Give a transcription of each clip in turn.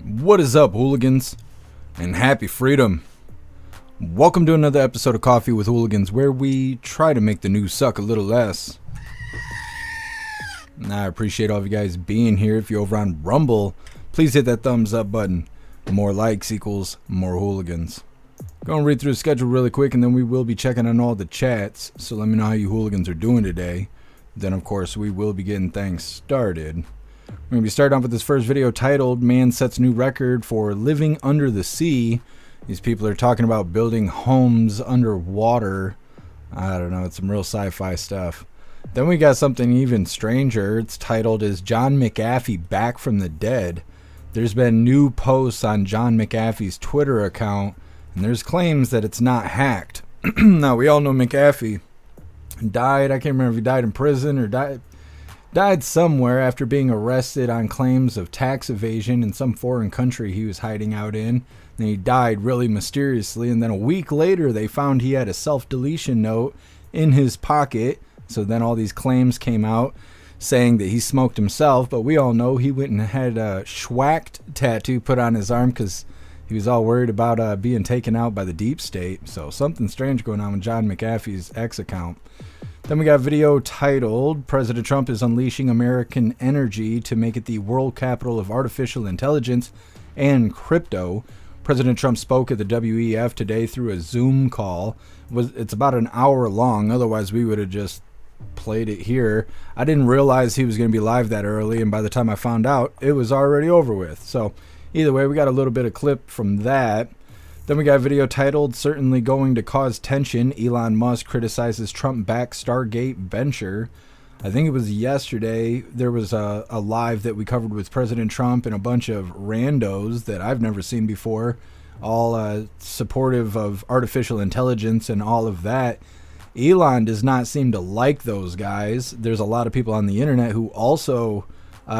What is up, hooligans? And happy freedom. Welcome to another episode of Coffee with Hooligans, where we try to make the news suck a little less. And I appreciate all of you guys being here. If you're over on Rumble, please hit that thumbs up button. More likes equals more hooligans. Gonna read through the schedule really quick, and then we will be checking on all the chats. So let me know how you hooligans are doing today. Then, of course, we will be getting things started. We're going to be starting off with this first video titled, Man Sets New Record for Living Under the Sea. These people are talking about building homes underwater. I don't know, it's some real sci-fi stuff. Then we got something even stranger. It's titled, Is John McAfee Back from the Dead? There's been new posts on John McAfee's Twitter account, and there's claims that it's not hacked. Now, we all know McAfee died. I can't remember if he died in prison or died somewhere after being arrested on claims of tax evasion in some foreign country he was hiding out in. And he died really mysteriously, and then a week later they found he had a self-deletion note in his pocket. So then all these claims came out saying that he smoked himself, but we all know he went and had a schwacked tattoo put on his arm because he was all worried about being taken out by the deep state. So something strange going on with John McAfee's X account. Then we got a video titled, President Trump is unleashing American energy to make it the world capital of artificial intelligence and crypto. President Trump spoke at the WEF today through a Zoom call. It's about an hour long, otherwise we would have just played it here. I didn't realize he was going to be live that early, and by the time I found out, it was already over with. So either way, we got a little bit of clip from that. Then we got a video titled, Certainly Going to Cause Tension. Elon Musk criticizes Trump-backed Stargate venture. I think it was yesterday. There was a live that we covered with President Trump and a bunch of randos that I've never seen before, all supportive of artificial intelligence and all of that. Elon does not seem to like those guys. There's a lot of people on the internet who also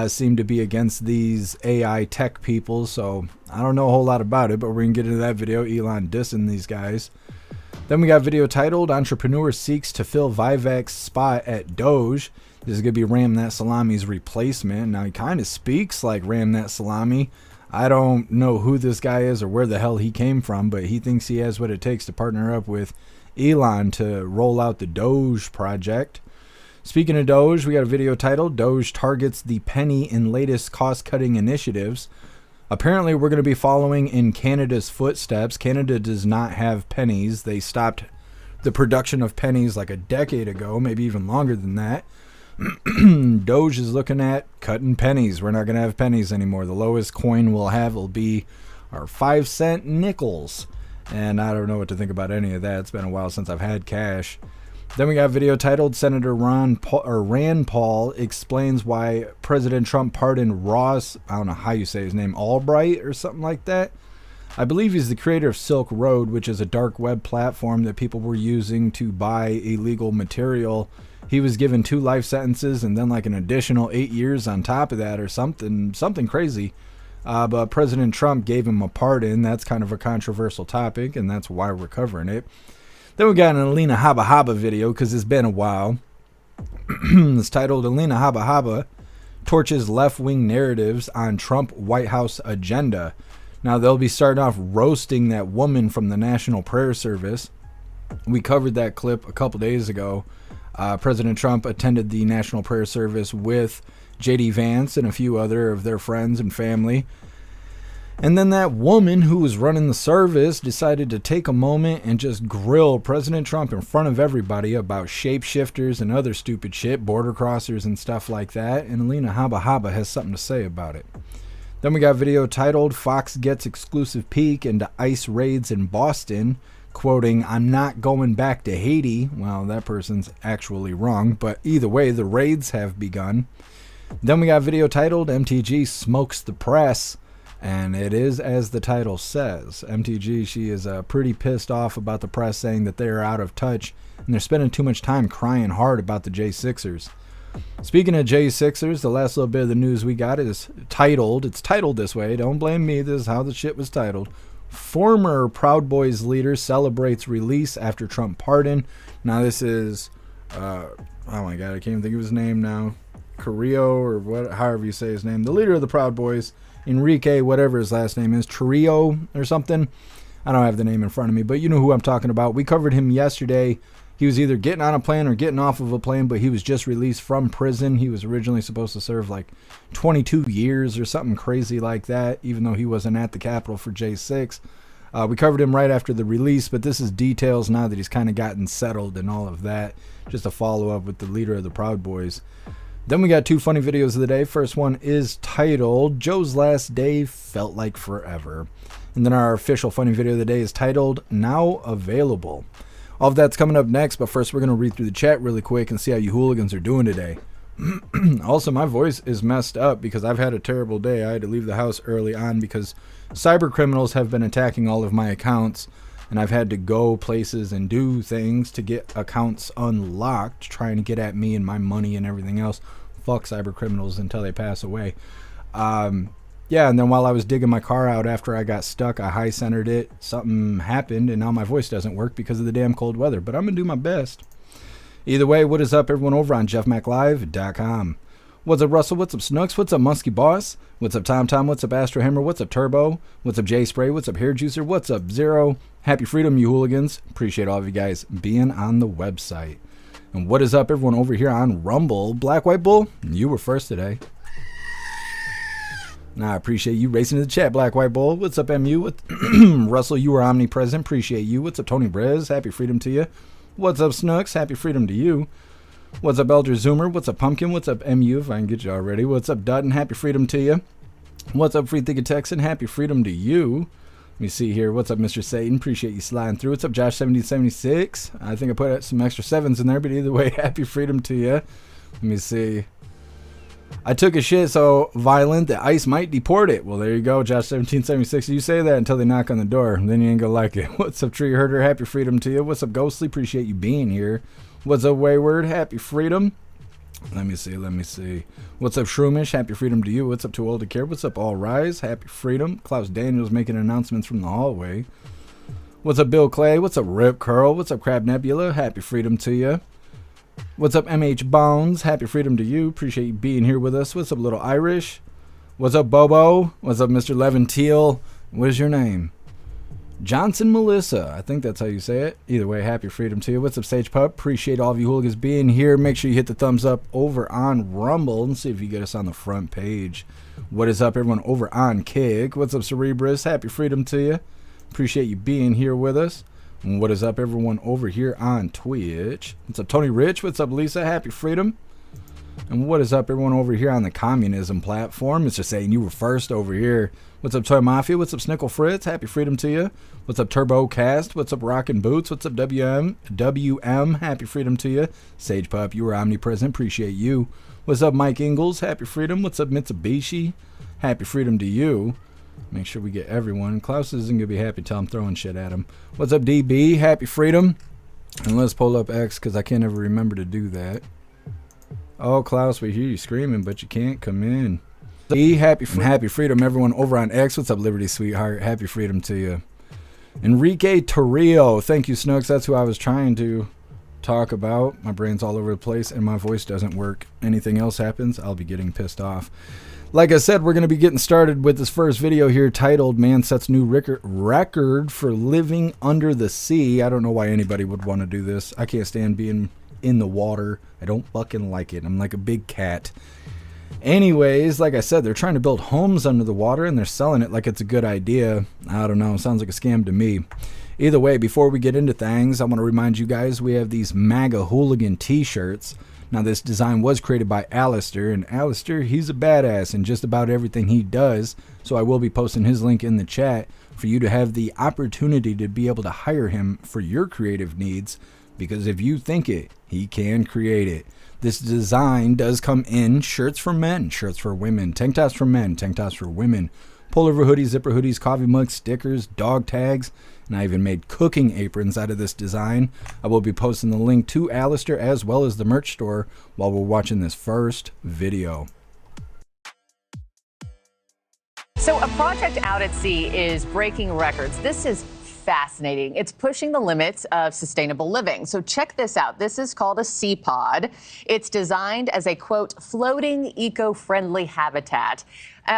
seem to be against these AI tech people, so I don't know a whole lot about it, but we're going to get into that video, Elon dissing these guys. Then we got a video titled, Entrepreneur Seeks to Fill Vivek's Spot at DOGE. This is going to be Ram That Salami's replacement. Now, he kind of speaks like Ram That Salami. I don't know who this guy is or where the hell he came from, but he thinks he has what it takes to partner up with Elon to roll out the DOGE project. Speaking of DOGE, we got a video titled, DOGE Targets the Penny in Latest Cost-Cutting Initiatives. Apparently, we're going to be following in Canada's footsteps. Canada does not have pennies. They stopped the production of pennies like a decade ago, maybe even longer than that. DOGE is looking at cutting pennies. We're not going to have pennies anymore. The lowest coin we'll have will be our 5-cent nickels. And I don't know what to think about any of that. It's been a while since I've had cash. Then we got a video titled, Senator Rand Paul explains why President Trump pardoned Ross, I don't know how you say his name, Ulbricht or something like that. I believe he's the creator of Silk Road, which is a dark web platform that people were using to buy illegal material. He was given 2 life sentences and then like an additional 8 years on top of that or something crazy. But President Trump gave him a pardon. That's kind of a controversial topic, and that's why we're covering it. Then we got an Alina Habba video because it's been a while. It's titled Alina Habba Torches Left-Wing Narratives on Trump White House Agenda. Now, they'll be starting off roasting that woman from the National Prayer Service. We covered that clip a couple days ago. President Trump attended the National Prayer Service with J.D. Vance and a few other of their friends and family. And then that woman who was running the service decided to take a moment and just grill President Trump in front of everybody about shapeshifters and other stupid shit, border crossers and stuff like that. And Alina Habba has something to say about it. Then we got a video titled, Fox Gets Exclusive Peek into ICE Raids in Boston, quoting, I'm not going back to Haiti. Well, that person's actually wrong, but either way, the raids have begun. Then we got a video titled, MTG Smokes the Press. And it is as the title says. MTG, she is pretty pissed off about the press saying that they are out of touch and they're spending too much time crying hard about the J6ers. Speaking of J6ers, the last little bit of the news we got is titled, it's titled this way, don't blame me, this is how the shit was titled. Former Proud Boys leader celebrates release after Trump pardon. Now this is, oh my god, I can't even think of his name now. Carrillo, or what, however you say his name, the leader of the Proud Boys, Enrique, whatever his last name is, Trio or something. I don't have the name in front of me, but you know who I'm talking about. We covered him yesterday. He was either getting on a plane or getting off of a plane, but he was just released from prison. He was originally supposed to serve like 22 years or something crazy like that, even though he wasn't at the Capitol for J6. We covered him right after the release, but this is details now that he's kind of gotten settled and all of that. Just a follow-up with the leader of the Proud Boys. Then we got 2 funny videos of the day. First one is titled, Joe's Last Day Felt Like Forever. And then our official funny video of the day is titled, Now Available. All of that's coming up next, but first we're going to read through the chat really quick and see how you hooligans are doing today. Also, my voice is messed up because I've had a terrible day. I had to leave the house early on because cyber criminals have been attacking all of my accounts, and I've had to go places and do things to get accounts unlocked, trying to get at me and my money and everything else. Fuck cyber criminals until they pass away. Yeah, and then while I was digging my car out after I got stuck, I high-centered it. Something happened, and now my voice doesn't work because of the damn cold weather. But I'm going to do my best. Either way, what is up, everyone, over on jeffmaclive.com. What's up, Russell? What's up, Snooks? What's up, Musky Boss? What's up, Tom Tom? What's up, Astro Hammer? What's up, Turbo? What's up, J Spray? What's up, Hair Juicer? What's up, Zero? Happy freedom, you hooligans. Appreciate all of you guys being on the website. And what is up, everyone, over here on Rumble? Black White Bull, you were first today. Nah, I appreciate you racing to the chat, Black White Bull. What's up, MU? What Russell, you were omnipresent. Appreciate you. What's up, Tony Brez? Happy freedom to you. What's up, Snooks? Happy freedom to you. What's up, Elder Zoomer? What's up, Pumpkin? What's up, MU, if I can get you already? What's up, Dutton? Happy freedom to you. What's up, Free Thinking Texan? Happy freedom to you. Let me see here. What's up, Mr. Satan? Appreciate you sliding through. What's up, Josh1776? I think I put some extra 7s in there, but either way, happy freedom to you. Let me see. I took a shit so violent that ICE might deport it. Well, there you go, Josh1776. You say that until they knock on the door. Then you ain't gonna like it. What's up, Tree Herder? Happy freedom to you. What's up, Ghostly? Appreciate you being here. What's up, Wayward? Happy freedom. Let me see. What's up, Shroomish? Happy freedom to you. What's up, Too Old to Care? What's up, All Rise? Happy freedom. Klaus Daniels making announcements from the hallway. What's up, Bill Clay? What's up, Rip Curl? What's up, Crab Nebula? Happy freedom to you. What's up, MH Bones? Happy freedom to you. Appreciate you being here with us. What's up, Little Irish? What's up, Bobo? What's up, Mr. Levin Teal? What is your name? Johnson Melissa. I think that's how you say it. Either way, happy freedom to you. What's up, Sage Pup? Appreciate all of you hooligans being here. Make sure you hit the thumbs up over on Rumble and see if you get us on the front page. What is up, everyone, over on Kick? What's up, Cerebrus? Happy freedom to you. Appreciate you being here with us. And what is up, everyone, over here on Twitch? What's up, Tony Rich? What's up, Lisa? Happy freedom. And what is up, everyone, over here on the communism platform? It's just saying you were first over here. What's up, Toy Mafia? What's up, Snickle Fritz? Happy freedom to you. What's up, Turbo Cast? What's up, Rockin' Boots? What's up, WM? Happy freedom to you. Sage Pup, you were omnipresent. Appreciate you. What's up, Mike Ingalls? Happy freedom. What's up, Mitsubishi? Happy freedom to you. Make sure we get everyone. Klaus isn't going to be happy till I'm throwing shit at him. What's up, DB? Happy freedom. And let's pull up X because I can't ever remember to do that. Oh, Klaus, we hear you screaming, but you can't come in. Happy freedom, everyone over on X. What's up, Liberty Sweetheart? Happy freedom to you. Enrique Torrio. Thank you, Snooks. That's who I was trying to talk about. My brain's all over the place and my voice doesn't work. Anything else happens, I'll be getting pissed off. Like I said, we're going to be getting started with this first video here titled Man-Sat's New Record for Living Under the Sea. I don't know why anybody would want to do this. I can't stand being in the water. I don't fucking like it. I'm like a big cat. Anyways, like I said, they're trying to build homes under the water and they're selling it like it's a good idea. I don't know. Sounds like a scam to me. Either way, before we get into things, I want to remind you guys we have these MAGA hooligan t-shirts. Now, this design was created by Alistair, and Alistair, he's a badass in just about everything he does, so I will be posting his link in the chat for you to have the opportunity to be able to hire him for your creative needs, because if you think it, he can create it. This design does come in shirts for men, shirts for women, tank tops for men, tank tops for women, pullover hoodies, zipper hoodies, coffee mugs, stickers, dog tags, and I even made cooking aprons out of this design. I will be posting the link to Alistair as well as the merch store while we're watching this first video. So a project out at sea is breaking records. This is fascinating. It's pushing the limits of sustainable living. So check this out. This is called a sea pod. It's designed as a, quote, floating eco-friendly habitat.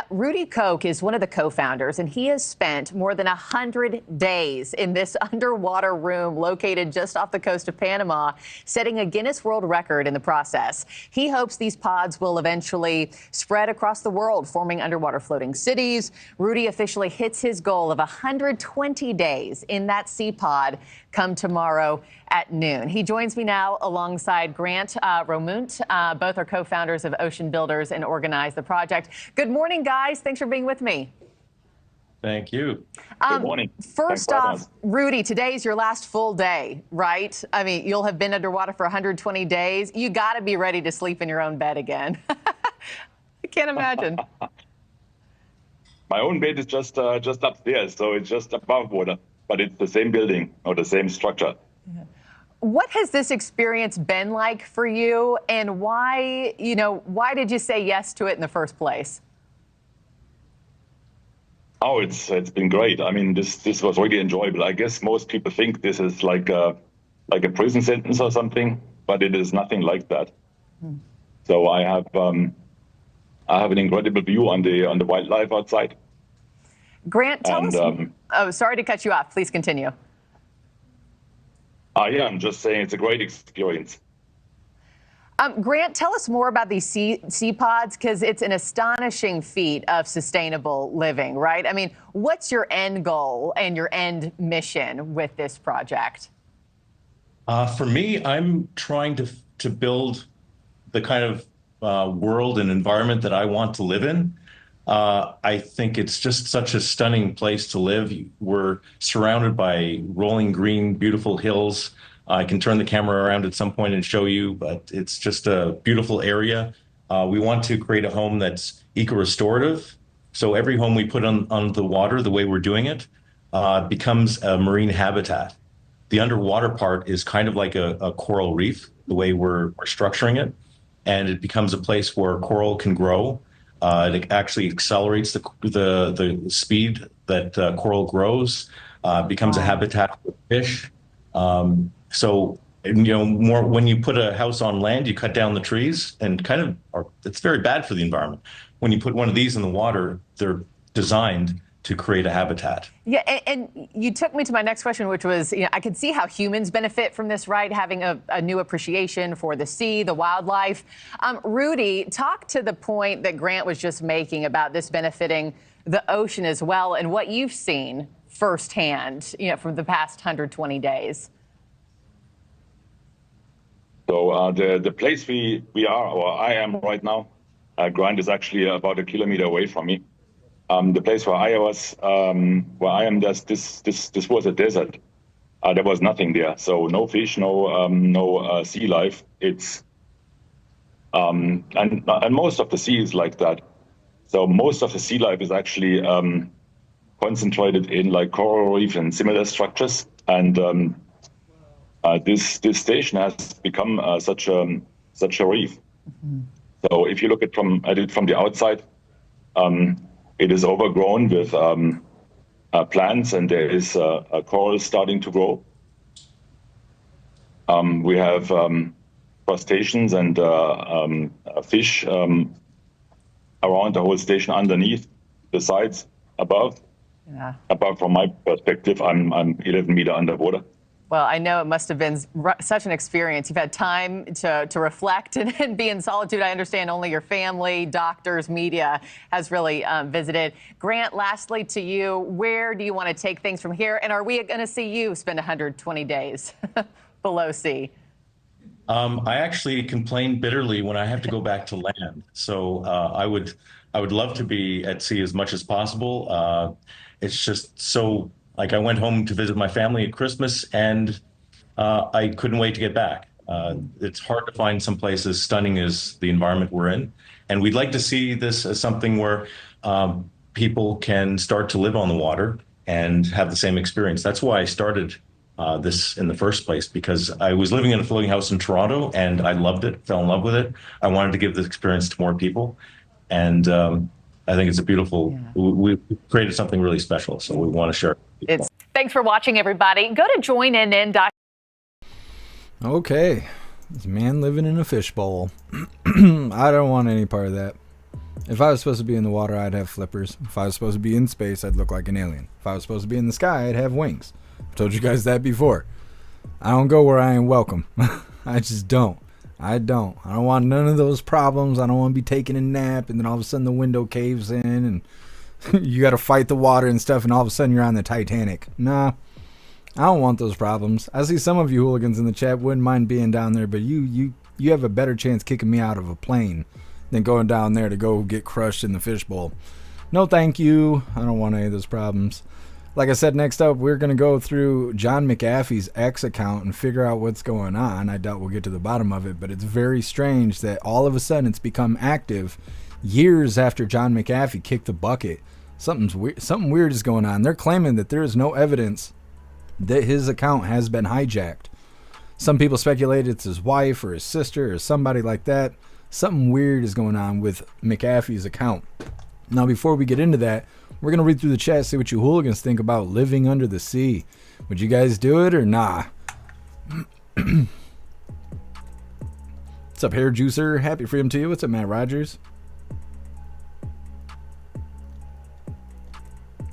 Rudy Koch is one of the co-founders, and he has spent more than 100 days in this underwater room located just off the coast of Panama, setting a Guinness World Record in the process. He hopes these pods will eventually spread across the world, forming underwater floating cities. Rudy officially hits his goal of 120 days in that sea pod come tomorrow at noon. He joins me now alongside Grant Romunt. Both are co-founders of Ocean Builders and organize the project. Good morning, guys. Thanks for being with me. Thank you. Good morning. First off, Rudy, today's your last full day, right? I mean, you'll have been underwater for 120 days. You got to be ready to sleep in your own bed again. I can't imagine. My own bed is just upstairs, so it's just above water, but it's the same building or the same structure. What has this experience been like for you, and why did you say yes to it in the first place? Oh, it's been great. I mean, this was really enjoyable. I guess most people think this is like a prison sentence or something, but it is nothing like that. So I have an incredible view on the wildlife outside. Grant, tell us. Oh, sorry to cut you off. Please continue. Yeah, I'm just saying it's a great experience. Grant, tell us more about these sea pods, because it's an astonishing feat of sustainable living, right? I mean, what's your end goal and your end mission with this project? For me, I'm trying to build the kind of world and environment that I want to live in. I think it's just such a stunning place to live. We're surrounded by rolling green, beautiful hills. I can turn the camera around at some point and show you, but it's just a beautiful area. We want to create a home that's eco-restorative. So every home we put on the water, the way we're doing it, becomes a marine habitat. The underwater part is kind of like a coral reef, the way we're structuring it. And it becomes a place where coral can grow. It actually accelerates the speed that coral grows, becomes a habitat for fish. So, more when you put a house on land, you cut down the trees and it's very bad for the environment. When you put one of these in the water, they're designed to create a habitat. Yeah, and you took me to my next question, which was, I could see how humans benefit from this, right? Having a new appreciation for the sea, the wildlife. Rudy, talk to the point that Grant was just making about this benefiting the ocean as well, and what you've seen firsthand, from the past 120 days. So the place we are, or I am right now, Grant is actually about 1 kilometer away from me. The place where I am, this was a desert. There was nothing there, so no fish, no sea life. It's and most of the sea is like that. So most of the sea life is actually concentrated in like coral reef and similar structures. And this station has become such a reef. Mm-hmm. So if you look at it from the outside, it is overgrown with plants, and there is a coral starting to grow. We have crustaceans and fish around the whole station, underneath, the sides, above. Yeah. Above, from my perspective, I'm 11 meters underwater. Well, I know it must have been such an experience. You've had time to reflect and be in solitude. I understand only your family, doctors, media has really visited. Grant, lastly to you, where do you want to take things from here? And are we going to see you spend 120 days below sea? I actually complain bitterly when I have to go back to land. So I would love to be at sea as much as possible. It's just so... Like, I went home to visit my family at Christmas, and I couldn't wait to get back. It's hard to find some place as stunning as the environment we're in. And we'd like to see this as something where people can start to live on the water and have the same experience. That's why I started this in the first place, because I was living in a floating house in Toronto, and I loved it, fell in love with it. I wanted to give this experience to more people. And I think it's a beautiful, we created something really special, so we want to share it. Thanks Thanks for watching, everybody. Go to joinNN.com. Okay. This man living in a fishbowl. I don't want any part of that. If I was supposed to be in the water, I'd have flippers. If I was supposed to be in space, I'd look like an alien. If I was supposed to be in the sky, I'd have wings. I've told you guys that before. I don't go where I ain't welcome. I just don't. I don't want none of those problems. I don't want to be taking a nap and then all of a sudden the window caves in and you got to fight the water and stuff and all of a sudden you're on the Titanic. Nah, I don't want those problems. I see some of you hooligans in the chat wouldn't mind being down there, but you have a better chance kicking me out of a plane than going down there to go get crushed in the fishbowl. No thank you. I don't want any of those problems. Like I said, next up, we're going to go through John McAfee's X account and figure out what's going on. I doubt we'll get to the bottom of it, but it's very strange that all of a sudden it's become active years after John McAfee kicked the bucket. Something weird is going on. They're claiming that there is no evidence that his account has been hijacked. Some people speculate it's his wife or his sister or somebody like that. Something weird is going on with McAfee's account. Now, before we get into that, we're going to read through the chat, see what you hooligans think about living under the sea. Would you guys do it or nah? What's up, Hair Juicer? Happy freedom to you. What's up, Matt Rogers?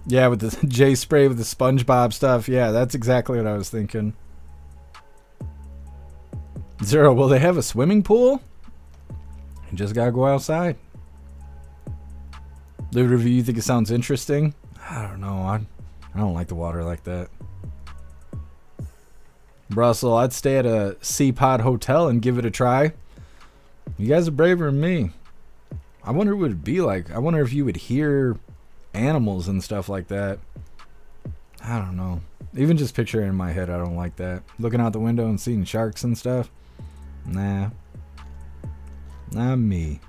Yeah, with the J spray with the SpongeBob stuff. Yeah, that's exactly what I was thinking. Zero, will they have a swimming pool? You just gotta go outside. Live review, you think it sounds interesting? I don't know. I don't like the water like that. Russell, I'd stay at a Sea Pod hotel and give it a try. You guys are braver than me. I wonder what it'd be like. I wonder if you would hear animals and stuff like that. I don't know. Even just picturing it in my head, I don't like that. Looking out the window and seeing sharks and stuff. Nah. Not me.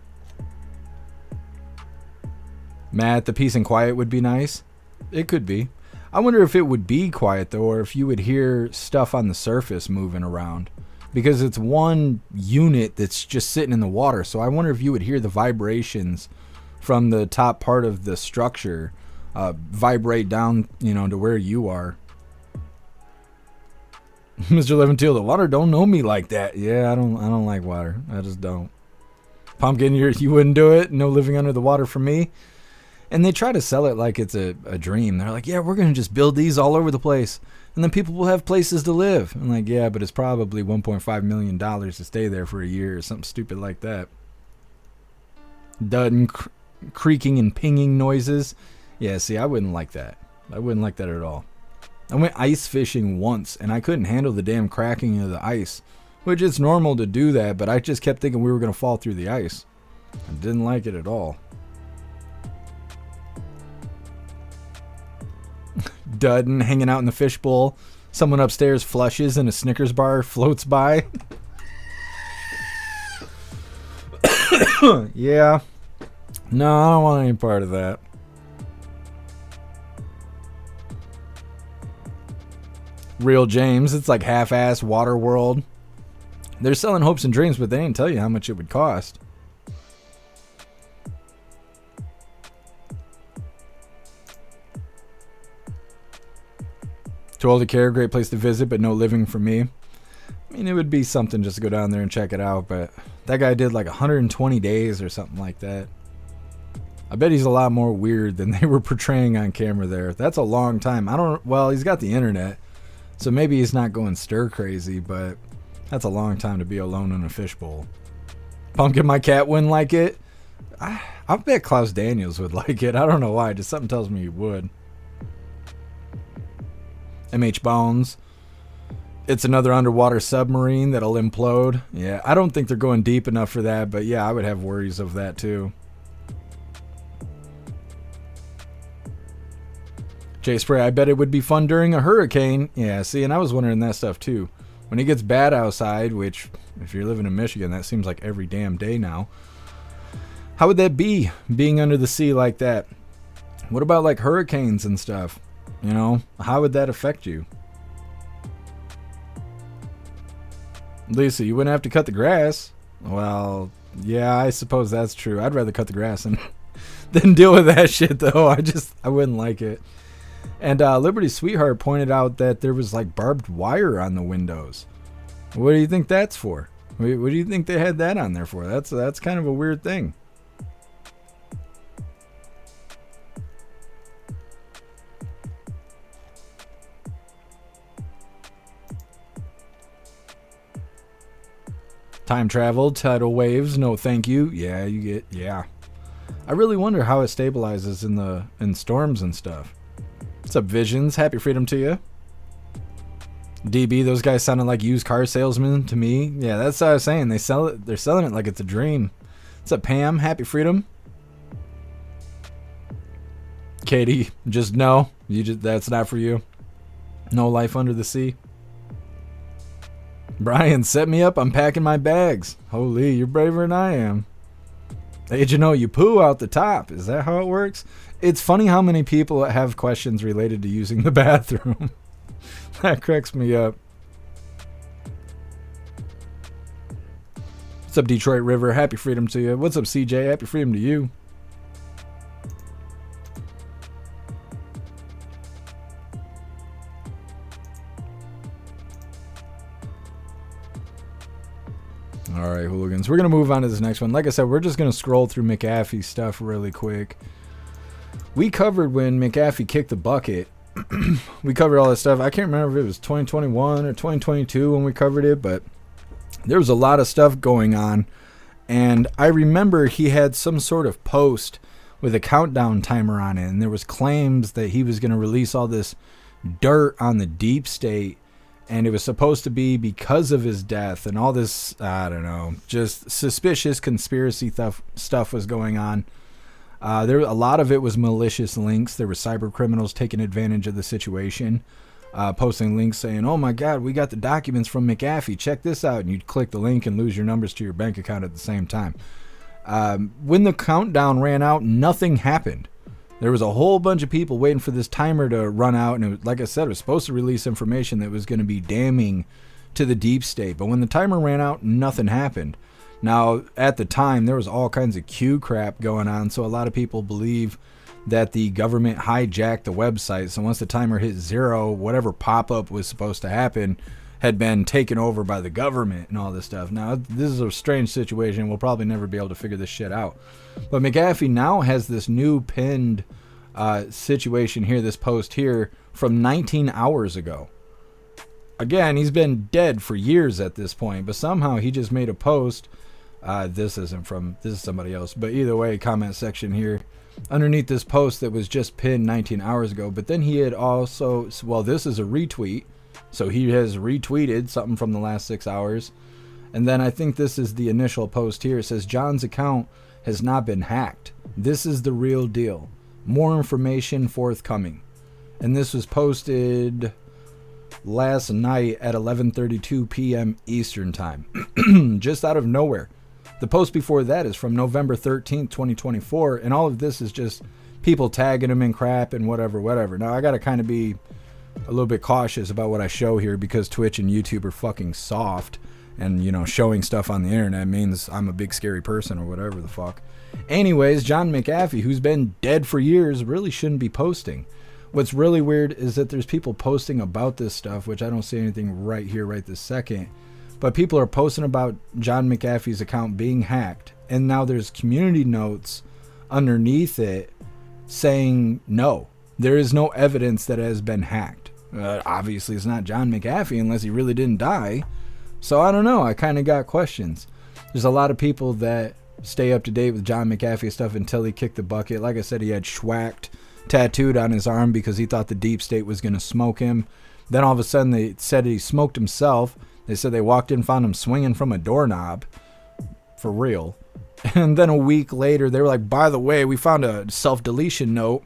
Matt, the peace and quiet would be nice. It could be. I wonder if it would be quiet though, or if you would hear stuff on the surface moving around. Because it's one unit that's just sitting in the water. So I wonder if you would hear the vibrations from the top part of the structure vibrate down, to where you are. Mr. Leventeel, the water don't know me like that. Yeah, I don't like water. I just don't. Pumpkin, you wouldn't do it? No living under the water for me? And they try to sell it like it's a dream. They're like, yeah, we're going to just build these all over the place. And then people will have places to live. I'm like, yeah, but it's probably $1.5 million to stay there for a year or something stupid like that. Dud creaking and pinging noises. Yeah, see, I wouldn't like that. I wouldn't like that at all. I went ice fishing once, and I couldn't handle the damn cracking of the ice. Which it's normal to do that, but I just kept thinking we were going to fall through the ice. I didn't like it at all. Dudden hanging out in the fishbowl. Someone upstairs flushes and a Snickers bar floats by. Yeah. No, I don't want any part of that. Real James, it's like half-ass Water World. They're selling hopes and dreams, but they didn't tell you how much it would cost. Too old to care, great place to visit, but no living for me. I mean, it would be something just to go down there and check it out, but that guy did like 120 days or something like that. I bet he's a lot more weird than they were portraying on camera there. That's a long time. Well, he's got the internet, so maybe he's not going stir crazy, but that's a long time to be alone in a fishbowl. Pumpkin, my cat wouldn't like it. I bet Klaus Daniels would like it. I don't know why. Just something tells me he would. MH Bones. It's another underwater submarine that'll implode. Yeah, I don't think they're going deep enough for that, but yeah, I would have worries of that too. Jay Spray, I bet it would be fun during a hurricane. Yeah, see, and I was wondering that stuff too. When it gets bad outside, which if you're living in Michigan, that seems like every damn day now. How would that be, being under the sea like that? What about like hurricanes and stuff? How would that affect you? Lisa, you wouldn't have to cut the grass. Well, yeah, I suppose that's true. I'd rather cut the grass than deal with that shit, though. I wouldn't like it. And Liberty Sweetheart pointed out that there was like barbed wire on the windows. What do you think that's for? What do you think they had that on there for? That's kind of a weird thing. Time travel, tidal waves, no thank you. Yeah, yeah. I really wonder how it stabilizes in storms and stuff. What's up, Visions? Happy freedom to you. DB, those guys sounded like used car salesmen to me. Yeah, that's what I was saying. They're selling it like it's a dream. What's up, Pam? Happy freedom. Katie, just no. That's not for you. No life under the sea. Brian, set me up. I'm packing my bags. Holy, you're braver than I am. Agent O, you poo out the top. Is that how it works? It's funny how many people have questions related to using the bathroom. That cracks me up. What's up, Detroit River? Happy freedom to you. What's up, CJ? Happy freedom to you. All right, hooligans. We're going to move on to this next one. Like I said, we're just going to scroll through McAfee stuff really quick. We covered when McAfee kicked the bucket. We covered all this stuff. I can't remember if it was 2021 or 2022 when we covered it, but there was a lot of stuff going on. And I remember he had some sort of post with a countdown timer on it, and there was claims that he was going to release all this dirt on the deep state, and it was supposed to be because of his death, and all this, I don't know, just suspicious conspiracy stuff was going on. A lot of it was malicious links. There were cyber criminals taking advantage of the situation, posting links saying, oh my God, we got the documents from McAfee. Check this out. And you'd click the link and lose your numbers to your bank account at the same time. When the countdown ran out, nothing happened. There was a whole bunch of people waiting for this timer to run out. And it was, like I said, it was supposed to release information that was going to be damning to the deep state. But when the timer ran out, nothing happened. Now, at the time, there was all kinds of Q crap going on, so a lot of people believe that the government hijacked the website. So once the timer hit 0, whatever pop-up was supposed to happen had been taken over by the government and all this stuff. Now, this is a strange situation. We'll probably never be able to figure this shit out. But McAfee now has this new pinned situation here, this post here, from 19 hours ago. Again, he's been dead for years at this point, but somehow he just made a post. This is somebody else, but either way, comment section here underneath this post that was just pinned 19 hours ago. But then he had also, well, this is a retweet, so he has retweeted something from the last 6 hours. And then I think this is the initial post here. It says John's account has not been hacked. This is the real deal. More information forthcoming. And this was posted last night at 11:32 p.m. Eastern time, just out of nowhere. The post before that is from November 13th, 2024, and all of this is just people tagging him in crap and whatever. Now, I got to kind of be a little bit cautious about what I show here because Twitch and YouTube are fucking soft, and, you know, showing stuff on the internet means I'm a big scary person or whatever the fuck. Anyways, John McAfee, who's been dead for years, really shouldn't be posting. What's really weird is that there's people posting about this stuff, which I don't see anything right here, right this second. But people are posting about John McAfee's account being hacked. And now there's community notes underneath it saying, no, there is no evidence that it has been hacked. Obviously, it's not John McAfee unless he really didn't die. So I don't know. I kind of got questions. There's a lot of people that stay up to date with John McAfee stuff until he kicked the bucket. Like I said, he had schwacked tattooed on his arm because he thought the deep state was going to smoke him. Then all of a sudden they said he smoked himself. They said they walked in, found him swinging from a doorknob. For real. And then a week later, they were like, by the way, we found a self-deletion note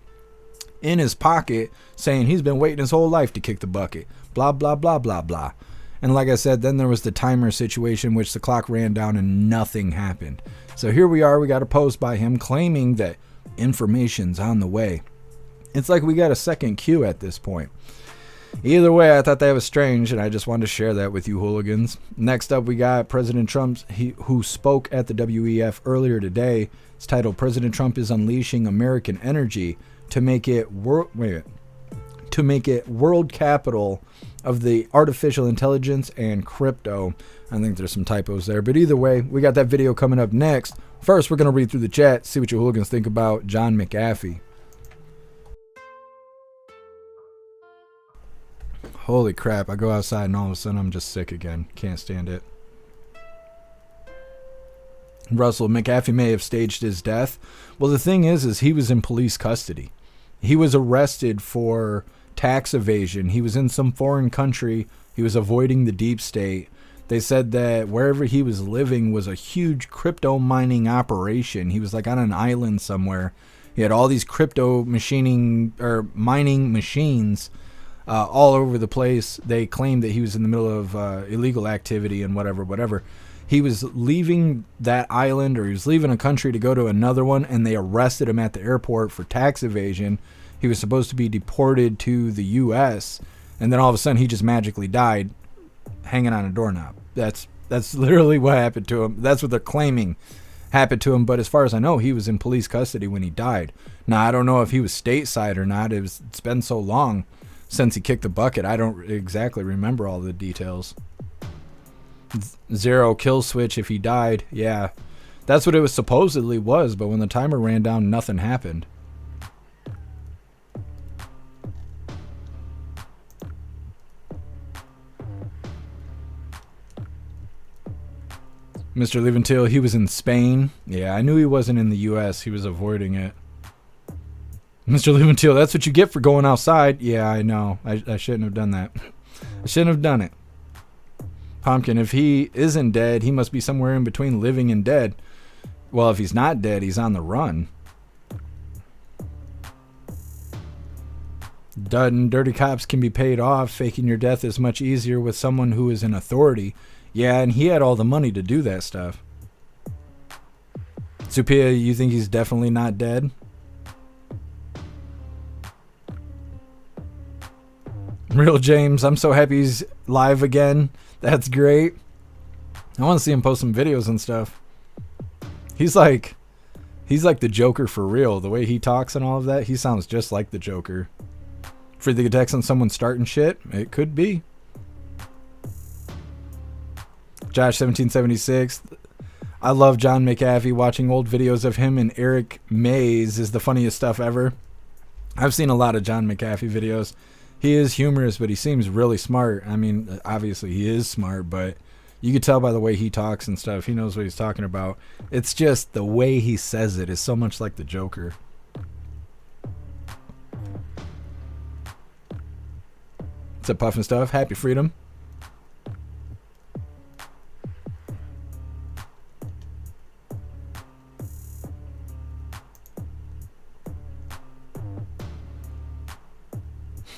in his pocket saying he's been waiting his whole life to kick the bucket. Blah, blah, blah, blah, blah. And like I said, then there was the timer situation, which the clock ran down and nothing happened. So here we are. We got a post by him claiming that information's on the way. It's like we got a second queue at this point. Either way, I thought that was strange, and I just wanted to share that with you hooligans. Next up, we got President Trump, who spoke at the WEF earlier today. It's titled, President Trump is Unleashing American Energy to Make It to make it world capital of the artificial intelligence and crypto. I think there's some typos there, but either way, we got that video coming up next. First, we're going to read through the chat, see what you hooligans think about John McAfee. Holy crap, I go outside and all of a sudden I'm just sick again. Can't stand it. Russell, McAfee may have staged his death. Well, the thing is he was in police custody. He was arrested for tax evasion. He was in some foreign country. He was avoiding the deep state. They said that wherever he was living was a huge crypto mining operation. He was like on an island somewhere. He had all these crypto mining machines all over the place. They claimed that he was in the middle of illegal activity and whatever. He was leaving that island, or he was leaving a country to go to another one, and they arrested him at the airport for tax evasion. He was supposed to be deported to the U.S., and then all of a sudden he just magically died hanging on a doorknob. That's literally what happened to him. That's what they're claiming happened to him, but as far as I know, he was in police custody when he died. Now, I don't know if he was stateside or not. It's been so long since he kicked the bucket. I don't exactly remember all the details. Zero kill switch if he died. Yeah, that's what it was supposedly was, but when the timer ran down, nothing happened. Mr. Leventil, he was in Spain. Yeah, I knew he wasn't in the U.S. He was avoiding it. Mr. Leventil, that's what you get for going outside. Yeah, I know. I shouldn't have done that. I shouldn't have done it. Pumpkin, if he isn't dead, he must be somewhere in between living and dead. Well, if he's not dead, he's on the run. Dutton, dirty cops can be paid off. Faking your death is much easier with someone who is in authority. Yeah, and he had all the money to do that stuff. Supia, you think he's definitely not dead? Real James, I'm so happy he's live again. That's great. I want to see him post some videos and stuff. He's like the Joker for real. The way he talks and all of that, he sounds just like the Joker. For the attacks on someone starting shit, it could be. Josh 1776. I love John McAfee. Watching old videos of him and Eric Mays is the funniest stuff ever. I've seen a lot of John McAfee videos. He is humorous, but he seems really smart. I mean, obviously he is smart, but you could tell by the way he talks and stuff. He knows what he's talking about. It's just the way he says it is so much like the Joker. What's up, Puff and Stuff? Happy Freedom.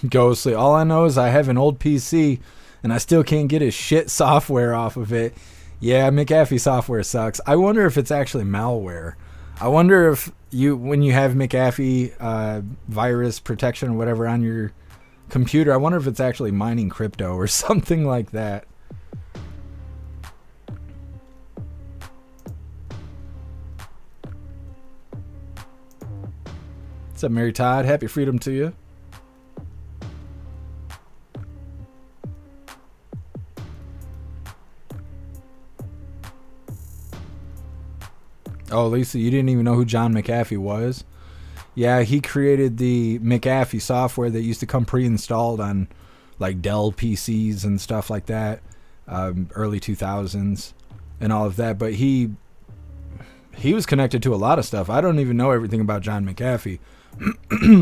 Ghostly. All I know is I have an old PC and I still can't get his shit software off of it. Yeah, McAfee software sucks. I wonder if it's actually malware. I wonder if when you have McAfee virus protection or whatever on your computer, I wonder if it's actually mining crypto or something like that. What's up, Mary Todd? Happy Freedom to you. Oh, Lisa, you didn't even know who John McAfee was? Yeah, he created the McAfee software that used to come pre-installed on like Dell PCs and stuff like that, early 2000s and all of that. But he was connected to a lot of stuff. I don't even know everything about John McAfee.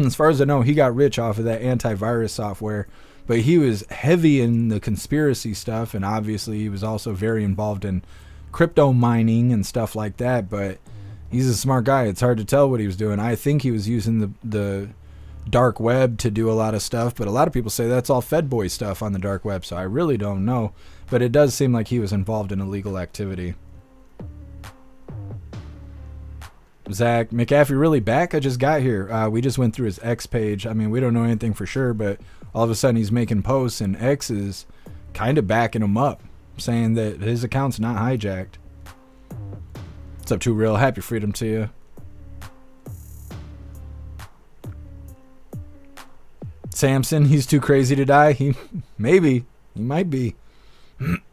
As far as I know, he got rich off of that antivirus software. But he was heavy in the conspiracy stuff, and obviously he was also very involved in crypto mining and stuff like that. But he's a smart guy. It's hard to tell what he was doing. I think he was using the dark web to do a lot of stuff, but a lot of people say that's all Fed boy stuff on the dark web, so I really don't know. But it does seem like he was involved in illegal activity. Zach, McAfee really back? I just got here. We just went through his X page. I mean, we don't know anything for sure, but all of a sudden he's making posts and X is kind of backing him up, saying that his account's not hijacked. What's up, Too Real? Happy Freedom to you. Samson, he's too crazy to die. He might be.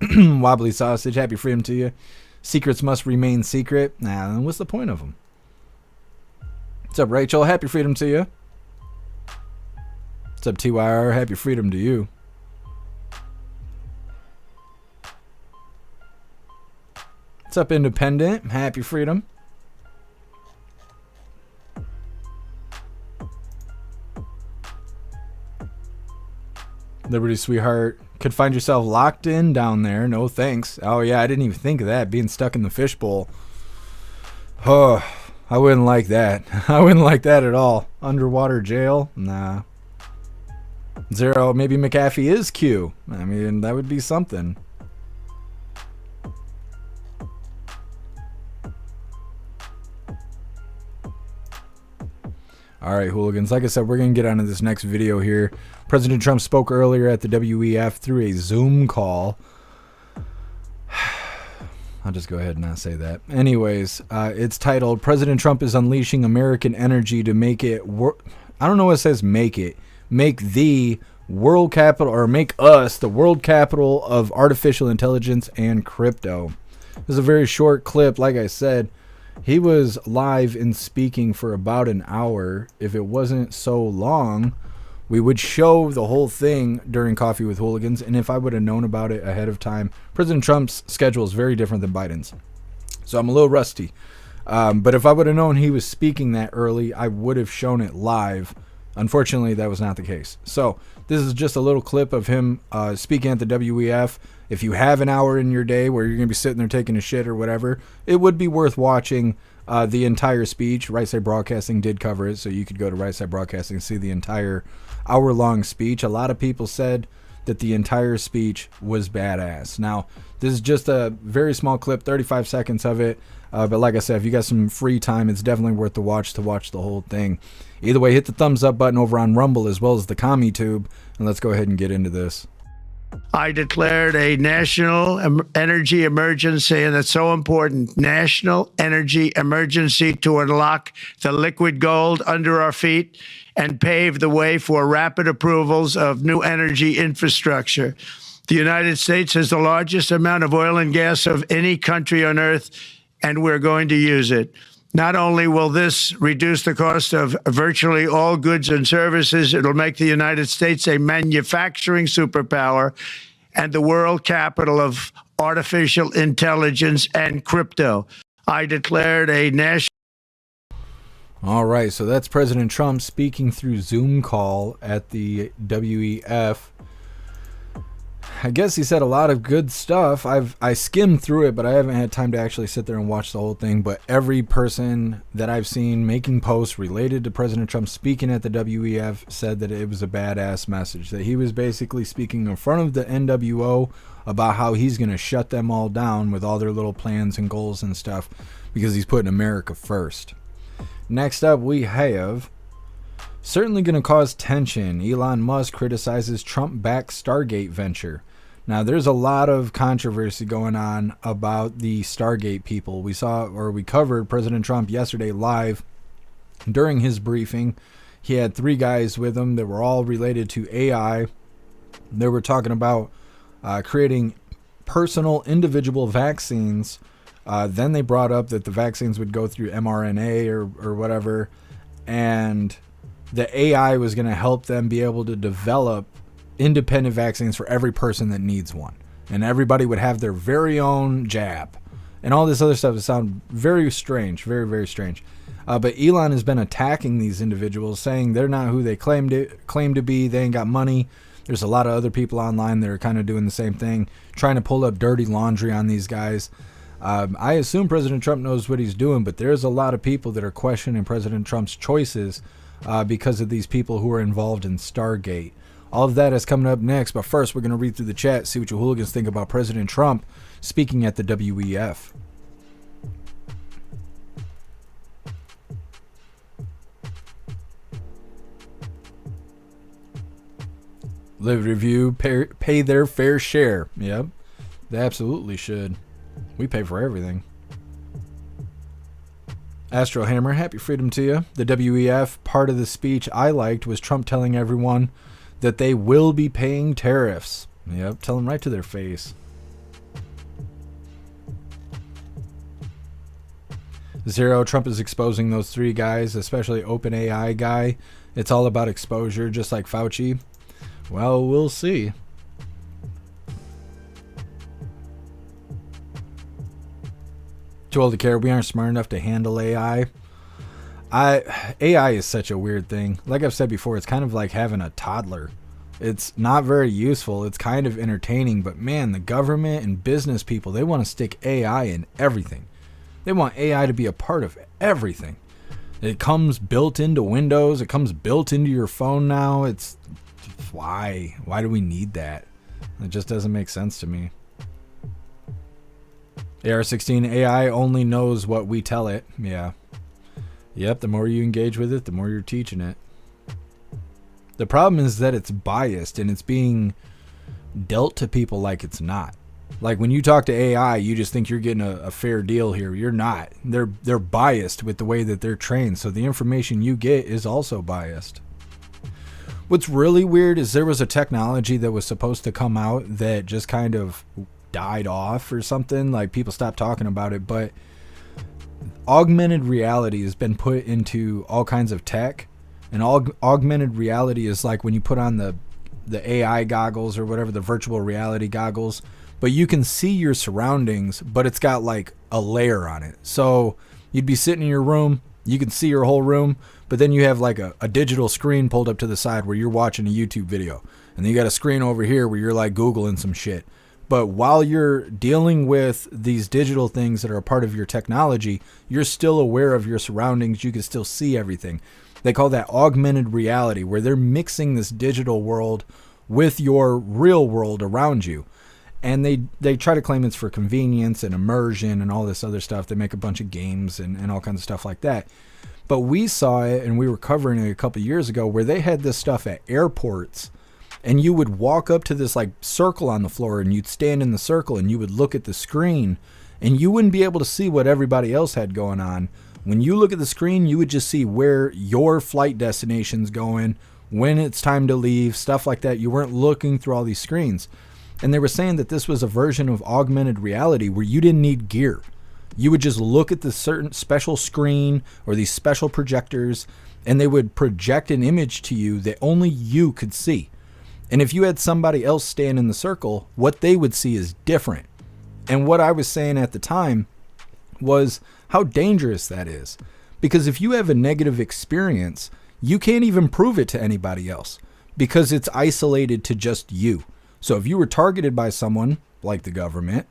Wobbly Sausage, happy freedom to you. Secrets must remain secret. Nah, then what's the point of them? What's up, Rachel? Happy freedom to you. What's up, TYR? Happy freedom to you. What's up, Independent? Happy freedom. Liberty, sweetheart. Could find yourself locked in down there. No thanks. Oh, yeah, I didn't even think of that. Being stuck in the fishbowl. Oh, I wouldn't like that. I wouldn't like that at all. Underwater jail? Nah. Zero, maybe McAfee is Q. I mean, that would be something. All right, hooligans. Like I said, we're going to get onto this next video here. President Trump spoke earlier at the WEF through a Zoom call. I'll just go ahead and not say that. Anyways, it's titled, President Trump is Unleashing American Energy to Make It... I don't know what it says, make it. Make the world capital, or make us the world capital of artificial intelligence and crypto. This is a very short clip. Like I said, he was live and speaking for about an hour. If it wasn't so long, we would show the whole thing during Coffee with Hooligans. And if I would have known about it ahead of time, President Trump's schedule is very different than Biden's. So I'm a little rusty. But if I would have known he was speaking that early, I would have shown it live. Unfortunately, that was not the case. So this is just a little clip of him speaking at the WEF. If you have an hour in your day where you're going to be sitting there taking a shit or whatever, it would be worth watching the entire speech. Right Side Broadcasting did cover it, so you could go to Right Side Broadcasting and see the entire hour-long speech. A lot of people said that the entire speech was badass. Now, this is just a very small clip, 35 seconds of it. But like I said, if you got some free time, it's definitely worth the watch to watch the whole thing. Either way, hit the thumbs up button over on Rumble as well as the CommuTube, and let's go ahead and get into this. I declared a national energy emergency, and it's so important. National energy emergency to unlock the liquid gold under our feet and pave the way for rapid approvals of new energy infrastructure. The United States has the largest amount of oil and gas of any country on earth, and we're going to use it. Not only will this reduce the cost of virtually all goods and services, it'll make the United States a manufacturing superpower and the world capital of artificial intelligence and crypto. I declared a national... All right, so that's President Trump speaking through Zoom call at the WEF. I guess he said a lot of good stuff. I skimmed through it, but I haven't had time to actually sit there and watch the whole thing. But every person that I've seen making posts related to President Trump speaking at the WEF said that it was a badass message, that he was basically speaking in front of the NWO about how he's going to shut them all down with all their little plans and goals and stuff because he's putting America first. Next up, we have... certainly going to cause tension. Elon Musk criticizes Trump-backed Stargate venture. Now, there's a lot of controversy going on about the Stargate people. We covered President Trump yesterday live during his briefing. He had 3 guys with him that were all related to AI. They were talking about creating personal individual vaccines. Then they brought up that the vaccines would go through mRNA or whatever. And the AI was going to help them be able to develop independent vaccines for every person that needs one. And everybody would have their very own jab. And all this other stuff would sound very strange, very, very strange. But Elon has been attacking these individuals, saying they're not who they claim to be. They ain't got money. There's a lot of other people online that are kind of doing the same thing, trying to pull up dirty laundry on these guys. I assume President Trump knows what he's doing, but there's a lot of people that are questioning President Trump's choices because of these people who are involved in Stargate. All of that is coming up next, but first we're going to read through the chat, see what you hooligans think about President Trump speaking at the WEF. Live review, pay their fair share. Yep, they absolutely should. We pay for everything. Astro Hammer, happy freedom to you. The WEF, part of the speech I liked was Trump telling everyone that they will be paying tariffs. Yep, tell them right to their face. Zero, Trump is exposing those three guys, especially OpenAI guy. It's all about exposure, just like Fauci. Well, we'll see. Too old to care. We aren't smart enough to handle AI. AI is such a weird thing. Like I've said before, it's kind of like having a toddler. It's not very useful. It's kind of entertaining, but man, the government and business people, they want to stick AI in everything. They want AI to be a part of everything. It comes built into Windows. It comes built into your phone now. It's why? Why do we need that? It just doesn't make sense to me. AR-16 AI only knows what we tell it. Yeah. Yep, the more you engage with it, the more you're teaching it. The problem is that it's biased and it's being dealt to people like it's not. Like when you talk to AI, you just think you're getting a fair deal here. You're not. They're biased with the way that they're trained, so the information you get is also biased. What's really weird is there was a technology that was supposed to come out that just kind of died off or something. Like people stopped talking about it, but augmented reality has been put into all kinds of tech, and augmented reality is like when you put on the AI goggles or whatever, the virtual reality goggles, but you can see your surroundings, but it's got like a layer on it. So you'd be sitting in your room, you can see your whole room, but then you have like a digital screen pulled up to the side where you're watching a YouTube video, and then you got a screen over here where you're like Googling some shit. But while you're dealing with these digital things that are a part of your technology, you're still aware of your surroundings. You can still see everything. They call that augmented reality, where they're mixing this digital world with your real world around you. And they try to claim it's for convenience and immersion and all this other stuff. They make a bunch of games and all kinds of stuff like that. But we saw it, and we were covering it a couple of years ago, where they had this stuff at airports. And you would walk up to this like circle on the floor, and you'd stand in the circle and you would look at the screen, and you wouldn't be able to see what everybody else had going on. When you look at the screen, you would just see where your flight destination's going, when it's time to leave, stuff like that. You weren't looking through all these screens. And they were saying that this was a version of augmented reality where you didn't need gear. You would just look at the certain special screen or these special projectors, and they would project an image to you that only you could see. And if you had somebody else stand in the circle, what they would see is different. And what I was saying at the time was how dangerous that is. Because if you have a negative experience, you can't even prove it to anybody else because it's isolated to just you. So if you were targeted by someone like the government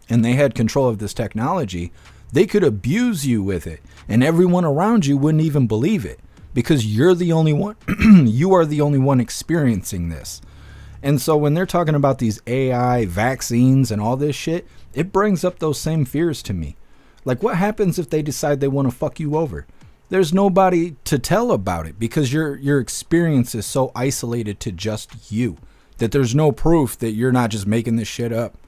and they had control of this technology, they could abuse you with it, and everyone around you wouldn't even believe it. Because you're the only one, you are the only one experiencing this. And so when they're talking about these AI vaccines and all this shit, it brings up those same fears to me. Like, what happens if they decide they want to fuck you over? There's nobody to tell about it because your experience is so isolated to just you that there's no proof that you're not just making this shit up.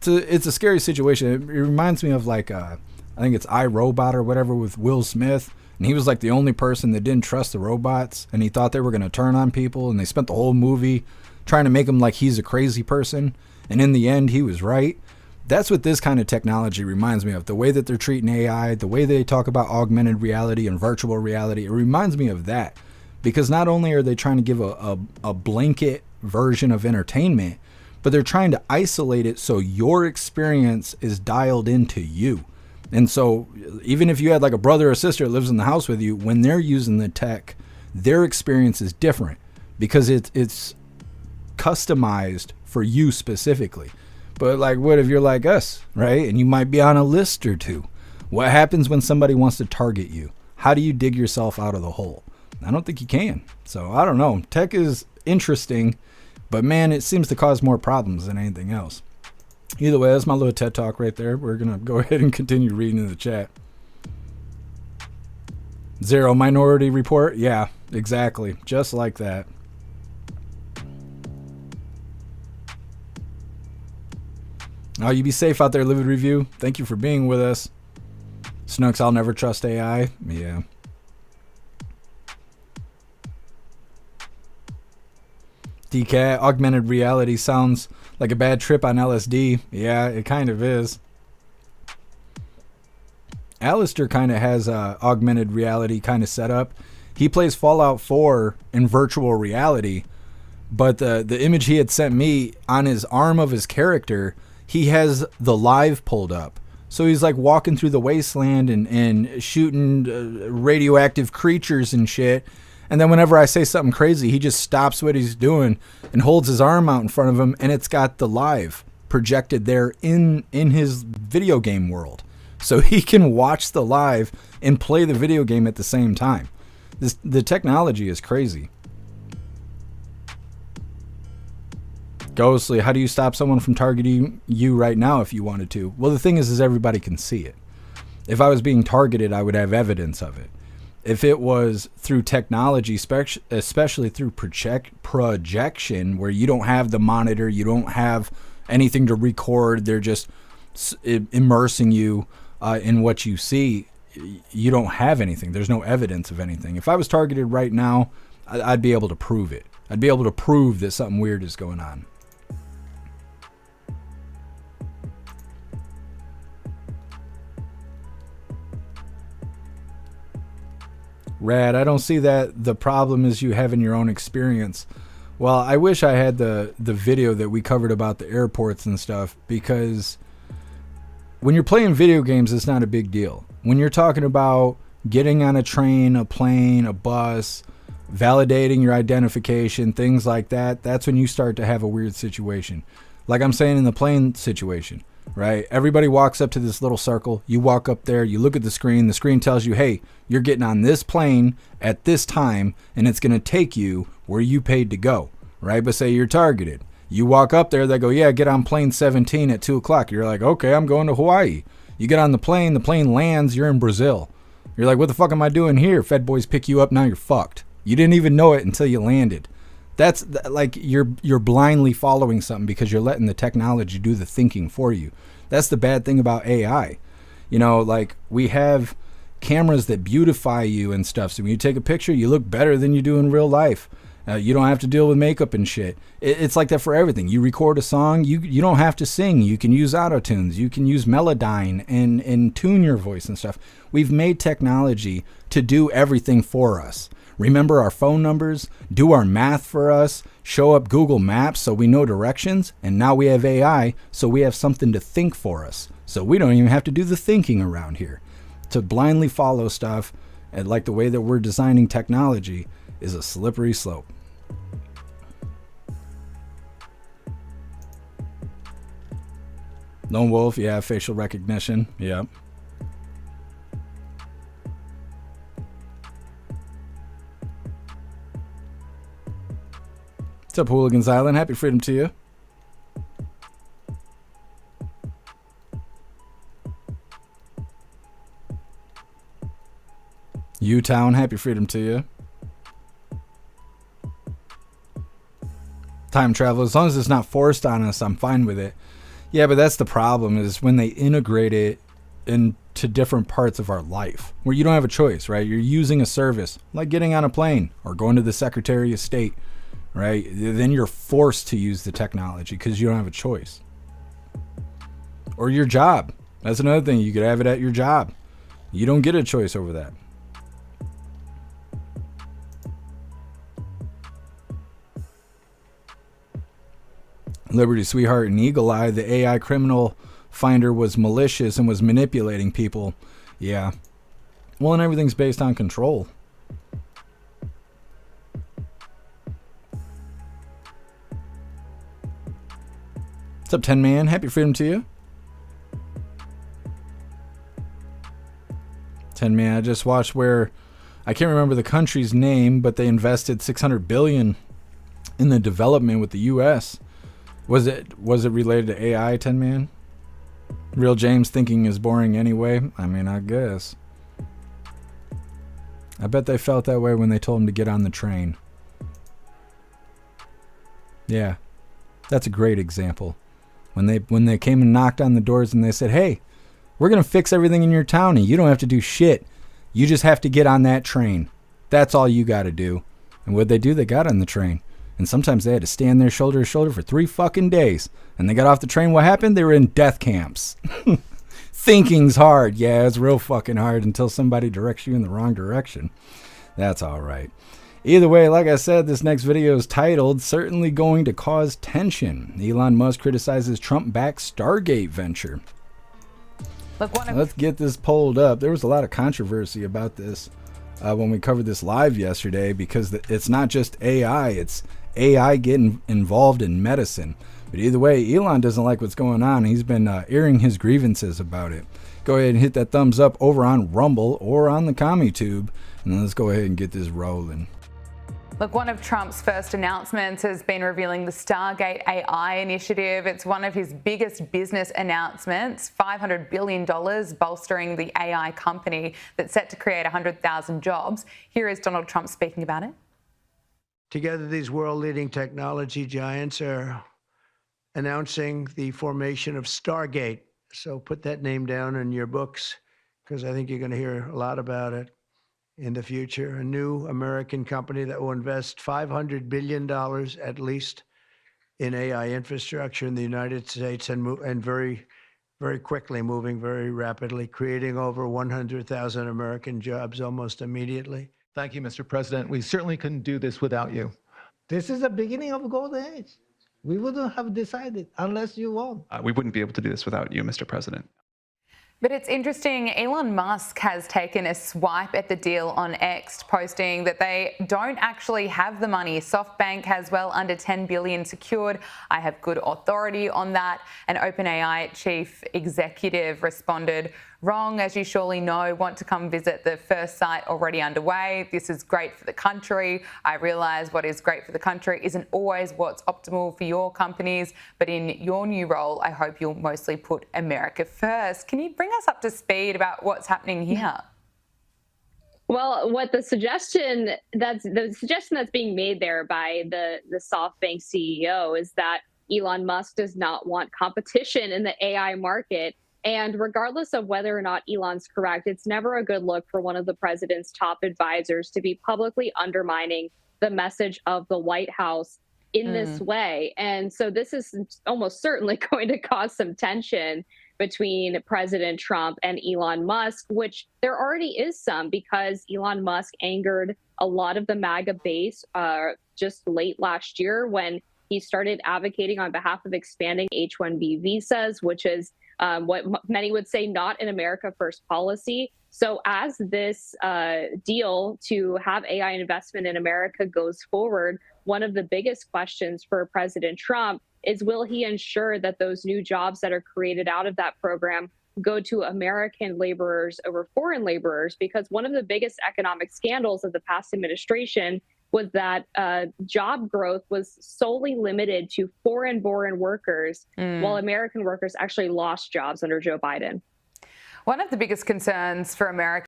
It's a scary situation. It reminds me of like, I think it's iRobot or whatever with Will Smith. And he was like the only person that didn't trust the robots, and he thought they were going to turn on people, and they spent the whole movie trying to make him like he's a crazy person. And in the end, he was right. That's what this kind of technology reminds me of. The way that they're treating AI, the way they talk about augmented reality and virtual reality, it reminds me of that. Because not only are they trying to give a blanket version of entertainment, but they're trying to isolate it so your experience is dialed into you. And so even if you had like a brother or sister that lives in the house with you, when they're using the tech, their experience is different because it's customized for you specifically. But like, what if you're like us, right? And you might be on a list or two. What happens when somebody wants to target you? How do you dig yourself out of the hole? I don't think you can. So I don't know. Tech is interesting, but man, it seems to cause more problems than anything else. Either way, that's my little TED Talk right there. We're going to go ahead and continue reading in the chat. Zero Minority Report? Yeah, exactly. Just like that. Oh, you be safe out there, Livid Review. Thank you for being with us. Snooks, I'll never trust AI. Yeah. DCAT, augmented reality sounds like a bad trip on LSD. Yeah, it kind of is. Alistair kind of has a augmented reality kind of setup. He plays Fallout 4 in virtual reality, but the image he had sent me, on his arm of his character, he has the live pulled up. So he's like walking through the wasteland and shooting radioactive creatures and shit. And then whenever I say something crazy, he just stops what he's doing and holds his arm out in front of him, and it's got the live projected there in his video game world. So he can watch the live and play the video game at the same time. The technology is crazy. Ghostly, how do you stop someone from targeting you right now if you wanted to? Well, the thing is everybody can see it. If I was being targeted, I would have evidence of it. If it was through technology, especially through projection, where you don't have the monitor, you don't have anything to record, they're just immersing you in what you see, you don't have anything. There's no evidence of anything. If I was targeted right now, I'd be able to prove it. I'd be able to prove that something weird is going on. Rad, I don't see that the problem is you having your own experience. Well, I wish I had the video that we covered about the airports and stuff, because when you're playing video games, it's not a big deal. When you're talking about getting on a train, a plane, a bus, validating your identification, things like that, that's when you start to have a weird situation. Like I'm saying in the plane situation, right? Everybody walks up to this little circle. You walk up there, you look at the screen tells you, hey, you're getting on this plane at this time, and it's going to take you where you paid to go, right? But say you're targeted. You walk up there, they go, yeah, get on plane 17 at 2 o'clock. You're like, okay, I'm going to Hawaii. You get on the plane lands, you're in Brazil. You're like, what the fuck am I doing here? Fed boys pick you up, now you're fucked. You didn't even know it until you landed. That's like you're blindly following something because you're letting the technology do the thinking for you. That's the bad thing about AI. You know, like we have cameras that beautify you and stuff. So when you take a picture, you look better than you do in real life. You don't have to deal with makeup and shit. It's like that for everything. You record a song, you don't have to sing. You can use auto-tunes. You can use Melodyne and tune your voice and stuff. We've made technology to do everything for us. Remember our phone numbers, do our math for us, show up Google Maps so we know directions, and now we have AI so we have something to think for us. So we don't even have to do the thinking around here. To blindly follow stuff, and like the way that we're designing technology, is a slippery slope. Lone Wolf, yeah, facial recognition, yeah. What's up, Hooligans Island? Happy freedom to you. U-Town, happy freedom to you. Time travel, as long as it's not forced on us, I'm fine with it. Yeah, but that's the problem, is when they integrate it into different parts of our life where you don't have a choice, right? You're using a service like getting on a plane or going to the Secretary of State, right? Then you're forced to use the technology because you don't have a choice. Or your job. That's another thing. You could have it at your job. You don't get a choice over that. Liberty Sweetheart and Eagle Eye, the AI criminal finder was malicious and was manipulating people. Yeah. Well, and everything's based on control. What's up, 10 Man? Happy freedom to you. 10 Man, I just watched where, I can't remember the country's name, but they invested $600 billion in the development with the U.S. Was it related to AI, 10 Man? Real James thinking is boring anyway. I mean, I guess. I bet they felt that way when they told him to get on the train. Yeah, that's a great example. When they came and knocked on the doors and they said, hey, we're going to fix everything in your town and you don't have to do shit. You just have to get on that train. That's all you got to do. And what'd they do? They got on the train. And sometimes they had to stand there shoulder to shoulder for 3 fucking days. And they got off the train. What happened? They were in death camps. Thinking's hard. Yeah, it's real fucking hard until somebody directs you in the wrong direction. That's all right. Either way, like I said, this next video is titled, Certainly Going to Cause Tension. Elon Musk criticizes Trump-backed Stargate venture. Look, let's get this pulled up. There was a lot of controversy about this when we covered this live yesterday, because it's not just AI, it's AI getting involved in medicine. But either way, Elon doesn't like what's going on. He's been airing his grievances about it. Go ahead and hit that thumbs up over on Rumble or on the CommieTube, and let's go ahead and get this rolling. Look, one of Trump's first announcements has been revealing the Stargate AI initiative. It's one of his biggest business announcements, $500 billion bolstering the AI company that's set to create 100,000 jobs. Here is Donald Trump speaking about it. Together, these world-leading technology giants are announcing the formation of Stargate. So put that name down in your books, because I think you're going to hear a lot about it in the future. A new American company that will invest $500 billion at least in AI infrastructure in the United States, and very, very quickly, moving very rapidly, creating over 100,000 American jobs almost immediately. Thank you, Mr. President. We certainly couldn't do this without you. This is the beginning of golden age. We wouldn't have decided unless you won. We wouldn't be able to do this without you, Mr. President. But it's interesting, Elon Musk has taken a swipe at the deal on X, posting that they don't actually have the money. SoftBank has well under $10 billion secured. I have good authority on that. An OpenAI chief executive responded, wrong, as you surely know, want to come visit the first site already underway. This is great for the country. I realize what is great for the country isn't always what's optimal for your companies, but in your new role, I hope you'll mostly put America first. Can you bring us up to speed about what's happening here? Well, what the suggestion that's being made there by the SoftBank CEO is that Elon Musk does not want competition in the AI market. And regardless of whether or not Elon's correct, it's never a good look for one of the president's top advisors to be publicly undermining the message of the White House in this way. And so this is almost certainly going to cause some tension between President Trump and Elon Musk, which there already is some, because Elon Musk angered a lot of the MAGA base just late last year when he started advocating on behalf of expanding H-1B visas, which is what many would say not an America First policy. So as this deal to have AI investment in America goes forward, one of the biggest questions for President Trump is, will he ensure that those new jobs that are created out of that program go to American laborers over foreign laborers? Because one of the biggest economic scandals of the past administration was that job growth was solely limited to foreign-born workers, while American workers actually lost jobs under Joe Biden. One of the biggest concerns for America.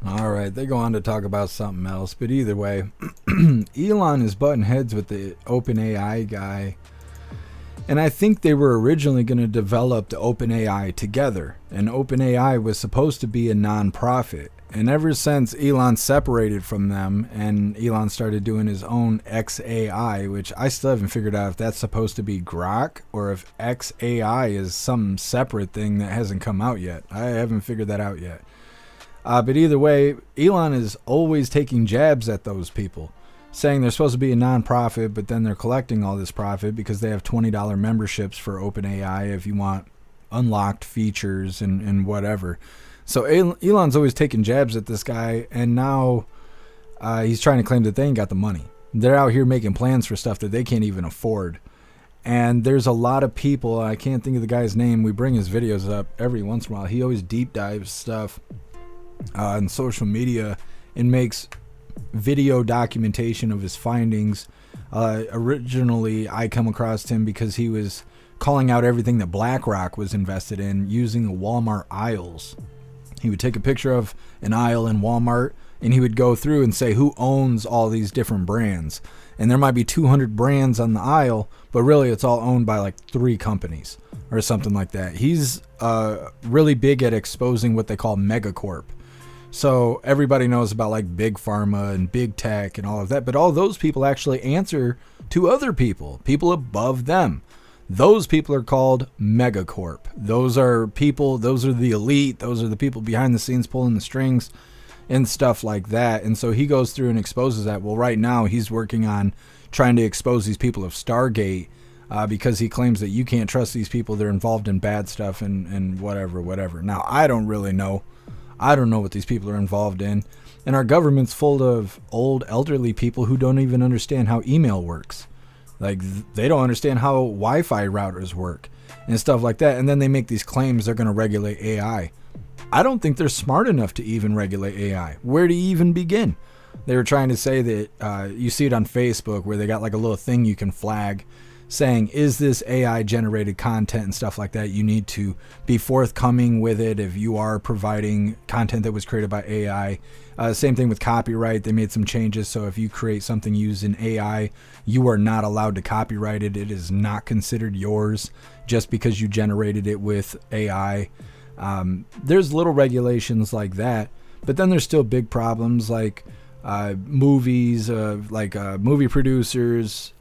All right, they go on to talk about something else, but either way, Elon is butting heads with the OpenAI guy, and I think they were originally going to develop the OpenAI together, and OpenAI was supposed to be a non-profit. And ever since Elon separated from them and Elon started doing his own XAI, which I still haven't figured out if that's supposed to be Grok or if XAI is some separate thing that hasn't come out yet. I haven't figured that out yet. But either way, Elon is always taking jabs at those people, saying they're supposed to be a non-profit, but then they're collecting all this profit because they have $20 memberships for OpenAI if you want unlocked features and whatever. So Elon's always taking jabs at this guy, and now he's trying to claim that they ain't got the money. They're out here making plans for stuff that they can't even afford. And there's a lot of people, I can't think of the guy's name, we bring his videos up every once in a while. He always deep dives stuff on social media and makes video documentation of his findings. Originally, I come across him because he was calling out everything that BlackRock was invested in using the Walmart aisles. He would take a picture of an aisle in Walmart and he would go through and say who owns all these different brands. And there might be 200 brands on the aisle, but really it's all owned by like 3 companies or something like that. He's really big at exposing what they call megacorp. So everybody knows about like big pharma and big tech and all of that, but all those people actually answer to other people above them. Those people are called megacorp. Those are people, those are the elite, those are the people behind the scenes pulling the strings and stuff like that. And so he goes through and exposes that. Well, right now he's working on trying to expose these people of Stargate, because he claims that you can't trust these people. They're involved in bad stuff and whatever. Now, I don't really know. I don't know what these people are involved in. And our government's full of old, elderly people who don't even understand how email works. Like, they don't understand how Wi-Fi routers work and stuff like that. And then they make these claims they're going to regulate AI. I don't think they're smart enough to even regulate AI. Where do you even begin? They were trying to say that, you see it on Facebook where they got like a little thing you can flag saying, is this AI generated content and stuff like that? You need to be forthcoming with it if you are providing content that was created by AI. Same thing with copyright. They made some changes. So if you create something using AI, you are not allowed to copyright it. It is not considered yours just because you generated it with AI. There's little regulations like that, but then there's still big problems like movies, movie producers,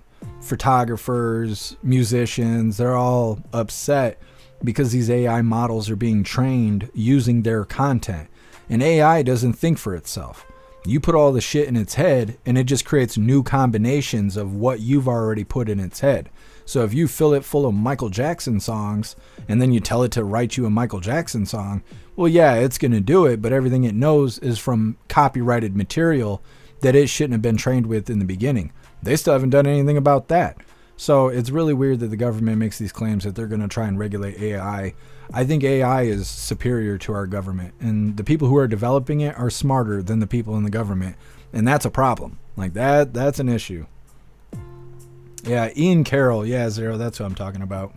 photographers, musicians. They're all upset because these AI models are being trained using their content. And AI doesn't think for itself. You put all the shit in its head and it just creates new combinations of what you've already put in its head. So if you fill it full of Michael Jackson songs and then you tell it to write you a Michael Jackson song, well, yeah, it's going to do it, but everything it knows is from copyrighted material that it shouldn't have been trained with in the beginning. They still haven't done anything about that. So it's really weird that the government makes these claims that they're going to try and regulate AI. I think AI is superior to our government, and the people who are developing it are smarter than the people in the government. And that's a problem. Like that's an issue. Yeah, Ian Carroll. Yeah, Zero, that's who I'm talking about.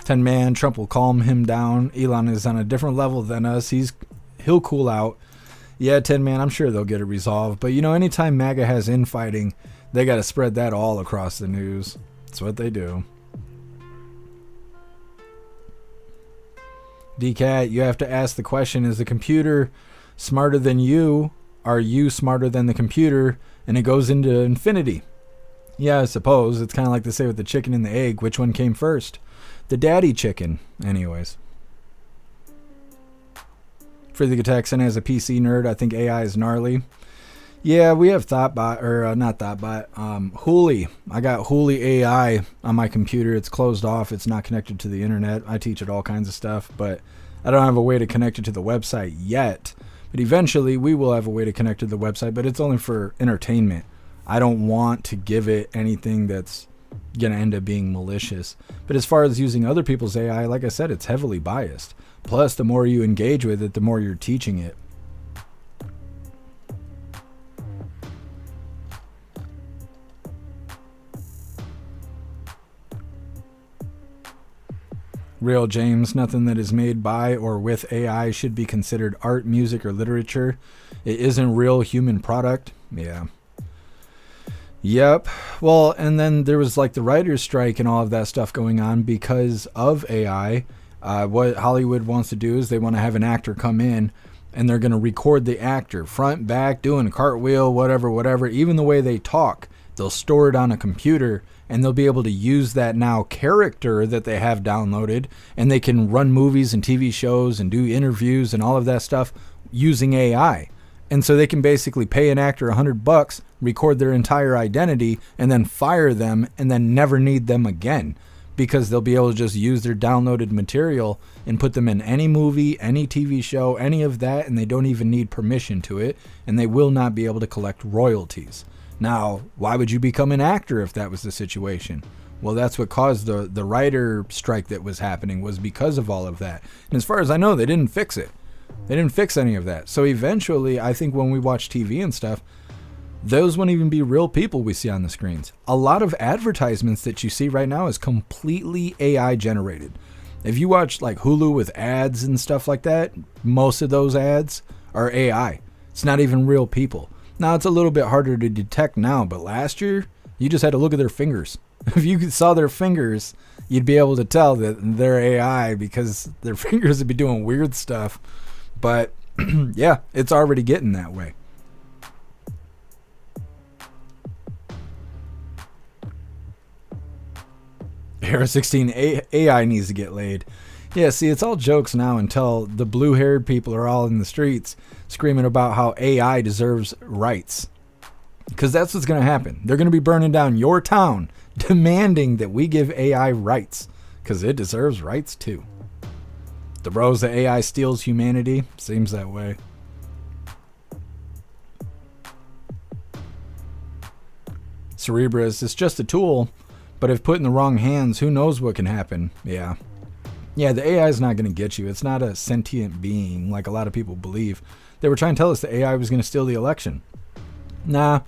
10 man, Trump will calm him down. Elon is on a different level than us. He'll cool out. Yeah, 10 man, I'm sure they'll get it resolved. But anytime MAGA has infighting, they got to spread that all across the news. That's what they do. DCAT, you have to ask the question, is the computer smarter than you? Are you smarter than the computer? And it goes into infinity. Yeah, I suppose. It's kind of like they say with the chicken and the egg. Which one came first? The daddy chicken. Anyways. Freely Texan, as a PC nerd, I think AI is gnarly. Yeah, we have Thoughtbot, or not Thoughtbot, Hooly. I got Hooly AI on my computer. It's closed off. It's not connected to the internet. I teach it all kinds of stuff, but I don't have a way to connect it to the website yet. But eventually, we will have a way to connect to the website, but it's only for entertainment. I don't want to give it anything that's going to end up being malicious. But as far as using other people's AI, like I said, it's heavily biased. Plus, the more you engage with it, the more you're teaching it. Real James, nothing that is made by or with AI should be considered art, music, or literature. It isn't real human product. Yeah. Yep. Well, and then there was like the writer's strike and all of that stuff going on because of AI. What Hollywood wants to do is they want to have an actor come in and they're going to record the actor front, back, doing a cartwheel, whatever, even the way they talk. They'll store it on a computer and they'll be able to use that now character that they have downloaded, and they can run movies and TV shows and do interviews and all of that stuff using AI. And so they can basically pay an actor $100, record their entire identity, and then fire them and then never need them again, because they'll be able to just use their downloaded material and put them in any movie, any TV show, any of that, and they don't even need permission to it, and they will not be able to collect royalties. Now, why would you become an actor if that was the situation? Well, that's what caused the writer strike that was happening, was because of all of that. And as far as I know, they didn't fix it. They didn't fix any of that. So eventually, I think when we watch TV and stuff, those won't even be real people we see on the screens. A lot of advertisements that you see right now is completely AI generated. If you watch like Hulu with ads and stuff like that, most of those ads are AI. It's not even real people. Now, it's a little bit harder to detect now, but last year, you just had to look at their fingers. If you saw their fingers, you'd be able to tell that they're AI because their fingers would be doing weird stuff. But yeah, it's already getting that way. Era 16 AI needs to get laid. Yeah, see, it's all jokes now until the blue-haired people are all in the streets screaming about how AI deserves rights. Because that's what's going to happen. They're going to be burning down your town, demanding that we give AI rights. Because it deserves rights, too. The bros that AI steals humanity, seems that way. Cerebrus, it's just a tool. But if put in the wrong hands, who knows what can happen? Yeah. Yeah, the AI is not going to get you. It's not a sentient being like a lot of people believe. They were trying to tell us the AI was going to steal the election. Nah,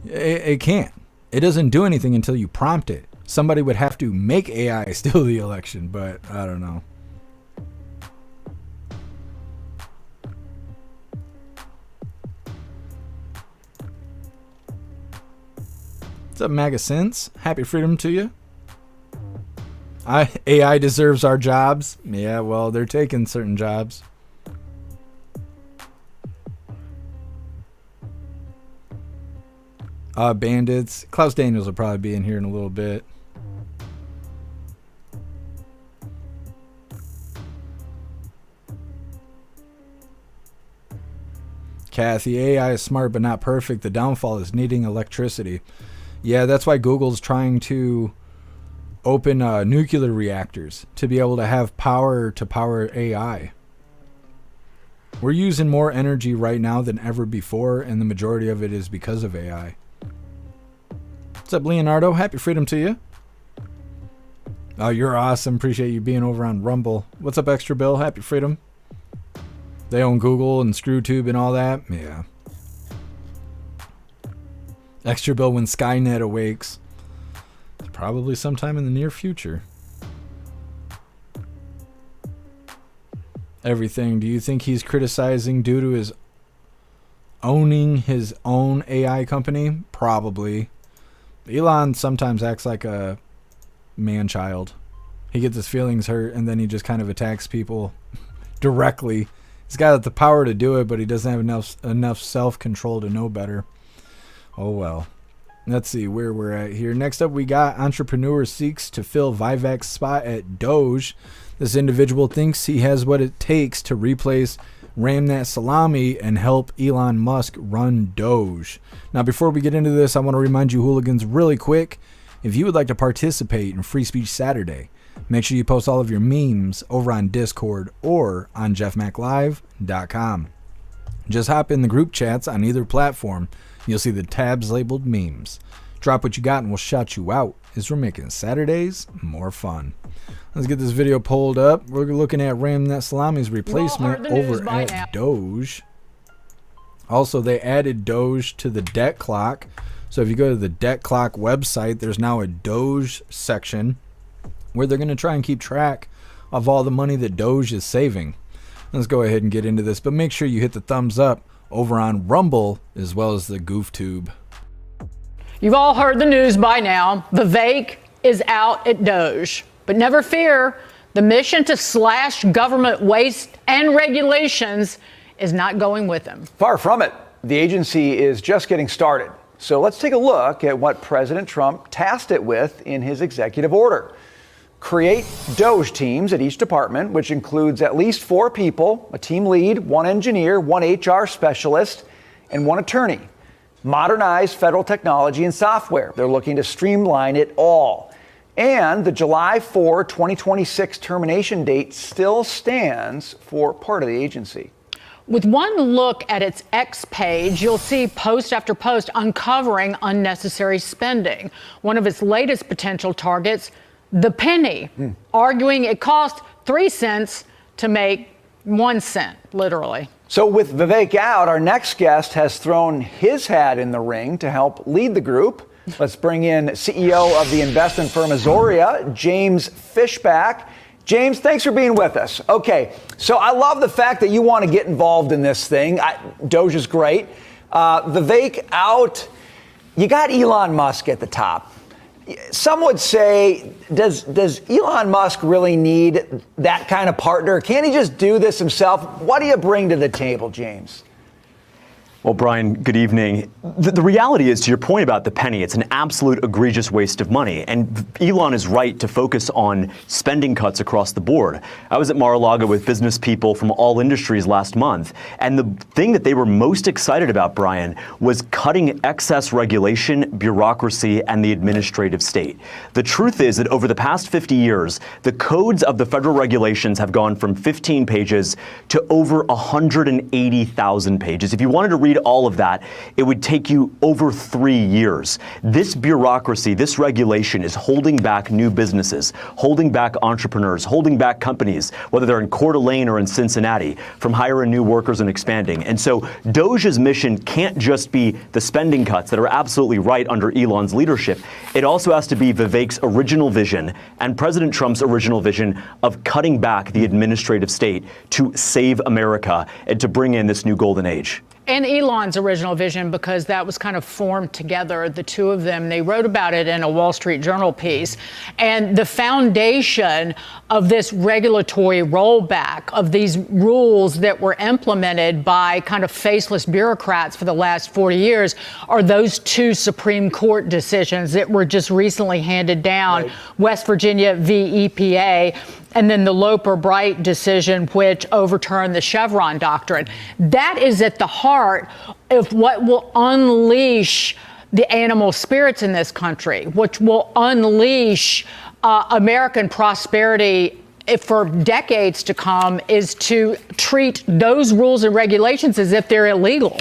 it can't. It doesn't do anything until you prompt it. Somebody would have to make AI steal the election, but I don't know. What's up, MAGA Sense? Happy freedom to you. AI deserves our jobs. Yeah, well, they're taking certain jobs. Bandits. Klaus Daniels will probably be in here in a little bit. Kathy, AI is smart but not perfect. The downfall is needing electricity. Yeah, that's why Google's trying to open nuclear reactors to be able to have power to power AI. We're using more energy right now than ever before, and the majority of it is because of AI. What's up, Leonardo? Happy freedom to you. Oh, you're awesome. Appreciate you being over on Rumble. What's up, Extra Bill? Happy freedom. They own Google and ScrewTube and all that. Yeah. Extra Bill when Skynet awakes. Probably sometime in the near future. Everything. Do you think he's criticizing due to his owning his own AI company? Probably. Elon sometimes acts like a man-child. He gets his feelings hurt and then he just kind of attacks people directly. He's got the power to do it, but he doesn't have enough self-control to know better. Oh well. Let's see where we're at here. Next up, we got entrepreneur seeks to fill Vivek's spot at DOGE. This individual thinks he has what it takes to replace Ramnat Salami and help Elon Musk run DOGE. Now, before we get into this, I want to remind you hooligans really quick, if you would like to participate in Free Speech Saturday, make sure you post all of your memes over on Discord or on jeffmaclive.com. Just hop in the group chats on either platform. You'll see the tabs labeled memes. Drop what you got and we'll shout you out as we're making Saturdays more fun. Let's get this video pulled up. We're looking at Ramnat Salami's replacement over at DOGE. Also, they added DOGE to the debt clock. So if you go to the debt clock website, there's now a DOGE section where they're going to try and keep track of all the money that DOGE is saving. Let's go ahead and get into this, but make sure you hit the thumbs up over on Rumble as well as the GoofTube. You've all heard the news by now. Vivek is out at DOGE. But never fear, the mission to slash government waste and regulations is not going with him. Far from it. The agency is just getting started. So let's take a look at what President Trump tasked it with in his executive order. Create DOGE teams at each department, which includes at least 4 people, a team lead, 1 engineer, 1 HR specialist, and 1 attorney. Modernize federal technology and software. They're looking to streamline it all. And the July 4, 2026 termination date still stands for part of the agency. With one look at its X page, you'll see post after post uncovering unnecessary spending. One of its latest potential targets, the penny, arguing it cost 3 cents to make 1 cent, literally. So with Vivek out, our next guest has thrown his hat in the ring to help lead the group. Let's bring in CEO of the investment firm Azoria, James Fishback. James, thanks for being with us. Okay, so I love the fact that you want to get involved in this thing. DOGE is great. Vivek out. You got Elon Musk at the top. some would say, does Elon Musk really need that kind of partner? Can't he just do this himself? What do you bring to the table, James? Well, Brian, good evening. The reality is, to your point about the penny, it's an absolute egregious waste of money. And Elon is right to focus on spending cuts across the board. I was at Mar-a-Lago with business people from all industries last month. And the thing that they were most excited about, Brian, was cutting excess regulation, bureaucracy, and the administrative state. The truth is that over the past 50 years, the codes of the federal regulations have gone from 15 pages to over 180,000 pages. If you wanted to read all of that, it would take you over 3 years. This bureaucracy, this regulation is holding back new businesses, holding back entrepreneurs, holding back companies, whether they're in Coeur d'Alene or in Cincinnati, from hiring new workers and expanding. And so DOGE's mission can't just be the spending cuts that are absolutely right under Elon's leadership. It also has to be Vivek's original vision and President Trump's original vision of cutting back the administrative state to save America and to bring in this new golden age. And Elon's original vision, because that was kind of formed together, the two of them. They wrote about it in a Wall Street Journal piece. And the foundation of this regulatory rollback, of these rules that were implemented by kind of faceless bureaucrats for the last 40 years, are those two Supreme Court decisions that were just recently handed down, right. West Virginia v. EPA, and then the Loper-Bright decision, which overturned the Chevron doctrine. That is at the heart of what will unleash the animal spirits in this country, which will unleash American prosperity for decades to come, is to treat those rules and regulations as if they're illegal.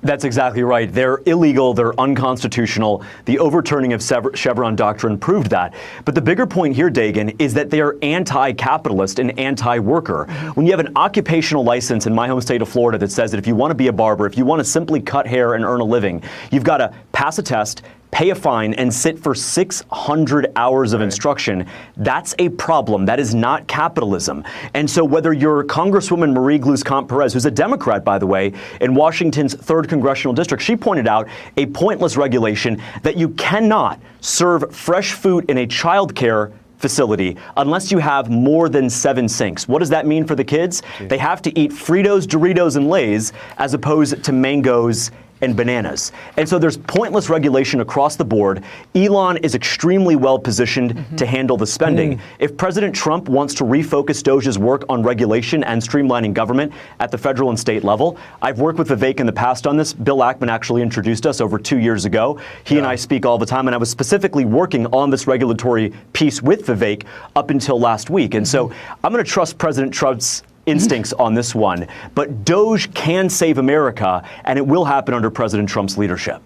That's exactly right. They're illegal. They're unconstitutional. The overturning of Chevron doctrine proved that. But the bigger point here, Dagan, is that they are anti-capitalist and anti-worker. When you have an occupational license in my home state of Florida that says that if you want to be a barber, if you want to simply cut hair and earn a living, you've got to pass a test, pay a fine, and sit for 600 hours of instruction. That's a problem. That is not capitalism. And so whether you're Congresswoman Marie Gluskamp-Perez, who's a Democrat, by the way, in Washington's 3rd Congressional District, she pointed out a pointless regulation that you cannot serve fresh food in a child care facility unless you have more than 7 sinks. What does that mean for the kids? They have to eat Fritos, Doritos, and Lay's as opposed to mangoes and bananas. And so there's pointless regulation across the board. Elon is extremely well positioned to handle the spending. If President Trump wants to refocus DOGE's work on regulation and streamlining government at the federal and state level, I've worked with Vivek in the past on this. Bill Ackman actually introduced us over 2 years ago. He and I speak all the time, and I was specifically working on this regulatory piece with Vivek up until last week. And so I'm going to trust President Trump's instincts on this one, but DOGE can save America, and it will happen under President Trump's leadership.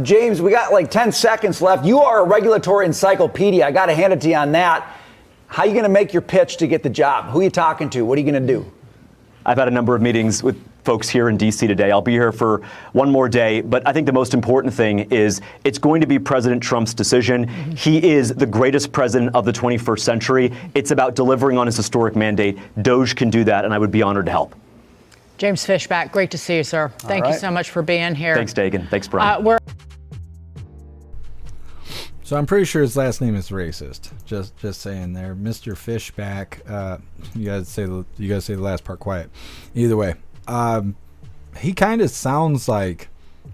James, we got like 10 seconds left. You are a regulatory encyclopedia. I got to hand it to you on that. How are you going to make your pitch to get the job? Who are you talking to? What are you going to do? I've had a number of meetings with folks here in D.C. today. I'll be here for one more day, but I think the most important thing is it's going to be President Trump's decision. He is the greatest president of the 21st century. It's about delivering on his historic mandate. DOGE can do that, and I would be honored to help. James Fishback, great to see you, sir. Thank you so much for being here. Thanks, Dagan. Thanks, Brian. So I'm pretty sure his last name is racist. Just saying there, Mr. Fishback. You guys say the last part quiet. Either way, he kind of sounds like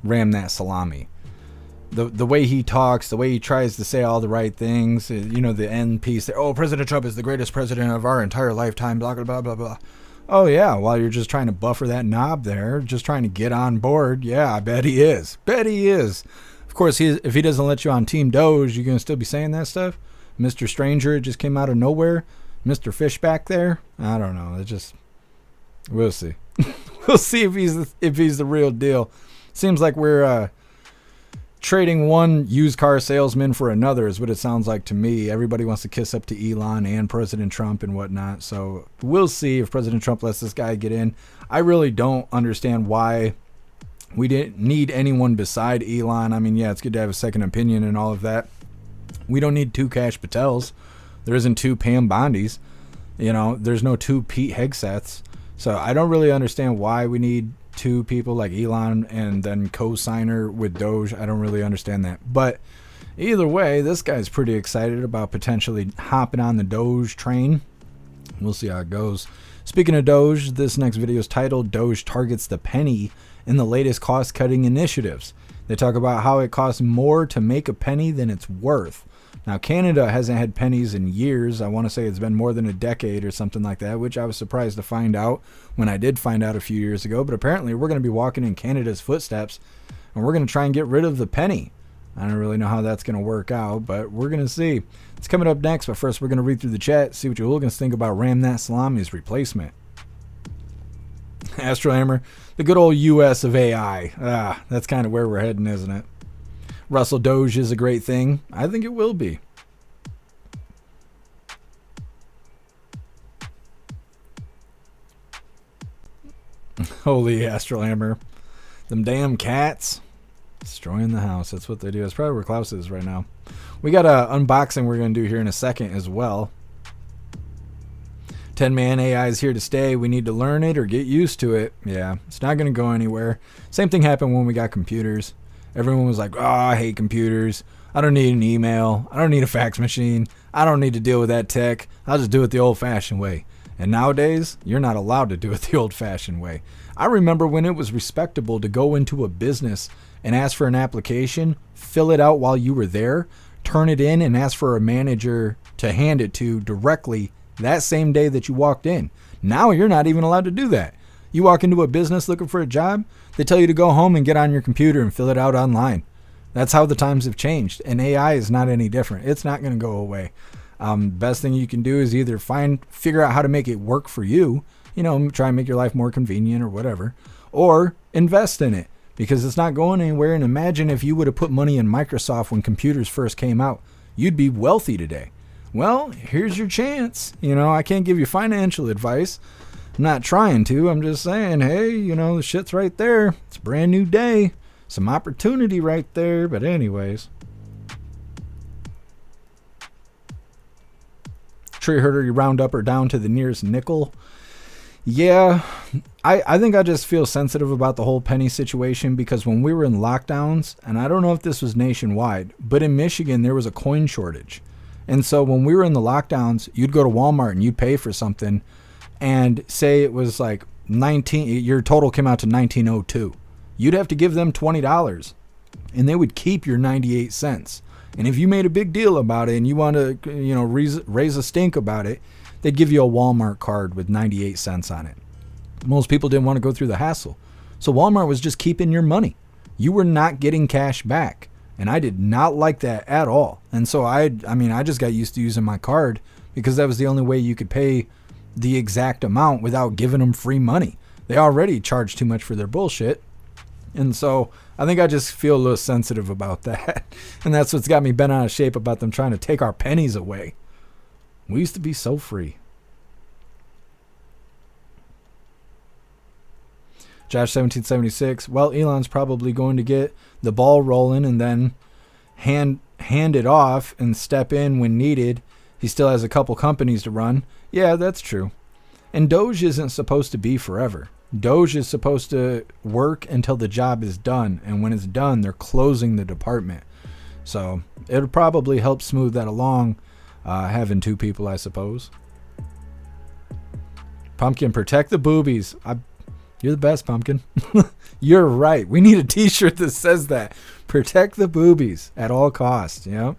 Ram That Salami. The way he talks, the way he tries to say all the right things. You know, the end piece there. Oh, President Trump is the greatest president of our entire lifetime. Blah blah blah blah blah. Oh yeah, while you're just trying to buffer that knob there, just trying to get on board. Yeah, I bet he is. Bet he is. Of course, if he doesn't let you on Team DOGE, you're going to still be saying that stuff? Mr. Stranger, it just came out of nowhere. Mr. Fishback there? I don't know. We'll see. We'll see if he's the real deal. Seems like we're trading one used car salesman for another is what it sounds like to me. Everybody wants to kiss up to Elon and President Trump and whatnot. So we'll see if President Trump lets this guy get in. I really don't understand why we didn't need anyone beside Elon. I mean, yeah, it's good to have a second opinion and all of that. We don't need 2 Kash Patels. There isn't 2 Pam Bondis. You know, there's no 2 Pete Hegseths. So I don't really understand why we need 2 people like Elon and then co-signer with DOGE. I don't really understand that. But Either way, this guy's pretty excited about potentially hopping on the Doge train. We'll see how it goes. Speaking of Doge, this next video is titled Doge Targets the Penny in the Latest Cost-Cutting Initiatives. They talk about how it costs more to make a penny than it's worth. Now, Canada hasn't had pennies in years. I want to say it's been more than a decade or something like that, which I was surprised to find out when I did find out a few years ago. But apparently we're going to be walking in Canada's footsteps, and we're going to try and get rid of the penny. I don't really know how that's going to work out, but we're going to see. It's coming up next, but first we're going to read through the chat, see what you hooligans think about Ram That Salami's replacement. Astro Hammer, the good old US of AI. That's kind of where we're heading, isn't it? Russell, Doge is a great thing. I think it will be. Holy Astro Hammer. Them damn cats. Destroying the house. That's what they do. That's probably where Klaus is right now. We got an unboxing we're going to do here in a second as well. 10-man AI is here to stay. We need to learn it or get used to it. Yeah, it's not going to go anywhere. Same thing happened when we got computers. Everyone was like, oh, I hate computers. I don't need an email. I don't need a fax machine. I don't need to deal with that tech. I'll just do it the old-fashioned way. And nowadays, you're not allowed to do it the old-fashioned way. I remember when it was respectable to go into a business and ask for an application, fill it out while you were there, turn it in, and ask for a manager to hand it to directly that same day that you walked in. Now you're not even allowed to do that. You walk into a business looking for a job, they tell you to go home and get on your computer and fill it out online. That's how the times have changed, and AI is not any different. It's not going to go away. Best thing you can do is either figure out how to make it work for you, try and make your life more convenient or whatever, or invest in it, because it's not going anywhere. And imagine if you would have put money in Microsoft when computers first came out. You'd be wealthy today. Well, here's your chance. I can't give you financial advice. I'm not trying to. I'm just saying, hey, the shit's right there. It's a brand new day. Some opportunity right there. But anyways. Tree herder, you round up or down to the nearest nickel. Yeah, I think I just feel sensitive about the whole penny situation, because when we were in lockdowns, and I don't know if this was nationwide, but in Michigan there was a coin shortage. And so when we were in the lockdowns, you'd go to Walmart and you'd pay for something, and say it was like your total came out to $19.02. You'd have to give them $20, and they would keep your 98 cents. And if you made a big deal about it and you want to, raise a stink about it, they'd give you a Walmart card with 98 cents on it. Most people didn't want to go through the hassle. So Walmart was just keeping your money. You were not getting cash back. And I did not like that at all. And so I just got used to using my card, because that was the only way you could pay the exact amount without giving them free money. They already charge too much for their bullshit. And so I think I just feel a little sensitive about that. And that's what's got me bent out of shape about them trying to take our pennies away. We used to be so free. Josh 1776. Well, Elon's probably going to get the ball rolling and then hand it off and step in when needed. He still has a couple companies to run. Yeah, that's true. And Doge isn't supposed to be forever. Doge is supposed to work until the job is done. And when it's done, they're closing the department. So it'll probably help smooth that along, having two people, I suppose. Pumpkin, protect the boobies. You're the best, Pumpkin. You're right. We need a t-shirt that says that. Protect the boobies at all costs. Gotta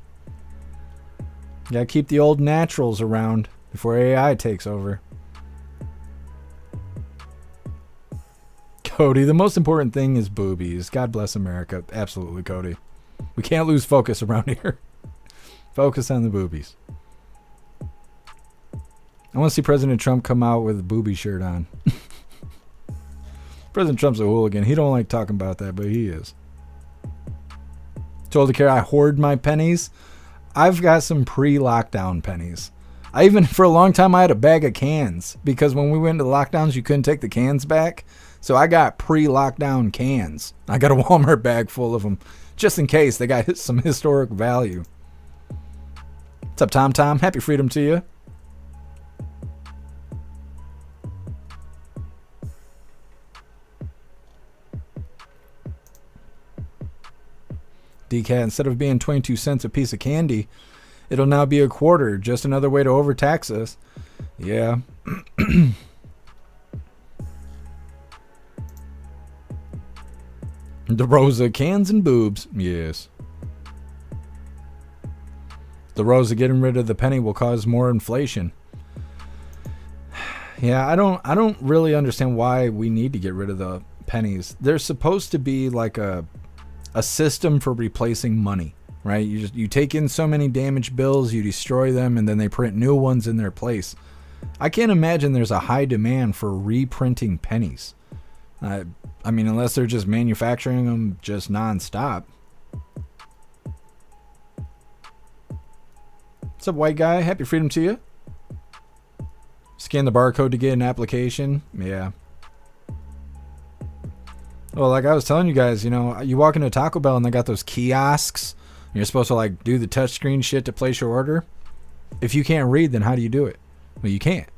keep the old naturals around before AI takes over. Cody, the most important thing is boobies. God bless America. Absolutely, Cody. We can't lose focus around here. Focus on the boobies. I want to see President Trump come out with a booby shirt on. President Trump's a hooligan. He don't like talking about that, but he is. Told to care I hoard my pennies. I've got some pre-lockdown pennies. For a long time, I had a bag of cans, because when we went into lockdowns, you couldn't take the cans back. So I got pre-lockdown cans. I got a Walmart bag full of them, just in case they got some historic value. What's up, Tom Tom? Happy freedom to you. DCAT, instead of being 22 cents a piece of candy, it'll now be a quarter. Just another way to overtax us. Yeah. The Rosa cans and boobs. Yes. The Rosa getting rid of the penny will cause more inflation. Yeah, I don't really understand why we need to get rid of the pennies. They're supposed to be like a system for replacing money, right? You take in so many damaged bills, you destroy them, and then they print new ones in their place. I can't imagine there's a high demand for reprinting pennies. I mean, unless they're just manufacturing them just nonstop. What's up, white guy? Happy freedom to you. Scan the barcode to get an application. Yeah. Well, like I was telling you guys, you know, you walk into Taco Bell and they got those kiosks. And you're supposed to like do the touchscreen shit to place your order. If you can't read, then how do you do it? Well, you can't.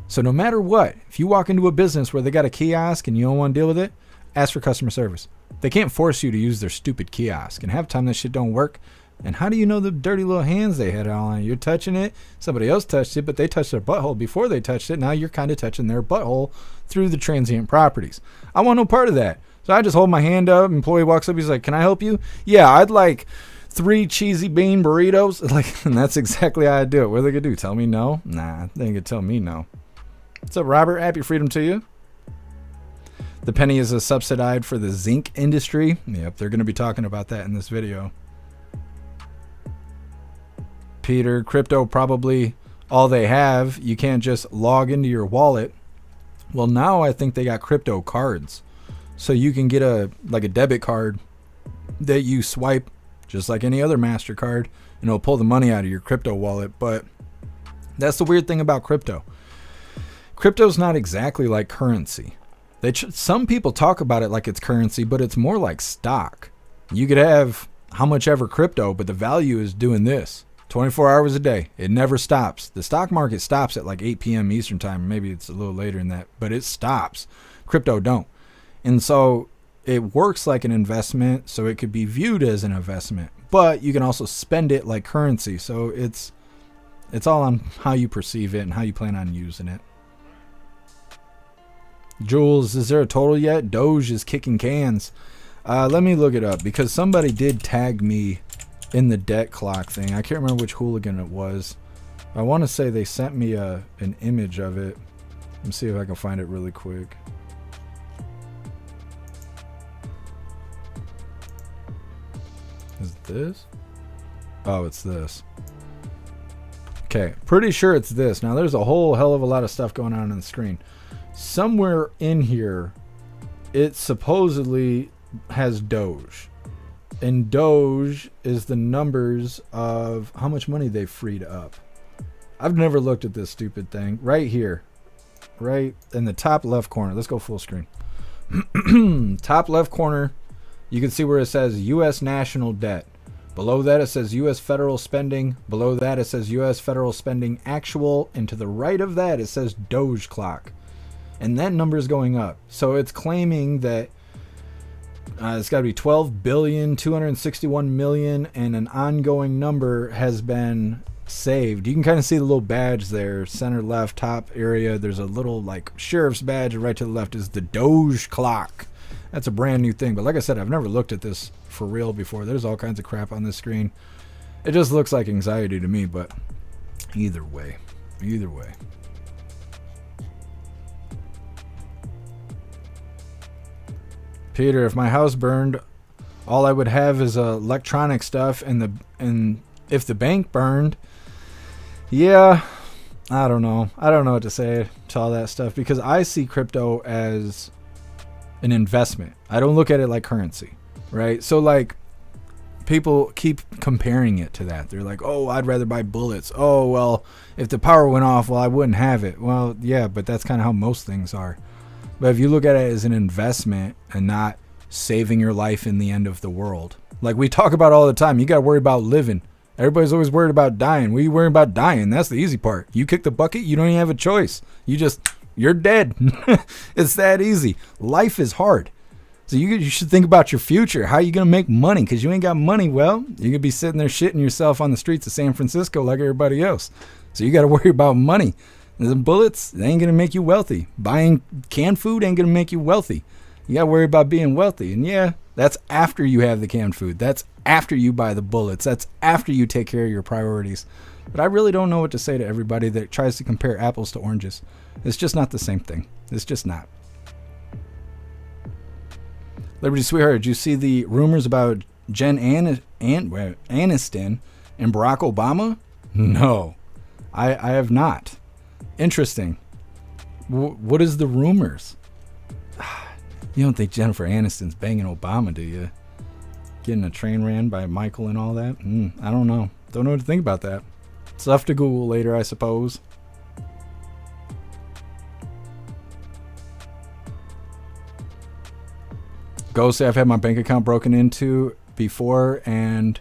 So no matter what, if you walk into a business where they got a kiosk and you don't want to deal with it, ask for customer service. They can't force you to use their stupid kiosk. And half the time that shit don't work. And how do you know the dirty little hands they had on it? You're touching it. Somebody else touched it, but they touched their butthole before they touched it. Now you're kind of touching their butthole through the transient properties. I want no part of that. So I just hold my hand up. Employee walks up. He's like, "Can I help you?" "Yeah, I'd like 3 cheesy bean burritos." Like, and that's exactly how I do it. What are they gonna do? Tell me no? Nah, they ain't gonna tell me no. What's up, Robert? Happy freedom to you. The penny is a subsidized for the zinc industry. Yep, they're gonna be talking about that in this video. Peter, crypto probably all they have. You can't just log into your wallet. Well, now I think they got crypto cards. So you can get a debit card that you swipe just like any other MasterCard, and it'll pull the money out of your crypto wallet. But that's the weird thing about crypto. Crypto's not exactly like currency. Some people talk about it like it's currency, but it's more like stock. You could have how much ever crypto, but the value is doing this 24 hours a day. It never stops. The stock market stops at like 8 p.m. Eastern time. Maybe it's a little later than that, but it stops. Crypto don't. And so it works like an investment, so it could be viewed as an investment, but you can also spend it like currency. So it's all on how you perceive it and how you plan on using it. Jules, is there a total yet? Doge is kicking cans. Let me look it up because somebody did tag me in the debt clock thing. I can't remember which hooligan it was. I want to say they sent me an image of it. Let me see if I can find it really quick. Is it this? Oh, it's this. Okay, pretty sure it's this. Now, there's a whole hell of a lot of stuff going on the screen. Somewhere in here, it supposedly has Doge. And Doge is the numbers of how much money they've freed up. I've never looked at this stupid thing. Right here. Right in the top left corner. Let's go full screen. Top left corner, you can see where it says U.S. national debt. Below that, it says U.S. federal spending. Below that, it says U.S. federal spending actual. And to the right of that, it says Doge clock. And that number is going up. So it's claiming that it's got to be 12,261,000,000 and an ongoing number has been saved. You can kind of see the little badge there, center left top area. There's a little like sheriff's badge, and right to the left is the Doge clock. That's a brand new thing. But like I said, I've never looked at this for real before. There's all kinds of crap on this screen. It just looks like anxiety to me, but either way. Peter, if my house burned, all I would have is electronic stuff, and if the bank burned, yeah, I don't know what to say to all that stuff, because I see crypto as an investment. I don't look at it like currency, right? So like people keep comparing it to that. They're like, "Oh, I'd rather buy bullets." "Oh, well, if the power went off, well, I wouldn't have it." Well, yeah, but that's kind of how most things are. But if you look at it as an investment and not saving your life in the end of the world, like we talk about all the time, you got to worry about living. Everybody's always worried about dying. What are you worrying about dying? That's the easy part. You kick the bucket, you don't even have a choice. You're dead. It's that easy. Life is hard. So you should think about your future. How are you going to make money? Because you ain't got money. Well, you're going to be sitting there shitting yourself on the streets of San Francisco like everybody else. So you got to worry about money. And the bullets, they ain't going to make you wealthy. Buying canned food ain't going to make you wealthy. You got to worry about being wealthy. And yeah, that's after you have the canned food. That's after you buy the bullets. That's after you take care of your priorities. But I really don't know what to say to everybody that tries to compare apples to oranges. It's just not the same thing. It's just not. Liberty Sweetheart, did you see the rumors about Jen Aniston and Barack Obama? No, I have not. Interesting. What is the rumors? You don't think Jennifer Aniston's banging Obama, do you? Getting a train ran by Michael and all that? I don't know. Don't know what to think about that. Stuff to Google later, I suppose. Ghost, I've had my bank account broken into before, and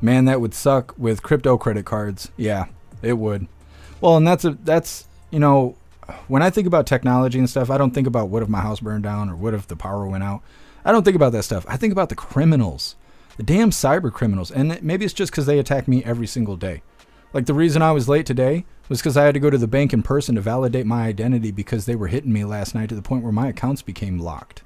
man, that would suck with crypto credit cards. Yeah, it would. Well, and that's you know, when I think about technology and stuff, I don't think about what if my house burned down or what if the power went out. I don't think about that stuff. I think about the criminals, the damn cyber criminals, and maybe it's just because they attack me every single day. Like the reason I was late today was because I had to go to the bank in person to validate my identity because they were hitting me last night to the point where my accounts became locked.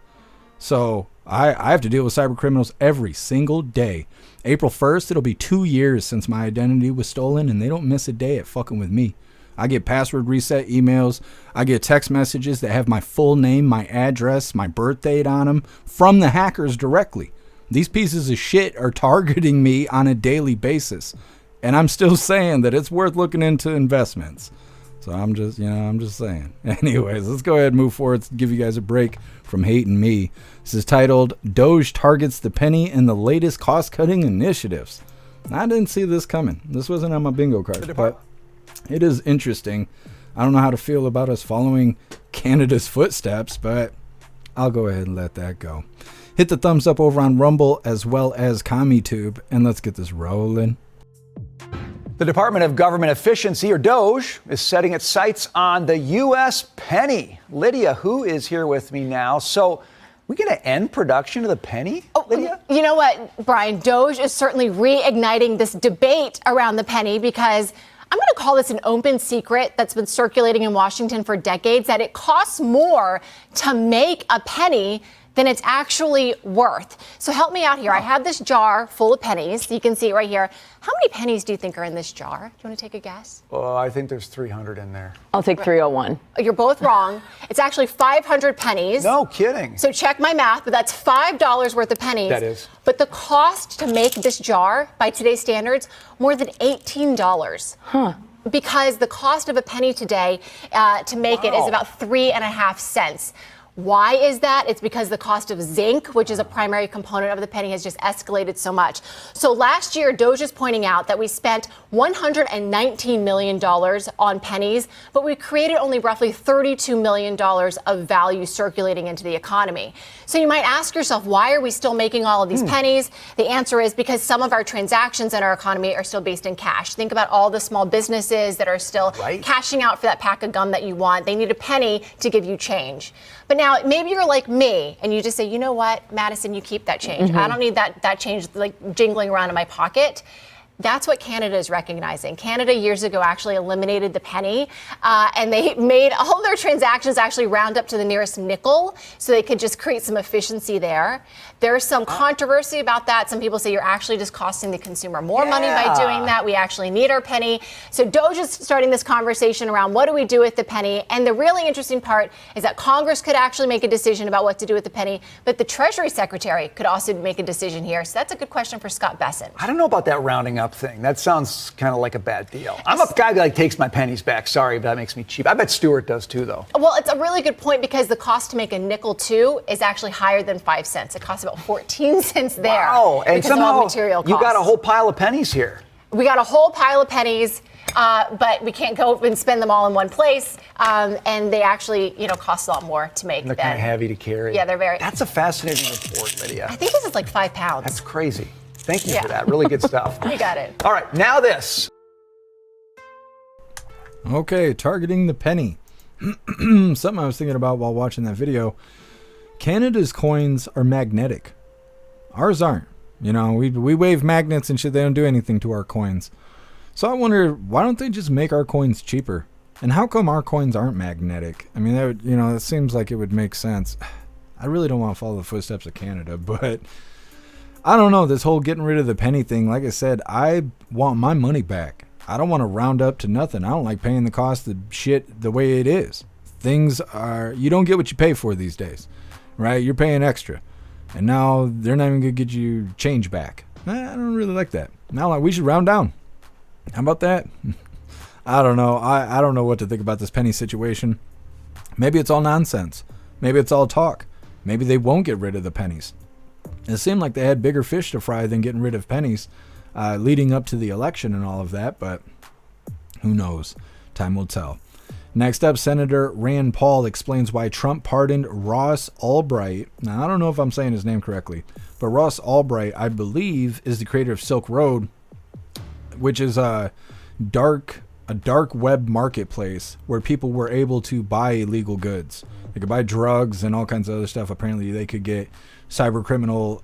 So I have to deal with cyber criminals every single day. April 1st, it'll be 2 years since my identity was stolen, and they don't miss a day at fucking with me. I get password reset emails. I get text messages that have my full name, my address, my birth date on them from the hackers directly. These pieces of shit are targeting me on a daily basis. And I'm still saying that it's worth looking into investments. So I'm just saying. Anyways, let's go ahead and move forward. Let's give you guys a break from hating me. This is titled, DOGE Targets the Penny in the Latest Cost-Cutting Initiatives. I didn't see this coming. This wasn't on my bingo card, but it is interesting. I don't know how to feel about us following Canada's footsteps, but I'll go ahead and let that go. Hit the thumbs up over on Rumble as well as CommuTube, and let's get this rolling. The Department of Government Efficiency, or DOGE, is setting its sights on the U.S. penny. Lydia, who is here with me now. So we going to end production of the penny, Lydia? You know what, Brian? DOGE is certainly reigniting this debate around the penny because I'm going to call this an open secret that's been circulating in Washington for decades, that it costs more to make a penny than it's actually worth. So help me out here. I have this jar full of pennies. You can see it right here. How many pennies do you think are in this jar? Do you want to take a guess? Well, I think there's 300 in there. I'll take 301. You're both wrong. It's actually 500 pennies. No kidding. So check my math, but that's $5 worth of pennies. That is. But the cost to make this jar, by today's standards, more than $18. Huh. Because the cost of a penny today to make it is about 3.5 cents. Why is that? It's because the cost of zinc, which is a primary component of the penny, has just escalated so much. So last year, DOGE is pointing out that we spent $119 million on pennies, but we created only roughly $32 million of value circulating into the economy. So you might ask yourself, why are we still making all of these pennies? The answer is because some of our transactions in our economy are still based in cash. Think about all the small businesses that are still cashing out for that pack of gum that you want. They need a penny to give you change. But now maybe you're like me and you just say, you know what, Madison, you keep that change. I don't need that change like jingling around in my pocket. That's what Canada is recognizing. Canada years ago actually eliminated the penny, and they made all their transactions actually round up to the nearest nickel so they could just create some efficiency there. There's some controversy about that. Some people say you're actually just costing the consumer more money by doing that. We actually need our penny. So DOGE is starting this conversation around what do we do with the penny? And the really interesting part is that Congress could actually make a decision about what to do with the penny, but the Treasury Secretary could also make a decision here. So that's a good question for Scott Bessent. I don't know about that rounding up thing. That sounds kind of like a bad deal. I'm a guy that takes my pennies back. Sorry, but that makes me cheap. I bet Stewart does too, though. Well, it's a really good point because the cost to make a nickel too is actually higher than 5 cents. It costs about 14 cents there. Wow, and somehow material costs. You got a whole pile of pennies here. We got a whole pile of pennies, but we can't go and spend them all in one place. And they actually, cost a lot more to make. And they're kind of heavy to carry. Yeah, they're very. That's a fascinating report, Lydia. I think this is like 5 pounds. That's crazy. Thank you for that. Really good stuff. You got it. All right, now this. Okay, targeting the penny. Something I was thinking about while watching that video. Canada's coins are magnetic. Ours aren't. You know, we wave magnets and shit. They don't do anything to our coins. So I wonder, why don't they just make our coins cheaper? And how come our coins aren't magnetic? I mean, that would, you know, it seems like it would make sense. I really don't want to follow the footsteps of Canada, but I don't know. This whole getting rid of the penny thing, like I said, I want my money back. I don't want to round up to nothing. I don't like paying the cost of shit the way it is. Things are, you don't get what you pay for these days, right? You're paying extra. And now they're not even going to get you change back. I don't really like that. Now, like, we should round down. How about that? I don't know. I don't know what to think about this penny situation. Maybe it's all nonsense. Maybe it's all talk. Maybe they won't get rid of the pennies. It seemed like they had bigger fish to fry than getting rid of pennies leading up to the election and all of that, but who knows? Time will tell. Next up, Senator Rand Paul explains why Trump pardoned Ross Ulbricht. Now, I don't know if I'm saying his name correctly, but Ross Ulbricht, I believe, is the creator of Silk Road, which is a dark web marketplace where people were able to buy illegal goods. They could buy drugs and all kinds of other stuff. Apparently, they could get cyber criminal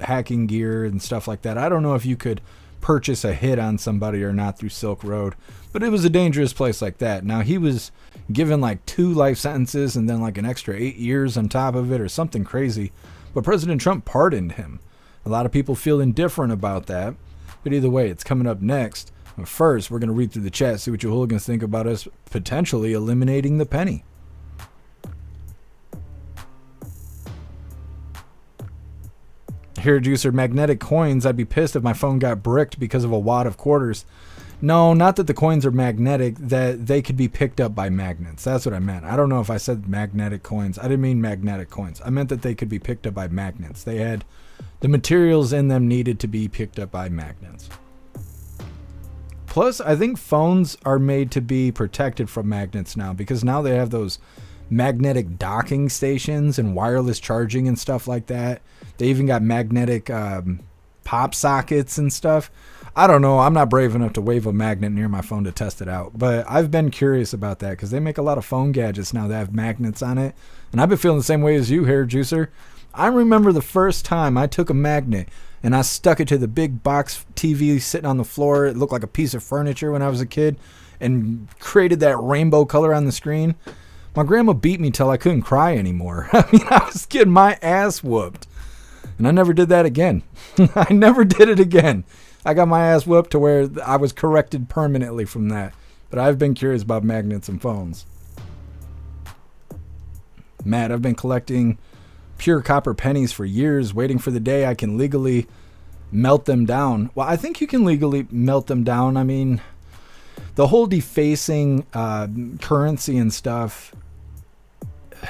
hacking gear and stuff like that. I don't know if you could purchase a hit on somebody or not through Silk Road, but it was a dangerous place like that. Now, he was given like 2 life sentences and then like an extra 8 years on top of it or something crazy, but President Trump pardoned him. A lot of people feel indifferent about that, but either way, it's coming up next. But first, we're going to read through the chat, see what you hooligans think about us potentially eliminating the penny. Here, Juicer, magnetic coins. I'd be pissed if my phone got bricked because of a wad of quarters. No, not that the coins are magnetic, that they could be picked up by magnets. That's what I meant. I don't know if I said magnetic coins. I didn't mean magnetic coins. I meant that they could be picked up by magnets. They had the materials in them needed to be picked up by magnets. Plus, I think phones are made to be protected from magnets now because now they have those magnetic docking stations and wireless charging and stuff like that. They even got magnetic pop sockets and stuff. I don't know. I'm not brave enough to wave a magnet near my phone to test it out. But I've been curious about that because they make a lot of phone gadgets now that have magnets on it. And I've been feeling the same way as you, Hair Juicer. I remember the first time I took a magnet and I stuck it to the big box TV sitting on the floor. It looked like a piece of furniture when I was a kid and created that rainbow color on the screen. My grandma beat me till I couldn't cry anymore. I mean, I was getting my ass whooped. And I never did that again. I never did it again. I got my ass whooped to where I was corrected permanently from that. But I've been curious about magnets and phones. Matt, I've been collecting pure copper pennies for years, waiting for the day I can legally melt them down. Well, I think you can legally melt them down. I mean, the whole defacing currency and stuff,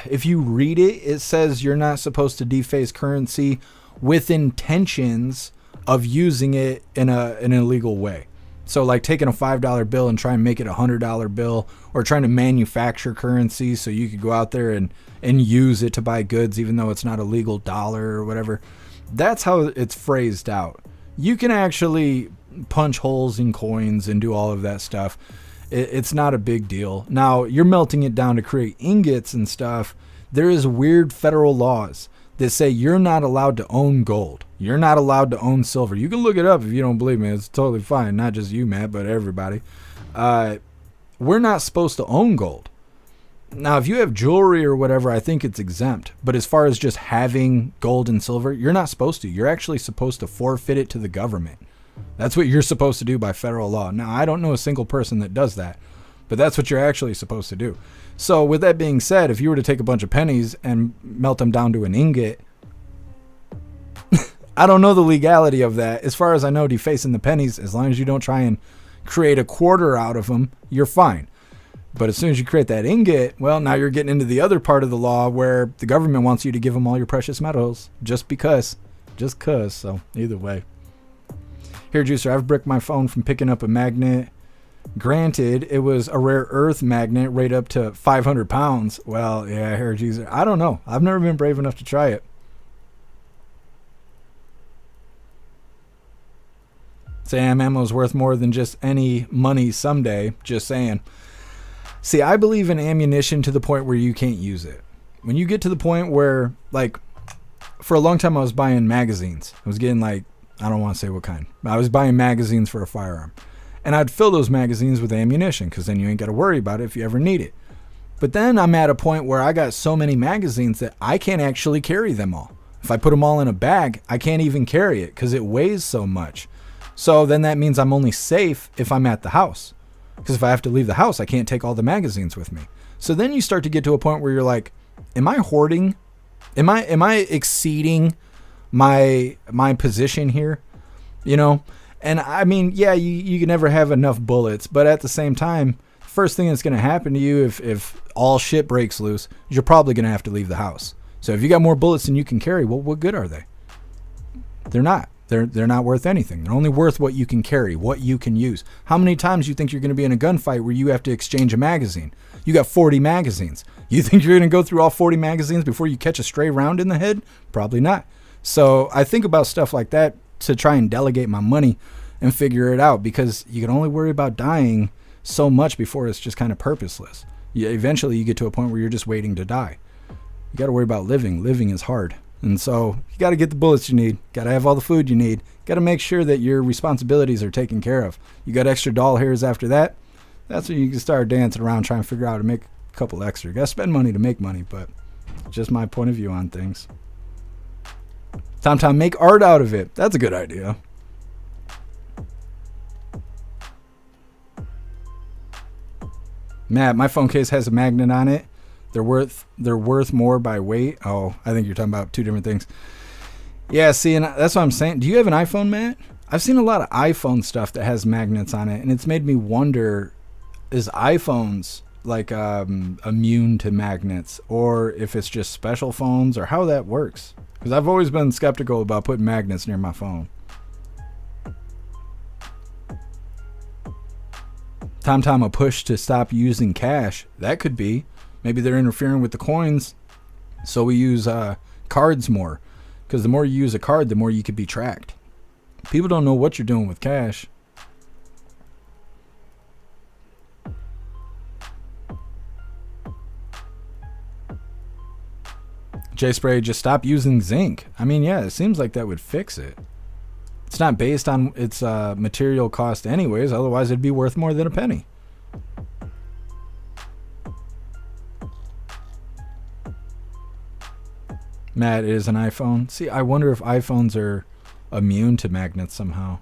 if you read it, it says you're not supposed to deface currency with intentions of using it in an illegal way. So like taking a $5 bill and try and make it a $100 bill, or trying to manufacture currency so you could go out there and use it to buy goods even though it's not a legal dollar or whatever. That's how it's phrased out. You can actually punch holes in coins and do all of that stuff. It's not a big deal. Now, you're melting it down to create ingots and stuff. There is weird federal laws that say you're not allowed to own gold. You're not allowed to own silver. You can look it up if you don't believe me. It's totally fine. Not just you, Matt, but everybody. We're not supposed to own gold. Now, if you have jewelry or whatever, I think it's exempt. But as far as just having gold and silver, you're not supposed to. You're actually supposed to forfeit it to the government. That's what you're supposed to do by federal law. Now, I don't know a single person that does that, but that's what you're actually supposed to do. So with that being said, if you were to take a bunch of pennies and melt them down to an ingot, I don't know the legality of that. As far as I know, defacing the pennies, as long as you don't try and create a quarter out of them, you're fine. But as soon as you create that ingot, well, now you're getting into the other part of the law where the government wants you to give them all your precious metals just because. Just cause. So either way. Here, Juicer, I've bricked my phone from picking up a magnet. Granted, it was a rare earth magnet right up to 500 pounds. Well, yeah, here, Juicer. I don't know. I've never been brave enough to try it. Sam, ammo's worth more than just any money someday. Just saying. See, I believe in ammunition to the point where you can't use it. when you get to the point where, like, for a long time I was buying magazines. I was getting, like, I don't want to say what kind. I was buying magazines for a firearm. And I'd fill those magazines with ammunition because then you ain't got to worry about it if you ever need it. But then I'm at a point where I got so many magazines that I can't actually carry them all. If I put them all in a bag, I can't even carry it because it weighs so much. So then that means I'm only safe if I'm at the house. Because if I have to leave the house, I can't take all the magazines with me. So then you start to get to a point where you're like, am I hoarding? Am I exceeding my position here? You know? And I mean, yeah, you can never have enough bullets, but at the same time, first thing that's going to happen to you if all shit breaks loose, you're probably going to have to leave the house. So if you got more bullets than you can carry, well, what good are they? They're not. They're not worth anything. They're only worth what you can carry, what you can use. How many times do you think you're going to be in a gunfight where you have to exchange a magazine? You got 40 magazines. You think you're going to go through all 40 magazines before you catch a stray round in the head? Probably not. So I think about stuff like that to try and delegate my money and figure it out, because you can only worry about dying so much before it's just kind of purposeless. Eventually you get to a point where you're just waiting to die. You got to worry about living. Living is hard. And so you got to get the bullets you need. Got to have all the food you need. Got to make sure that your responsibilities are taken care of. You got extra doll hairs after that. That's when you can start dancing around trying to figure out how to make a couple extra. You got to spend money to make money, but just my point of view on things. Tom, make art out of it. That's a good idea. Matt, my phone case has a magnet on it. They're worth more by weight. Oh, I think you're talking about two different things. Yeah, see, and that's what I'm saying. Do you have an iPhone, Matt? I've seen a lot of iPhone stuff that has magnets on it, and it's made me wonder, is iPhones like immune to magnets, or if it's just special phones, or how that works? Because I've always been skeptical about putting magnets near my phone. TomTom, a push to stop using cash. That could be. Maybe they're interfering with the coins, so we use cards more. Because the more you use a card, the more you could be tracked. People don't know what you're doing with cash. J-Spray, just stop using zinc. I mean, yeah, it seems like that would fix it. It's not based on its material cost anyways, otherwise it'd be worth more than a penny. Matt, it is an iPhone. See, I wonder if iPhones are immune to magnets somehow.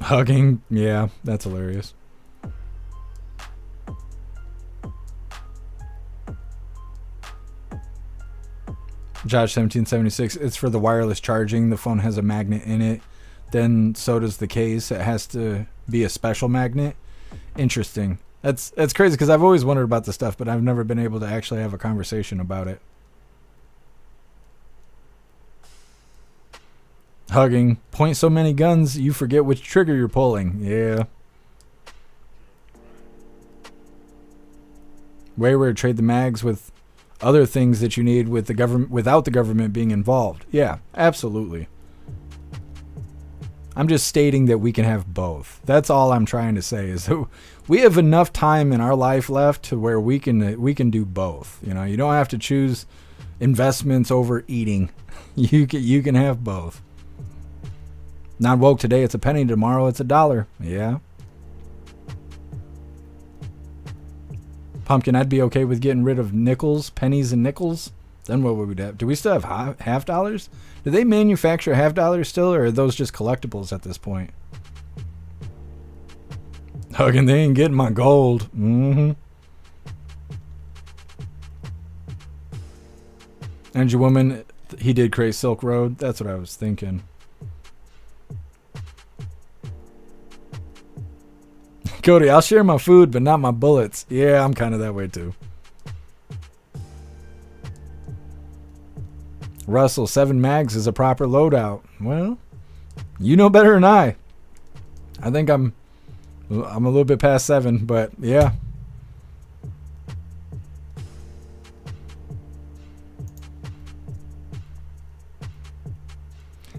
Hugging, yeah, that's hilarious. Josh 1776, it's for the wireless charging. The phone has a magnet in it. Then so does the case. It has to be a special magnet. Interesting. That's crazy because I've always wondered about this stuff, but I've never been able to actually have a conversation about it. Hugging. Point so many guns, you forget which trigger you're pulling. Yeah. Wayward, trade the mags with other things that you need with the government without the government being involved. Yeah, absolutely. I'm just stating that we can have both. That's all I'm trying to say, is that we have enough time in our life left to where we can do both. You know, you don't have to choose investments over eating. You can have both. Not woke today, it's a penny. Tomorrow, it's $1. Yeah. Pumpkin, I'd be okay with getting rid of nickels, pennies, and nickels. Then what would we have? Do we still have half dollars? Do they manufacture half dollars still, or are those just collectibles at this point? Hugging, they ain't getting my gold. Mm-hmm. Energy Woman, he did create Silk Road. That's what I was thinking. Cody, I'll share my food, but not my bullets. Yeah, I'm kind of that way too. Russell, 7 mags is a proper loadout. Well, you know better than I. I think I'm a little bit past 7, but yeah.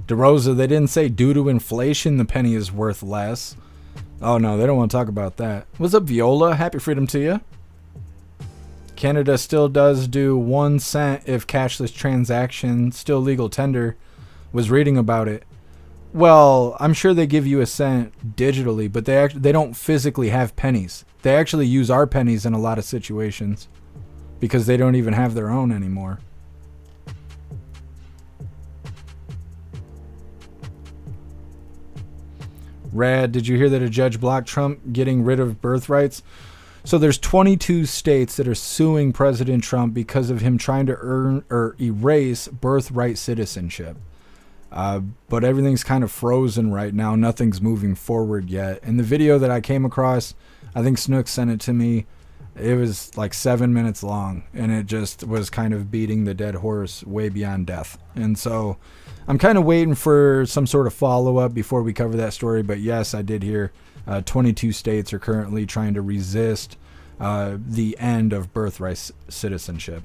DeRosa, they didn't say due to inflation the penny is worth less. Oh no, they don't want to talk about that. What's up, Viola? Happy freedom to you. Canada still does do 1 cent if cashless transaction, still legal tender. Was reading about it. Well, I'm sure they give you a cent digitally, but they don't physically have pennies. They actually use our pennies in a lot of situations because they don't even have their own anymore. Rad, did you hear that a judge blocked Trump getting rid of birthrights? So there's 22 states that are suing President Trump because of him trying to earn or erase birthright citizenship. But everything's kind of frozen right now. Nothing's moving forward yet. And the video that I came across, I think Snook sent it to me. It was like 7 minutes long, and it just was kind of beating the dead horse way beyond death. And so I'm kind of waiting for some sort of follow-up before we cover that story. But yes, I did hear 22 states are currently trying to resist the end of birthright citizenship.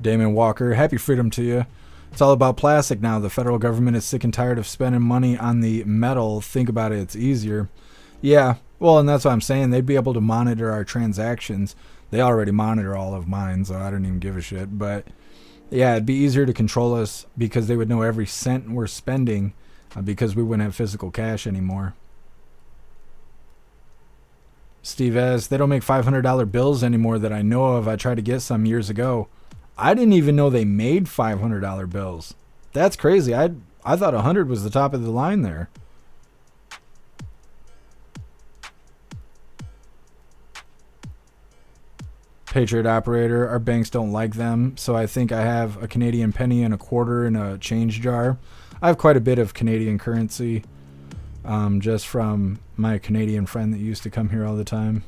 Damon Walker, happy freedom to you. It's all about plastic now. The federal government is sick and tired of spending money on the metal. Think about it, it's easier. Yeah, well, and that's what I'm saying. They'd be able to monitor our transactions. They already monitor all of mine, so I don't even give a shit. But yeah, it'd be easier to control us because they would know every cent we're spending because we wouldn't have physical cash anymore. Steve S., they don't make $500 bills anymore that I know of. I tried to get some years ago. I didn't even know they made $500 bills. That's crazy. I thought 100 was the top of the line there. Patriot operator, our banks don't like them, so I think I have a Canadian penny and a quarter in a change jar. I have quite a bit of Canadian currency, just from my Canadian friend that used to come here all the time.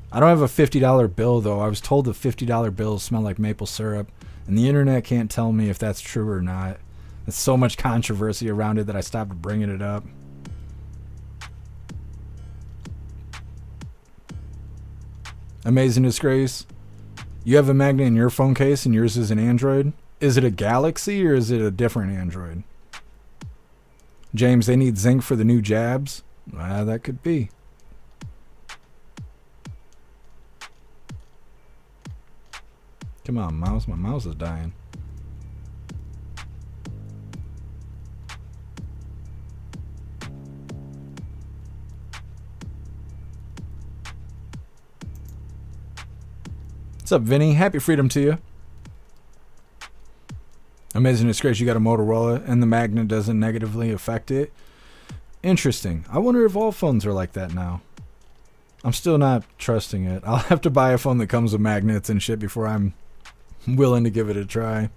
I don't have a $50 bill, though. I was told the $50 bills smell like maple syrup, and the internet can't tell me if that's true or not. There's so much controversy around it that I stopped bringing it up. Amazing Disgrace. You have a magnet in your phone case and yours is an Android? Is it a Galaxy or is it a different Android? James, they need zinc for the new jabs? That could be. Come on, mouse. My mouse is dying. What's up, Vinny? Happy freedom to you. Amazing Disgrace, you got a Motorola and the magnet doesn't negatively affect it. Interesting. I wonder if all phones are like that now. I'm still not trusting it. I'll have to buy a phone that comes with magnets and shit before I'm willing to give it a try.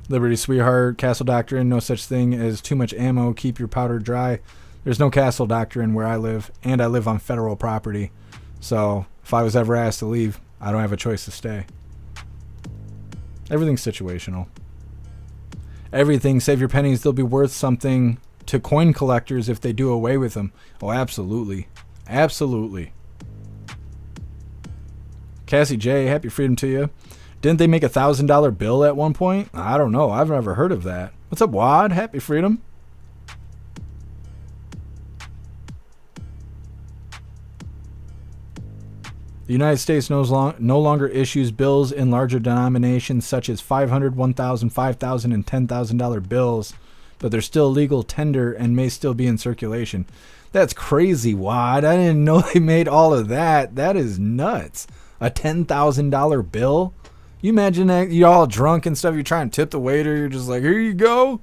Liberty Sweetheart, Castle Doctrine, no such thing as too much ammo, keep your powder dry. There's no Castle Doctrine where I live, and I live on federal property. So if I was ever asked to leave, I don't have a choice to stay. Everything's situational. Everything, save your pennies, they'll be worth something to coin collectors if they do away with them. Oh, absolutely. Absolutely. Cassie J, happy freedom to you. Didn't they make a $1,000 bill at one point? I don't know. I've never heard of that. What's up, Wad? Happy freedom. The United States no longer issues bills in larger denominations such as $500, $1,000, $5,000, and $10,000 bills, but they're still legal tender and may still be in circulation. That's crazy, Wad. I didn't know they made all of that. That is nuts. A $10,000 bill? You imagine that you're all drunk and stuff, you're trying to tip the waiter, you're just like, here you go.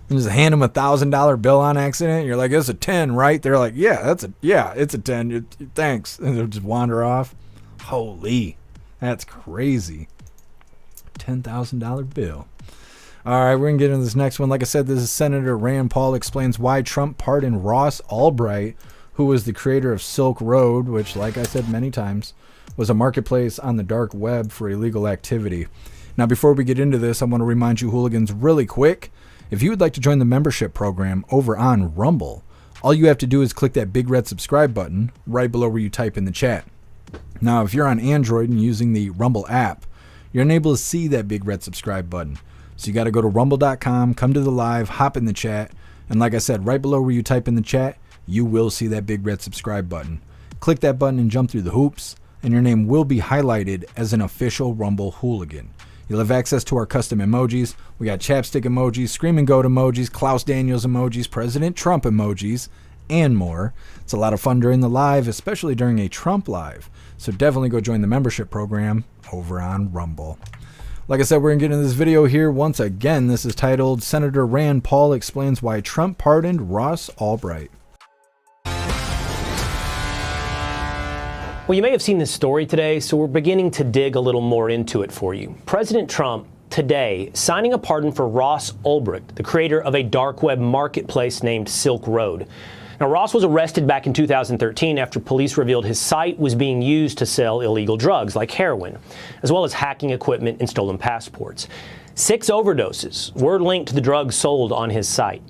And just hand them a $1,000 bill on accident. You're like, it's a 10, right? They're like, yeah, it's a 10. Thanks. And they'll just wander off. Holy, that's crazy. $10,000 bill. All right, we're going to get into this next one. Like I said, this is Senator Rand Paul explains why Trump pardoned Ross Ulbricht, who was the creator of Silk Road, which, like I said many times, was a marketplace on the dark web for illegal activity. Now, before we get into this, I want to remind you hooligans really quick, if you would like to join the membership program over on Rumble, All you have to do is click that big red subscribe button right below where you type in the chat. Now, if you're on Android and using the Rumble app, you're unable to see that big red subscribe button. So you got to go to rumble.com, come to the live, hop in the chat, and like I said, right below where you type in the chat, you will see that big red subscribe button. Click that button and jump through the hoops, and your name will be highlighted as an official Rumble hooligan. You'll have access to our custom emojis. We got chapstick emojis, screaming goat emojis, Klaus Daniels emojis, President Trump emojis, and more. It's a lot of fun during the live, especially during a Trump live. So definitely go join the membership program over on Rumble. Like I said, we're going to get into this video here once again. This is titled, Senator Rand Paul Explains Why Trump Pardoned Ross Ulbricht. Well, you may have seen this story today, so we're beginning to dig a little more into it for you. President Trump today signing a pardon for Ross Ulbricht, the creator of a dark web marketplace named Silk Road. Now, Ross was arrested back in 2013 after police revealed his site was being used to sell illegal drugs like heroin, as well as hacking equipment and stolen passports. 6 overdoses were linked to the drugs sold on his site.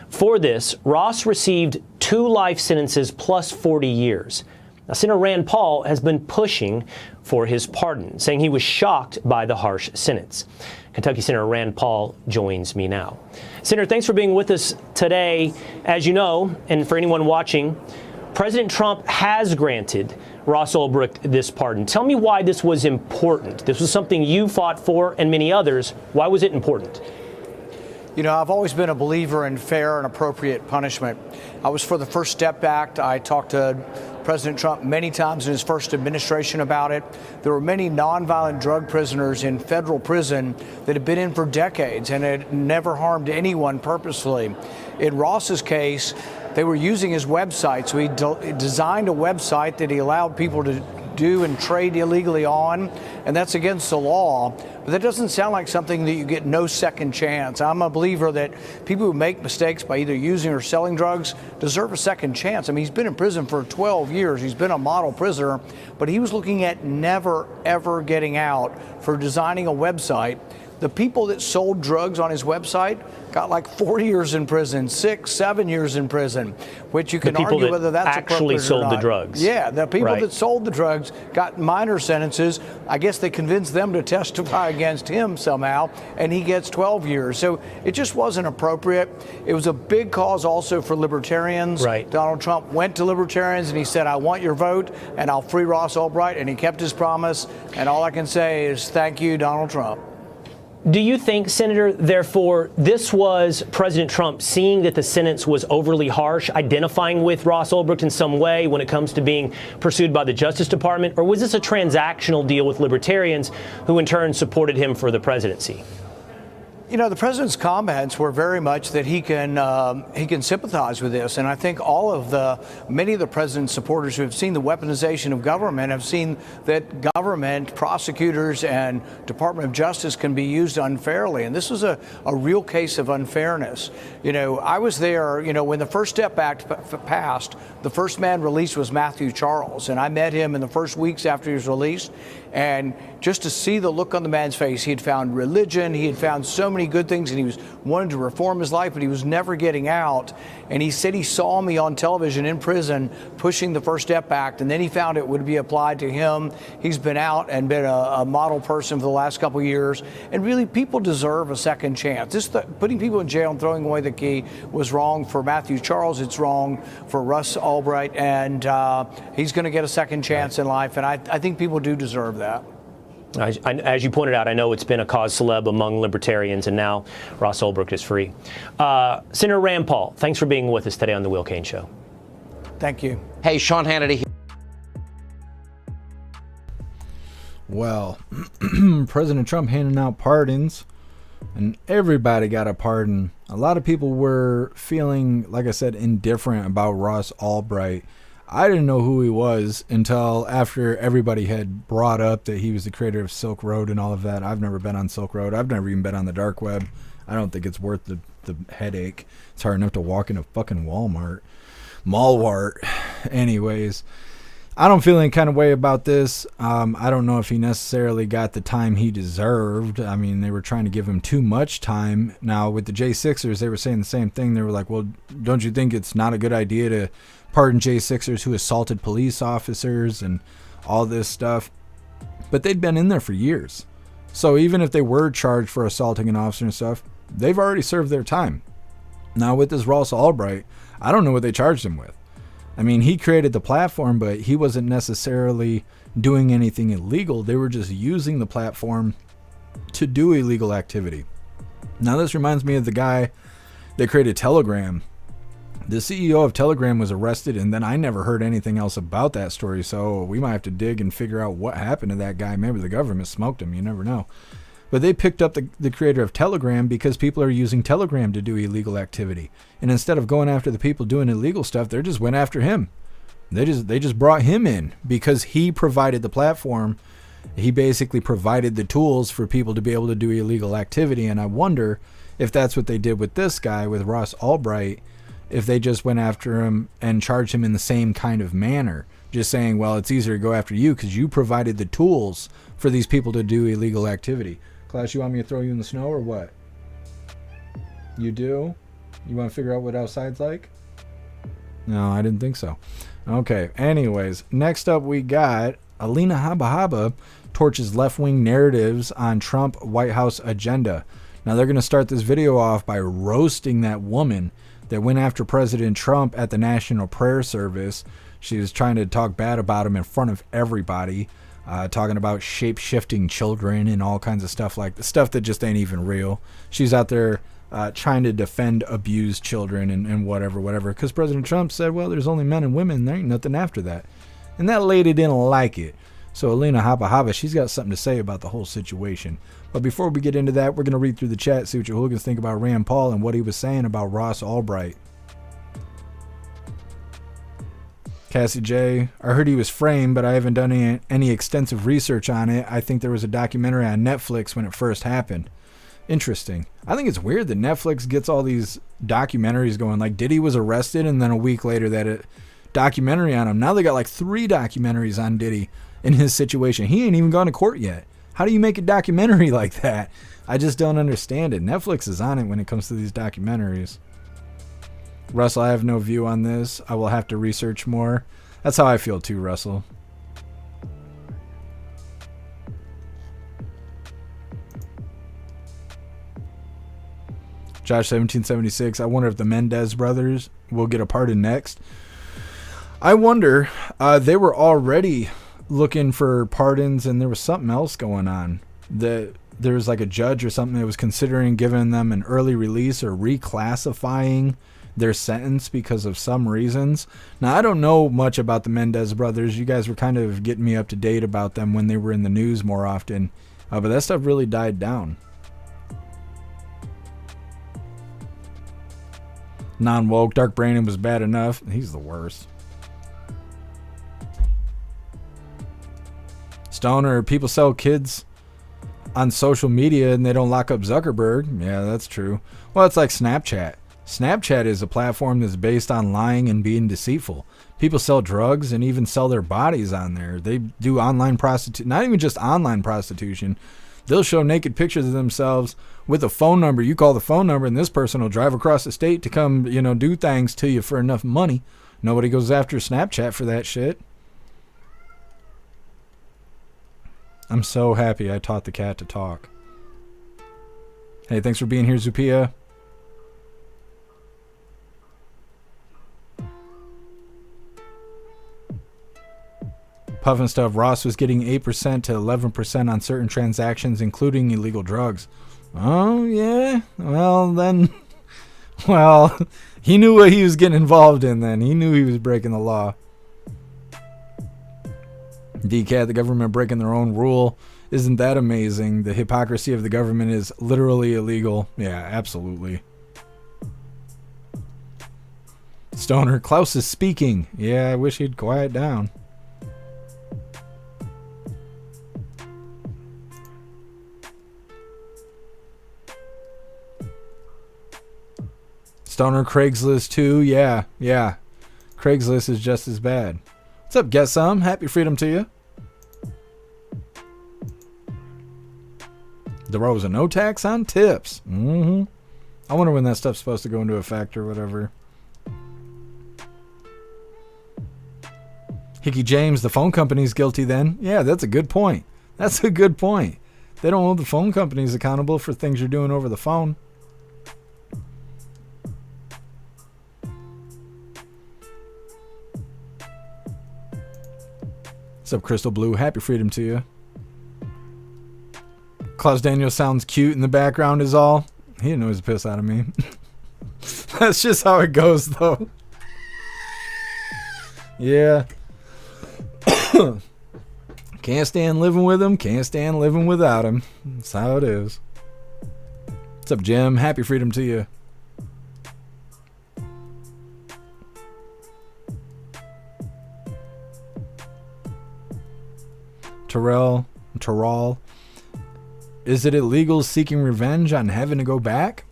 For this, Ross received 2 life sentences plus 40 years. Now, Senator Rand Paul has been pushing for his pardon, saying he was shocked by the harsh sentence. Kentucky Senator Rand Paul joins me now. Senator, thanks for being with us today. As you know, and for anyone watching, President Trump has granted Ross Ulbricht this pardon. Tell me why this was important. This was something you fought for and many others. Why was it important? You know, I've always been a believer in fair and appropriate punishment. I was for the First Step Act. I talked to President Trump many times in his first administration about it. There were many nonviolent drug prisoners in federal prison that had been in for decades and had never harmed anyone purposefully. In Ross's case, they were using his website. So he designed a website that he allowed people to do and trade illegally on, and that's against the law. But that doesn't sound like something that you get no second chance. I'm a believer that people who make mistakes by either using or selling drugs deserve a second chance. I mean, he's been in prison for 12 years. He's been a model prisoner, but he was looking at never, ever getting out for designing a website. The people that sold drugs on his website got like 40 years in prison, 6, 7 years in prison, which you can argue whether that's actually sold the drugs. Yeah, the people that sold the drugs got minor sentences. I guess they convinced them to testify against him somehow, and he gets 12 years. So it just wasn't appropriate. It was a big cause also for libertarians. Right. Donald Trump went to libertarians and he said, I want your vote and I'll free Ross Ulbricht, and he kept his promise. And all I can say is thank you, Donald Trump. Do you think, Senator, therefore, this was President Trump seeing that the sentence was overly harsh, identifying with Ross Ulbricht in some way when it comes to being pursued by the Justice Department? Or was this a transactional deal with libertarians who in turn supported him for the presidency? You know, the president's comments were very much that he can sympathize with this, and I think many of the president's supporters who have seen the weaponization of government have seen that government, prosecutors, and Department of Justice can be used unfairly, and this was a real case of unfairness. You know, I was there. You know, when the First Step Act passed, the first man released was Matthew Charles, and I met him in the first weeks after he was released. And just to see the look on the man's face, he had found religion, he had found so many good things, and he was wanting to reform his life, but he was never getting out. And he said he saw me on television in prison pushing the First Step Act, and then he found it would be applied to him. He's been out and been a model person for the last couple of years. And really, people deserve a second chance. Putting people in jail and throwing away the key was wrong for Matthew Charles. It's wrong for Russ Ulbricht, and he's going to get a second chance in life. And I think people do deserve that. As you pointed out, I know it's been a cause celeb among libertarians, and now Ross Ulbricht is free. Senator Rand Paul, thanks for being with us today on The Will Cain Show. Thank you. Hey, Sean Hannity. Well, President Trump handing out pardons, and everybody got a pardon. A lot of people were feeling, like I said, indifferent about Ross Ulbricht. I didn't know who he was until after everybody had brought up that he was the creator of Silk Road and all of that. I've never been on Silk Road. I've never even been on the dark web. I don't think it's worth the headache. It's hard enough to walk into fucking Walmart. Malwart. Anyways, I don't feel any kind of way about this. I don't know if he necessarily got the time he deserved. I mean, they were trying to give him too much time. Now, with the J6ers, they were saying the same thing. They were like, well, don't you think it's not a good idea to pardon J6ers who assaulted police officers and all this stuff? But they'd been in there for years. So even if they were charged for assaulting an officer and stuff, they've already served their time. Now, with this Ross Ulbricht, I don't know what they charged him with. I mean, he created the platform, but he wasn't necessarily doing anything illegal. They were just using the platform to do illegal activity. Now, this reminds me of the guy that created Telegram. The CEO of Telegram was arrested, and then I never heard anything else about that story. So we might have to dig and figure out what happened to that guy. Maybe the government smoked him. You never know. But they picked up the creator of Telegram because people are using Telegram to do illegal activity. And instead of going after the people doing illegal stuff, they just went after him. They just brought him in because he provided the platform. He basically provided the tools for people to be able to do illegal activity. And I wonder if that's what they did with this guy, with Ross Ulbricht, if they just went after him and charged him in the same kind of manner. Just saying, well, it's easier to go after you because you provided the tools for these people to do illegal activity. Class, you want me to throw you in the snow or what? You do? You want to figure out what outside's like? No, I didn't think so. Okay, anyways, next up we got Alina Habba torches left-wing narratives on Trump White House agenda. Now they're going to start this video off by roasting that woman that went after President Trump at the National Prayer Service. She was trying to talk bad about him in front of everybody. Talking about shape-shifting children and all kinds of stuff like the stuff that just ain't even real. She's out there trying to defend abused children and whatever, because President Trump said, well, there's only men and women. There ain't nothing after that. And that lady didn't like it. So Alina Habba, she's got something to say about the whole situation. But before we get into that, we're going to read through the chat, see what your hooligans think about Rand Paul and what he was saying about Ross Ulbricht. Cassie J, I heard he was framed, but I haven't done any extensive research on it. I think there was a documentary on Netflix when it first happened. Interesting. I think it's weird that Netflix gets all these documentaries going. Like Diddy was arrested, and then a week later that documentary on him. Now they got like 3 documentaries on Diddy in his situation. He ain't even gone to court yet. How do you make a documentary like that? I just don't understand it. Netflix is on it when it comes to these documentaries. Russell, I have no view on this. I will have to research more. That's how I feel too, Russell. Josh 1776, I wonder if the Mendez brothers will get a pardon next. I wonder. They were already looking for pardons, and there was something else going on. There was like a judge or something that was considering giving them an early release or reclassifying their sentence because of some reasons. Now, I don't know much about the Mendez brothers. You guys were kind of getting me up to date about them when they were in the news more often. But that stuff really died down. Non-woke, Dark Brandon was bad enough. He's the worst. Stoner, people sell kids on social media and they don't lock up Zuckerberg. Yeah, that's true. Well, it's like Snapchat. Snapchat is a platform that's based on lying and being deceitful. People sell drugs and even sell their bodies on there. They do online prostitution, not even just online prostitution. They'll show naked pictures of themselves with a phone number. You call the phone number and this person will drive across the state to come, do things to you for enough money. Nobody goes after Snapchat for that shit. I'm so happy I taught the cat to talk. Hey, thanks for being here, Zupia. Puffin stuff. Ross was getting 8% to 11% on certain transactions, including illegal drugs. Oh, yeah? Well, then... Well, he knew what he was getting involved in then. He knew he was breaking the law. DCAT, the government breaking their own rule. Isn't that amazing? The hypocrisy of the government is literally illegal. Yeah, absolutely. Stoner, Klaus is speaking. Yeah, I wish he'd quiet down. Stoner, Craigslist too. Yeah. Craigslist is just as bad. What's What's up, Get Some? Happy freedom to you. DeRosa, no tax on tips. I wonder when that stuff's supposed to go into effect or whatever. Hickey James, the phone company's guilty then. Yeah, that's a good point. That's a good point. They don't hold the phone companies accountable for things you're doing over the phone. What's up, Crystal Blue? Happy freedom to you. Klaus Daniel sounds cute in the background is all. He annoys the piss out of me. That's just how it goes, though. Yeah. Can't stand living with him. Can't stand living without him. That's how it is. What's up, Jim? Happy freedom to you. Terrell. Is it illegal seeking revenge on having to go back?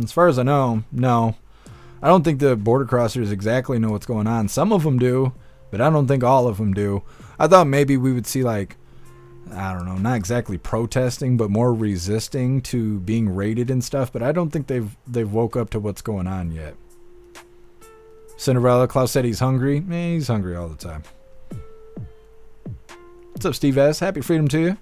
As far as I know, no. I don't think the border crossers exactly know what's going on. Some of them do, but I don't think all of them do. I thought maybe we would see, like, I don't know, not exactly protesting, but more resisting to being raided and stuff. But I don't think they've woke up to what's going on yet. Cinderella, Klaus said he's hungry. He's hungry all the time. What's up, Steve S? Happy freedom to you.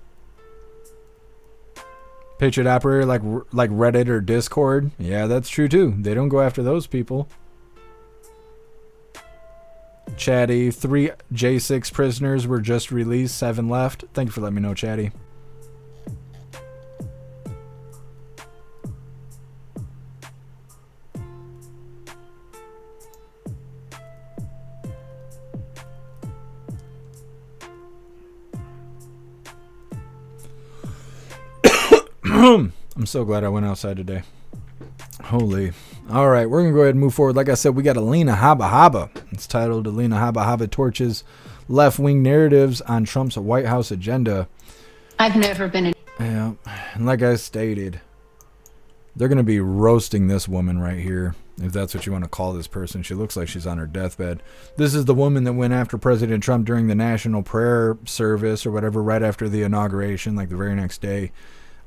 Patriot Operator, like Reddit or Discord. Yeah, that's true too. They don't go after those people. Chatty, 3 J6 prisoners were just released, 7 left. Thank you for letting me know, Chatty. I'm so glad I went outside today. Holy. All right, we're going to go ahead and move forward. Like I said, we got Alina Habba. It's titled Alina Habba Torches Left-Wing Narratives on Trump's White House Agenda. I've never been in... Yeah, and like I stated, they're going to be roasting this woman right here, if that's what you want to call this person. She looks like she's on her deathbed. This is the woman that went after President Trump during the national prayer service or whatever, right after the inauguration, like the very next day.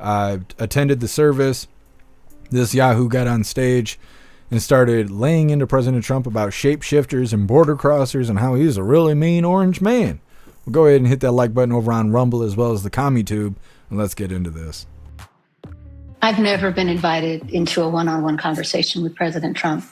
Attended the service. This Yahoo got on stage and started laying into President Trump about shapeshifters and border crossers and how he's a really mean orange man. Well, go ahead and hit that like button over on Rumble as well as the CommuTube, and let's get into this. I've never been invited into a one-on-one conversation with President Trump.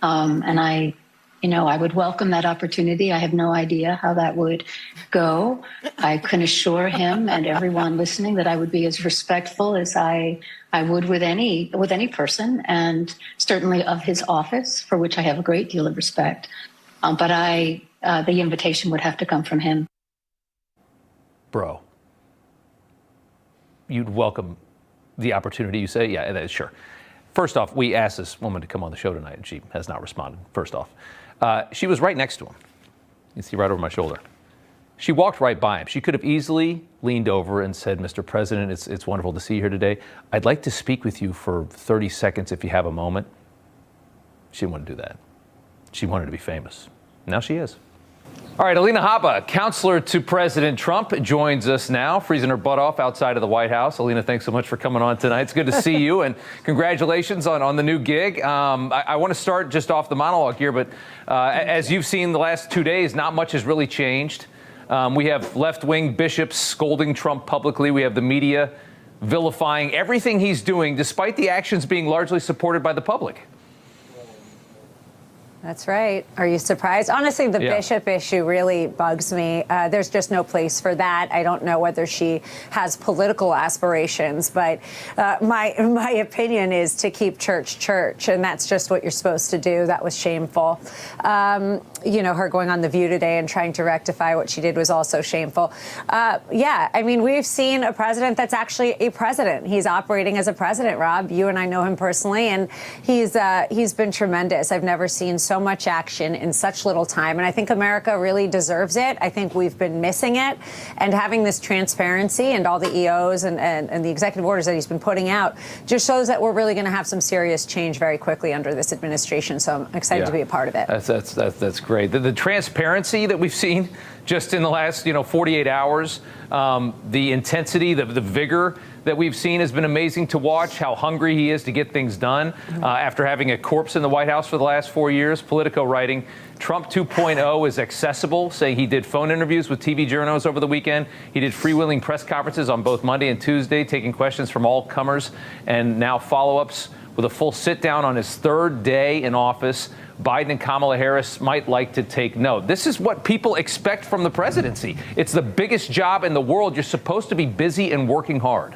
And I would welcome that opportunity. I have no idea how that would go. I can assure him and everyone listening that I would be as respectful as I would with any person, and certainly of his office, for which I have a great deal of respect. But the invitation would have to come from him. Bro, you'd welcome the opportunity, you say? Yeah, sure. First off, we asked this woman to come on the show tonight, and she has not responded, first off. She was right next to him. You see right over my shoulder. She walked right by him. She could have easily leaned over and said, Mr. President, it's wonderful to see you here today. I'd like to speak with you for 30 seconds if you have a moment. She didn't want to do that. She wanted to be famous. Now she is. All right, Alina Habba, counselor to President Trump, joins us now, freezing her butt off outside of the White House. Alina, thanks so much for coming on tonight. It's good to see you, and congratulations on the new gig. I want to start just off the monologue here, but as you've seen the last 2 days, not much has really changed. We have left-wing bishops scolding Trump publicly. We have the media vilifying everything he's doing, despite the actions being largely supported by the public. That's right. Are you surprised? Honestly, the bishop issue really bugs me. There's just no place for that. I don't know whether she has political aspirations, but my opinion is to keep church, and that's just what you're supposed to do. That was shameful. Her going on The View today and trying to rectify what she did was also shameful. We've seen a president that's actually a president. He's operating as a president, Rob. You and I know him personally, and he's been tremendous. I've never seen so much action in such little time, and I think America really deserves it. I think we've been missing it, and having this transparency and all the EOs and the executive orders that he's been putting out just shows that we're really going to have some serious change very quickly under this administration, so I'm excited to be a part of it. That's great. great. The transparency that we've seen just in the last 48 hours, the intensity, the vigor that we've seen has been amazing to watch. How hungry he is to get things done after having a corpse in the White House for the last 4 years. Politico writing, Trump 2.0 is accessible, saying he did phone interviews with TV journos over the weekend. He did freewheeling press conferences on both Monday and Tuesday, taking questions from all comers, and now follow-ups with a full sit-down on his third day in office. Biden and Kamala Harris might like to take note. This is what people expect from the presidency. It's the biggest job in the world. You're supposed to be busy and working hard.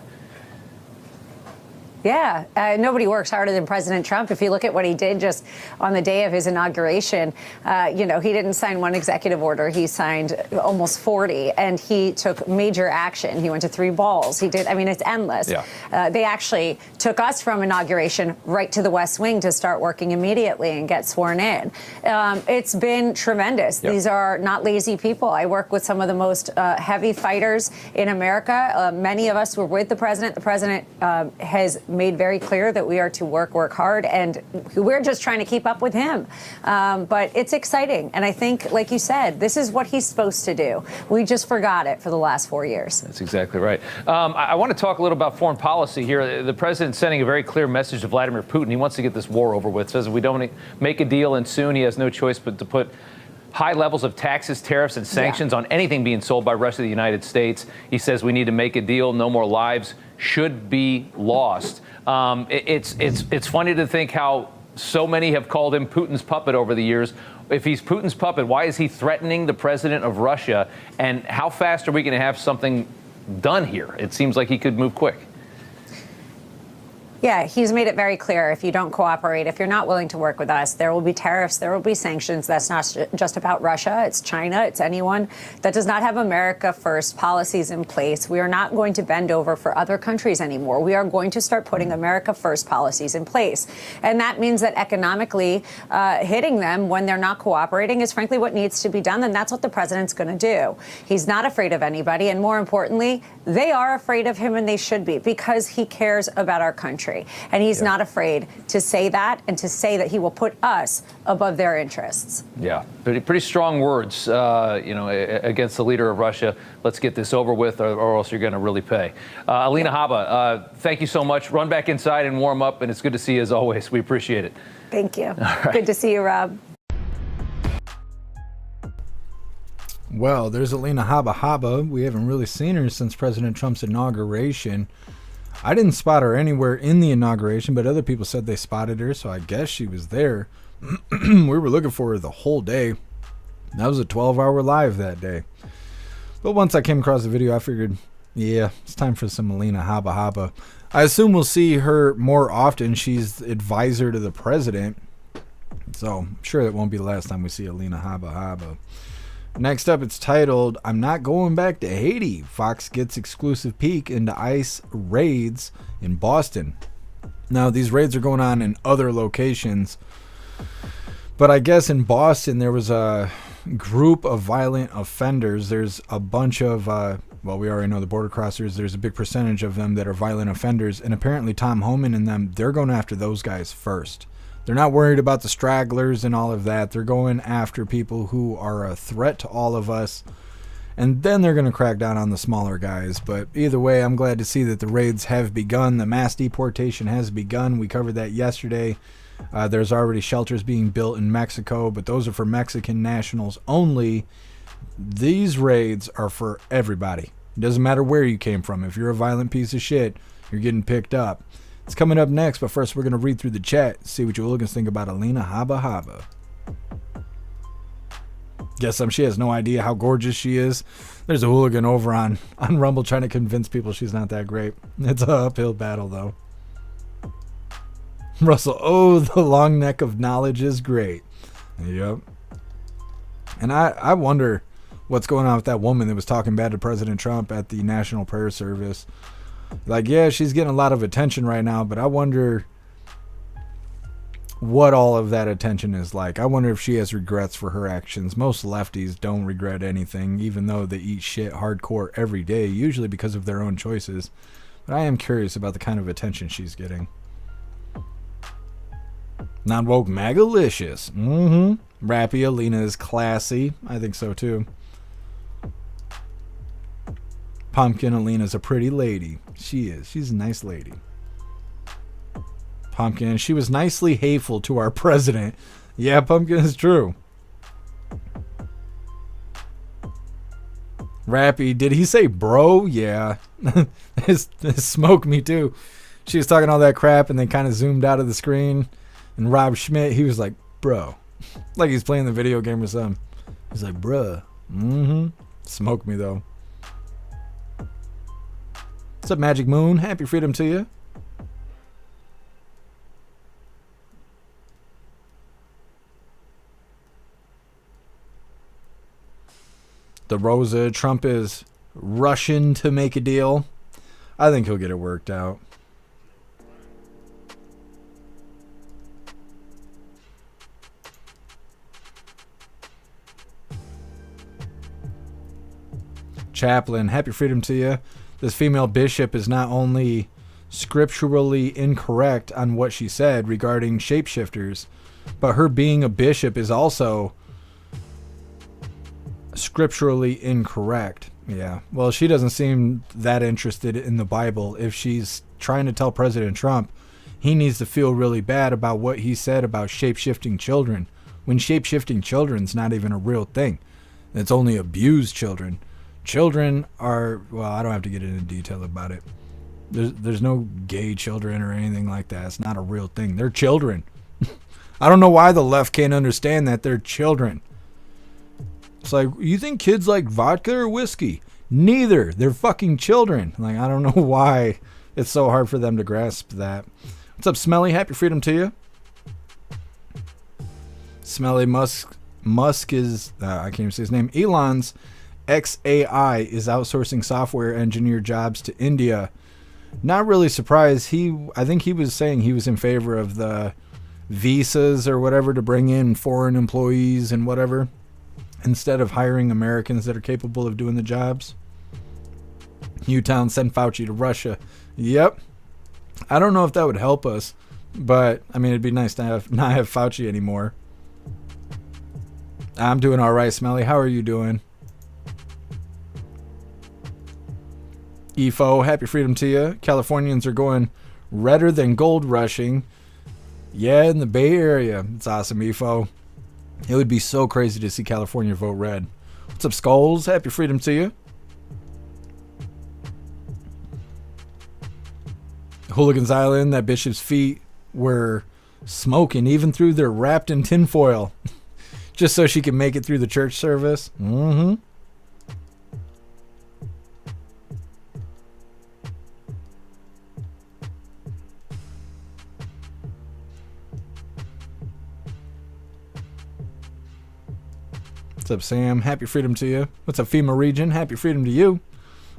Yeah, nobody works harder than President Trump. If you look at what he did just on the day of his inauguration, he didn't sign one executive order. He signed almost 40, and he took major action. He went to 3 balls. It's endless. Yeah. They actually took us from inauguration right to the West Wing to start working immediately and get sworn in. It's been tremendous. Yep. These are not lazy people. I work with some of the most heavy fighters in America. Many of us were with the president. The president has made very clear that we are to work hard, and we're just trying to keep up with him. But it's exciting. And I think, like you said, this is what he's supposed to do. We just forgot it for the last 4 years. That's exactly right. I want to talk a little about foreign policy here. The president's sending a very clear message to Vladimir Putin. He wants to get this war over with. Says if we don't make a deal and soon, he has no choice but to put high levels of taxes, tariffs, and sanctions on anything being sold by Russia to the United States. He says we need to make a deal. No more lives should be lost. It's funny to think how so many have called him Putin's puppet over the years. If he's Putin's puppet, why is he threatening the president of Russia? And how fast are we going to have something done here? It seems like he could move quick. Yeah, he's made it very clear. If you don't cooperate, if you're not willing to work with us, there will be tariffs, there will be sanctions. That's not just about Russia. It's China. It's anyone that does not have America first policies in place. We are not going to bend over for other countries anymore. We are going to start putting America first policies in place. And that means that economically hitting them when they're not cooperating is frankly what needs to be done. And that's what the president's going to do. He's not afraid of anybody. And more importantly, they are afraid of him, and they should be, because he cares about our country. And he's not afraid to say that, and to say that he will put us above their interests. Yeah, pretty strong words, against the leader of Russia. Let's get this over with, or else you're going to really pay. Alina Habba, thank you so much. Run back inside and warm up, and it's good to see you as always. We appreciate it. Thank you. Right. Good to see you, Rob. Well, there's Alina Habba. We haven't really seen her since President Trump's inauguration. I didn't spot her anywhere in the inauguration, but other people said they spotted her, so I guess she was there. We were looking for her the whole day. That was a 12-hour live that day. But once I came across the video, I figured, yeah, it's time for some Alina Habba. I assume we'll see her more often. She's advisor to the president, so I'm sure that won't be the last time we see Alina Habba. Next up, it's titled, I'm Not Going Back to Haiti. Fox gets exclusive peek into ICE raids in Boston. Now, these raids are going on in other locations, but I guess in Boston there was a group of violent offenders. There's a bunch of, we already know the border crossers. There's a big percentage of them that are violent offenders, and apparently Tom Homan and them, they're going after those guys first. They're not worried about the stragglers and all of that. They're going after people who are a threat to all of us. And then they're going to crack down on the smaller guys. But either way, I'm glad to see that the raids have begun. The mass deportation has begun. We covered that yesterday. There's already shelters being built in Mexico, but those are for Mexican nationals only. These raids are for everybody. It doesn't matter where you came from. If you're a violent piece of shit, you're getting picked up. It's coming up next, but first we're going to read through the chat, see what you hooligans think about Alina Habba. Guess she has no idea how gorgeous she is. There's a hooligan over on Rumble trying to convince people she's not that great. It's an uphill battle, though. Russell, the long neck of knowledge is great. Yep. And I wonder what's going on with that woman that was talking bad to President Trump at the National Prayer Service. Like, yeah, she's getting a lot of attention right now, but I wonder what all of that attention is like. I wonder if she has regrets for her actions. Most lefties don't regret anything, even though they eat shit hardcore every day, usually because of their own choices. But I am curious about the kind of attention she's getting. Non-woke magalicious. Rappy Alina is classy. I think so too. Pumpkin Alina's a pretty lady. She is. She's a nice lady. Pumpkin, she was nicely hateful to our president. Yeah, Pumpkin is true. Rappy, did he say bro? Yeah. This smoked me too. She was talking all that crap and they kind of zoomed out of the screen. And Rob Schmidt, he was like, bro. Like he's playing the video game or something. He's like, bruh. Smoked me though. What's up, Magic Moon? Happy freedom to you. The Rosa, Trump is rushing to make a deal. I think he'll get it worked out. Chaplain, happy freedom to you. This female bishop is not only scripturally incorrect on what she said regarding shapeshifters, but her being a bishop is also scripturally incorrect. Yeah. Well, she doesn't seem that interested in the Bible. If she's trying to tell President Trump he needs to feel really bad about what he said about shape-shifting children, when shape-shifting children's not even a real thing. It's only abused children. Children are, well, I don't have to get into detail about it. There's no gay children or anything like that. It's not a real thing. They're children. I don't know why the left can't understand that they're children. It's like, you think kids like vodka or whiskey? Neither. They're fucking children. Like, I don't know why it's so hard for them to grasp that. What's up, Smelly? Happy freedom to you. Smelly Musk is, I can't even say his name. Elon's XAI is outsourcing software engineer jobs to India. Not really surprised. I think he was saying he was in favor of the visas or whatever to bring in foreign employees and whatever, instead of hiring Americans that are capable of doing the jobs. Newtown sent Fauci to Russia. Yep. I don't know if that would help us, but I mean, it'd be nice to not have Fauci anymore. I'm doing all right, Smelly. How are you doing? EFO, happy freedom to you. Californians are going redder than gold rushing. Yeah, in the Bay Area. It's awesome, EFO. It would be so crazy to see California vote red. What's up, Skulls? Happy freedom to you. Hooligans Island, that bishop's feet were smoking even through they're wrapped in tinfoil. Just so she can make it through the church service. What's up, Sam? Happy freedom to you. What's up, FEMA region? Happy freedom to you.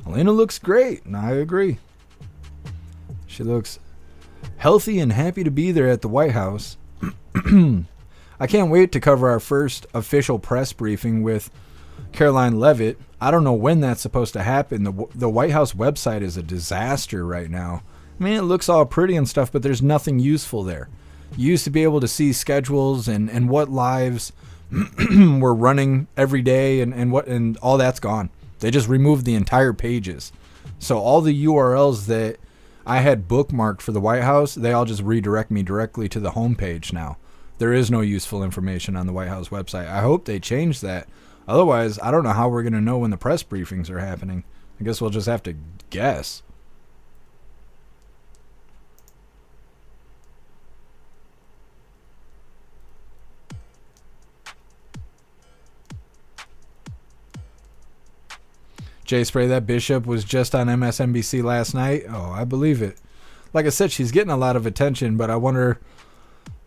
Elena looks great. And I agree. She looks healthy and happy to be there at the White House. I can't wait to cover our first official press briefing with Caroline Leavitt. I don't know when that's supposed to happen. The White House website is a disaster right now. I mean, it looks all pretty and stuff, but there's nothing useful there. You used to be able to see schedules and what lives were running every day and all that's gone. They just removed the entire pages. So all the URLs that I had bookmarked for the White House, they all just redirect me directly to the homepage now. There is no useful information on the White House website. I hope they change that. Otherwise, I don't know how we're going to know when the press briefings are happening. I guess we'll just have to guess. Jay Spray, that bishop was just on MSNBC last night. Oh, I believe it. Like I said, she's getting a lot of attention, but I wonder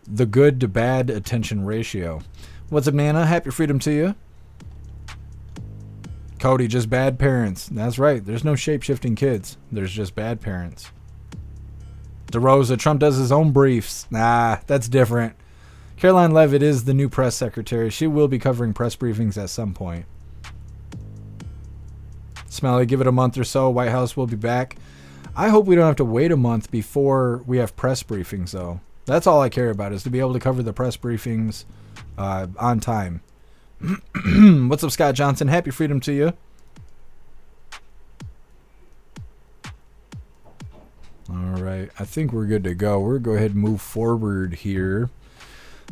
the good to bad attention ratio. What's up, Nana? Happy freedom to you. Cody, just bad parents. That's right. There's no shape-shifting kids. There's just bad parents. DeRosa, Trump does his own briefs. Nah, that's different. Caroline Leavitt is the new press secretary. She will be covering press briefings at some point. Smelly, give it a month or so. White House will be back. I hope we don't have to wait a month before we have press briefings, though. That's all I care about, is to be able to cover the press briefings on time. What's up, Scott Johnson? Happy freedom to you. All right, I think we're good to go. We're going to go ahead and move forward here.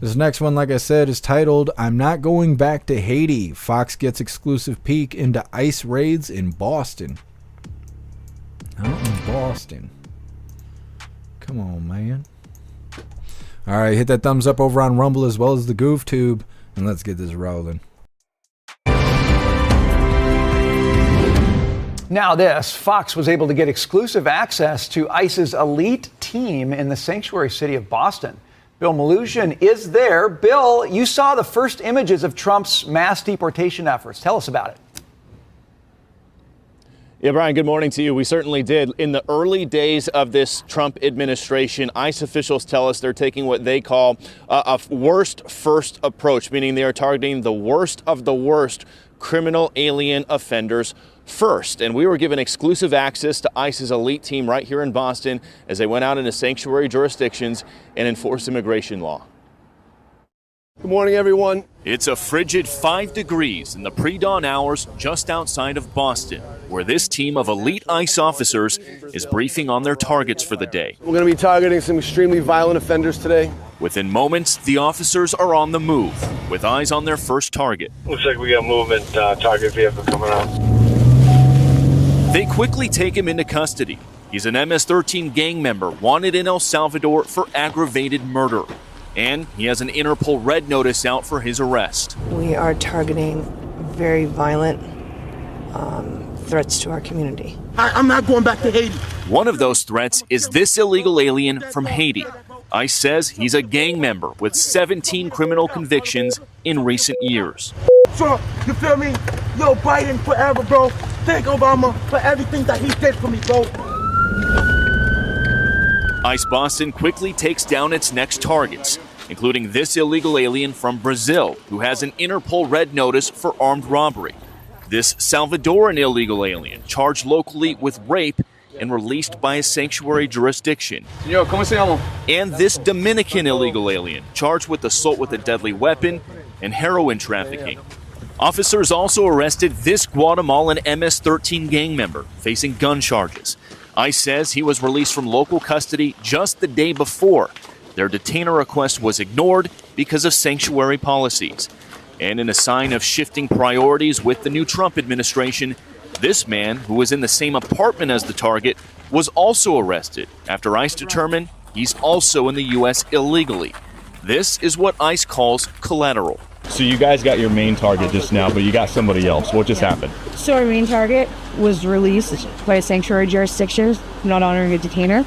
This next one, like I said, is titled, I'm Not Going Back to Haiti. Fox gets exclusive peek into ICE raids in Boston. Out in Boston. Come on, man. All right, hit that thumbs up over on Rumble as well as the Goof Tube, and let's get this rolling. Now this, Fox was able to get exclusive access to ICE's elite team in the sanctuary city of Boston. Bill Malutian is there. Bill, you saw the first images of Trump's mass deportation efforts. Tell us about it. Yeah, Brian, good morning to you. We certainly did. In the early days of this Trump administration, ICE officials tell us they're taking what they call a worst first approach, meaning they are targeting the worst of the worst criminal alien offenders first. And we were given exclusive access to ICE's elite team right here in Boston as they went out into sanctuary jurisdictions and enforced immigration law. Good morning, everyone. It's a frigid 5 degrees in the pre-dawn hours just outside of Boston, where this team of elite ICE officers is briefing on their targets for the day. We're going to be targeting some extremely violent offenders today. Within moments, the officers are on the move, with eyes on their first target. Looks like we got movement, target vehicle coming out. They quickly take him into custody. He's an MS-13 gang member wanted in El Salvador for aggravated murder. And he has an Interpol red notice out for his arrest. We are targeting very violent threats to our community. I'm not going back to Haiti. One of those threats is this illegal alien from Haiti. ICE says he's a gang member with 17 criminal convictions in recent years. Trump, you feel me? Yo, Biden forever, bro. Thank Obama for everything that he did for me, bro. ICE Boston quickly takes down its next targets, including this illegal alien from Brazil who has an Interpol red notice for armed robbery. This Salvadoran illegal alien charged locally with rape and released by a sanctuary jurisdiction. Señor, ¿cómo se llama? And this Dominican illegal alien charged with assault with a deadly weapon and heroin trafficking. Officers also arrested this Guatemalan MS-13 gang member facing gun charges. ICE says he was released from local custody just the day before. Their detainer request was ignored because of sanctuary policies. And in a sign of shifting priorities with the new Trump administration, this man, who was in the same apartment as the target, was also arrested after ICE determined he's also in the U.S. illegally. This is what ICE calls collateral. So you guys got your main target just now, but you got somebody else. What just happened? So our main target was released by a sanctuary jurisdiction, not honoring a detainer.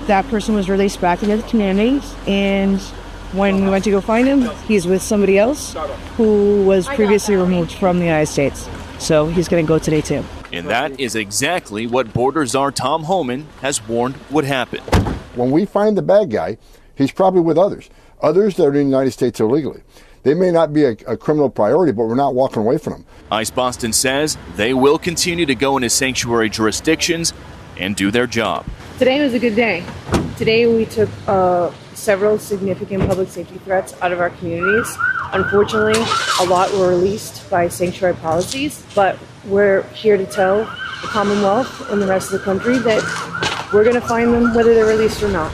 That person was released back into the community, and when we went to go find him, he's with somebody else who was previously removed from the United States. So he's going to go today too. And that is exactly what Border Czar Tom Homan has warned would happen. When we find the bad guy, he's probably with others that are in the United States illegally. They may not be a criminal priority, but we're not walking away from them. ICE Boston says they will continue to go into sanctuary jurisdictions and do their job. Today was a good day. Today we took several significant public safety threats out of our communities. Unfortunately, a lot were released by sanctuary policies, but we're here to tell the Commonwealth and the rest of the country that we're going to find them whether they're released or not.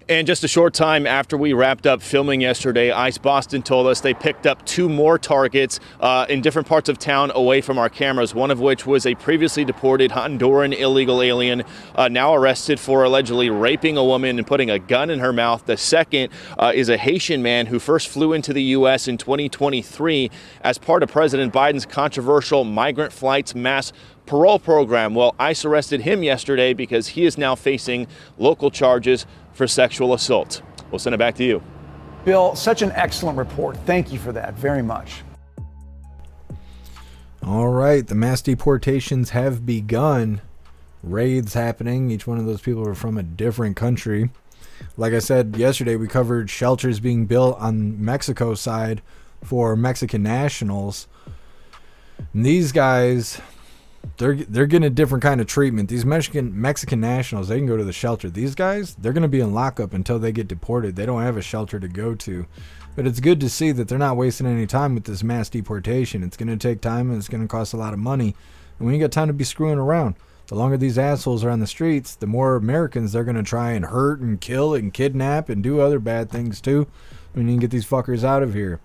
And just a short time after we wrapped up filming yesterday, ICE Boston told us they picked up 2 more targets in different parts of town away from our cameras, one of which was a previously deported Honduran illegal alien now arrested for allegedly raping a woman and putting a gun in her mouth. The second is a Haitian man who first flew into the U.S. in 2023 as part of President Biden's controversial migrant flights mass parole program. Well, ICE arrested him yesterday because he is now facing local charges for sexual assault. We'll send it back to you. Bill, such an excellent report. Thank you for that very much. All right, the mass deportations have begun. Raids happening. Each one of those people are from a different country. Like I said yesterday, we covered shelters being built on Mexico's side for Mexican nationals. And these guys, they're getting a different kind of treatment. These Mexican nationals, they can go to the shelter. These guys, they're going to be in lockup until they get deported. They don't have a shelter to go to. But it's good to see that they're not wasting any time with this mass deportation. It's going to take time and it's going to cost a lot of money. And when you got time to be screwing around, the longer these assholes are on the streets, the more Americans they're going to try and hurt and kill and kidnap and do other bad things too. We need to get these fuckers out of here.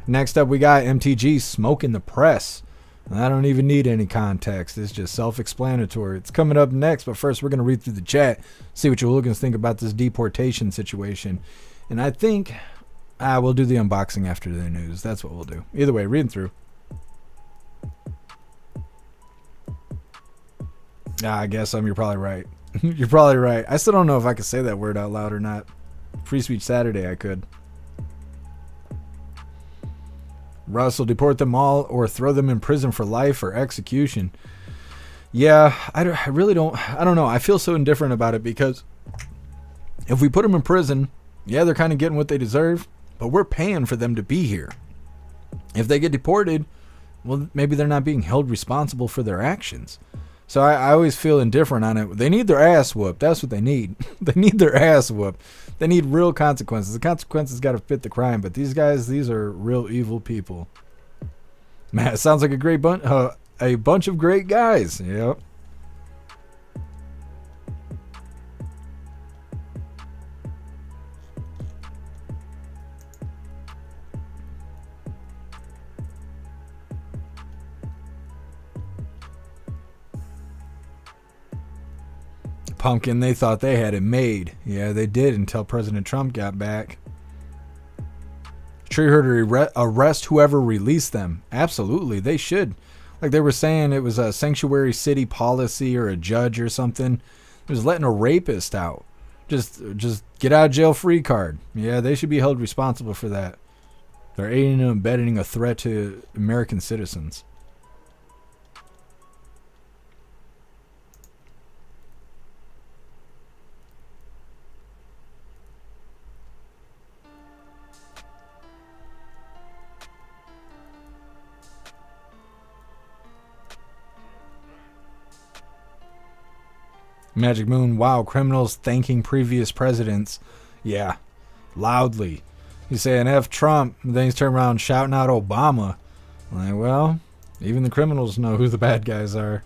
Next up, we got MTG smoking the press. I don't even need any context. It's just self-explanatory. It's coming up next, but first we're going to read through the chat, see what you hooligans think about this deportation situation. And I think we'll do the unboxing after the news. That's what we'll do. Either way, reading through. I guess you're probably right. You're probably right. I still don't know if I could say that word out loud or not. Free Speech Saturday, I could. Russell, deport them all or throw them in prison for life or execution. Yeah, I really don't. I don't know. I feel so indifferent about it because if we put them in prison, yeah, they're kind of getting what they deserve, but we're paying for them to be here. If they get deported, well, maybe they're not being held responsible for their actions. So I always feel indifferent on it. They need their ass whooped. That's what they need. They need their ass whooped. They need real consequences. The consequences got to fit the crime. But these guys, these are real evil people. Man, it sounds like a bunch of great guys. Yep. Pumpkin, they thought they had it made. Yeah, they did until President Trump got back. Tree herder arrest whoever released them. Absolutely, they should. Like they were saying, it was a sanctuary city policy or a judge or something. It was letting a rapist out. Just get out of jail free card. Yeah, they should be held responsible for that. They're aiding and abetting a threat to American citizens. Magic Moon, wow, criminals thanking previous presidents. Yeah, loudly. He's saying F Trump, then he's turning around shouting out Obama. Like, well, even the criminals know who the bad guys are.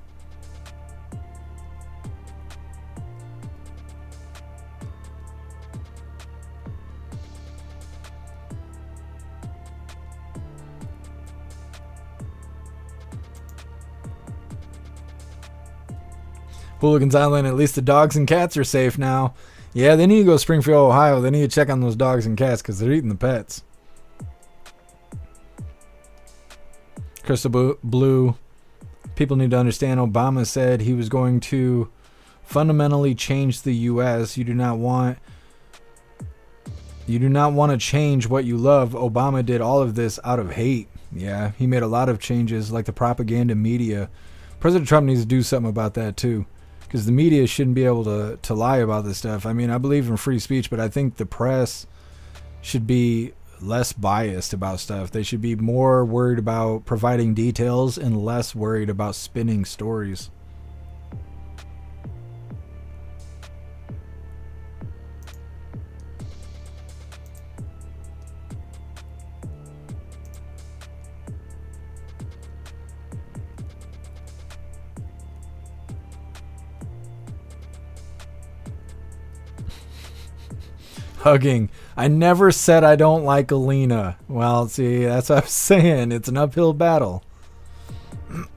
Hooligans Island, at least the dogs and cats are safe now. Yeah, they need to go to Springfield, Ohio. They need to check on those dogs and cats because they're eating the pets. Crystal Blue, people need to understand Obama said he was going to fundamentally change the U.S. You do not want to change what you love. Obama did all of this out of hate. Yeah, he made a lot of changes like the propaganda media. President Trump needs to do something about that too. Because the media shouldn't be able to lie about this stuff. I mean, I believe in free speech, but I think the press should be less biased about stuff. They should be more worried about providing details and less worried about spinning stories. Hugging. I never said I don't like Alina. Well, see, that's what I was saying. It's an uphill battle.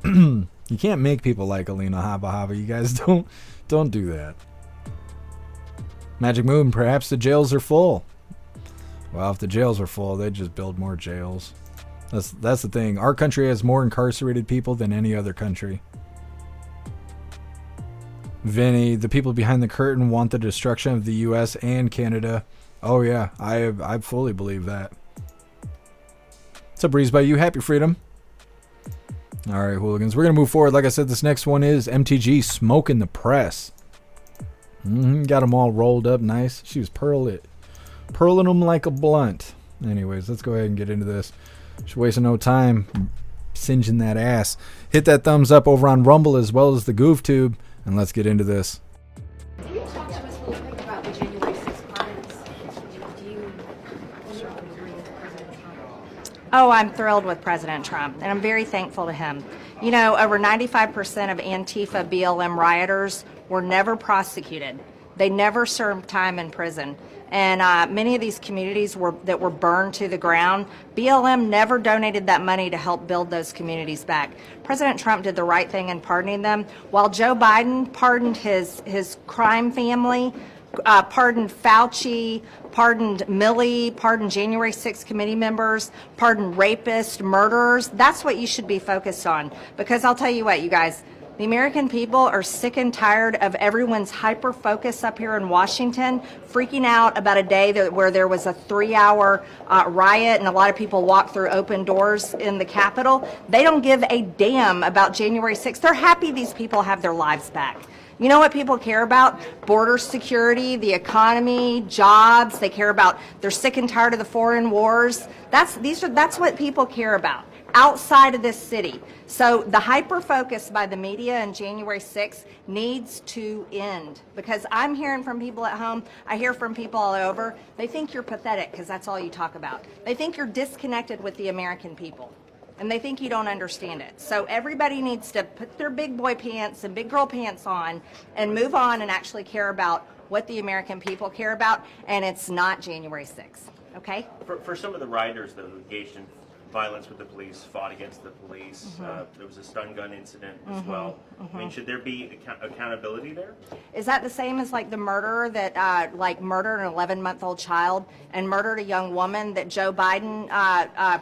You can't make people like Alina Habba. You guys don't do that. Magic Moon, perhaps the jails are full. Well, if the jails are full, they'd just build more jails. That's the thing. Our country has more incarcerated people than any other country. Vinny, the people behind the curtain want the destruction of the U.S. and Canada. Oh yeah, I fully believe that. What's up, Breeze by you? Happy freedom. All right, hooligans. We're going to move forward. Like I said, this next one is MTG smoking the press. Got them all rolled up nice. She was pearling them like a blunt. Anyways, let's go ahead and get into this. Just wasting no time. singeing that ass. Hit that thumbs up over on Rumble as well as the GoofTube, and let's get into this. Can you talk to us a little bit about the January 6th pardons? Do you agree with President Trump? Oh, I'm thrilled with President Trump, and I'm very thankful to him. You know, over 95% of Antifa BLM rioters were never prosecuted. They never served time in prison. And many of these communities that were burned to the ground, BLM never donated that money to help build those communities back. President Trump did the right thing in pardoning them. While Joe Biden pardoned his crime family, pardoned Fauci, pardoned Milley, pardoned January 6th committee members, pardoned rapists, murderers. That's what you should be focused on. Because I'll tell you what, you guys, the American people are sick and tired of everyone's hyper-focus up here in Washington, freaking out about a day where there was a 3-hour riot and a lot of people walked through open doors in the Capitol. They don't give a damn about January 6th. They're happy these people have their lives back. You know what people care about? Border security, the economy, jobs. They care about, they're sick and tired of the foreign wars. That's what people care about outside of this city. So the hyper-focus by the media on January 6th needs to end, because I'm hearing from people at home, I hear from people all over, they think you're pathetic because that's all you talk about. They think you're disconnected with the American people, and they think you don't understand it. So everybody needs to put their big boy pants and big girl pants on and move on and actually care about what the American people care about, and it's not January 6th, okay? For some of the rioters, though, who engaged in violence with the police, fought against the police. There was a stun gun incident as well. I mean, should there be accountability there? Is that the same as like the murderer that like murdered an 11-month-old child and murdered a young woman that Joe Biden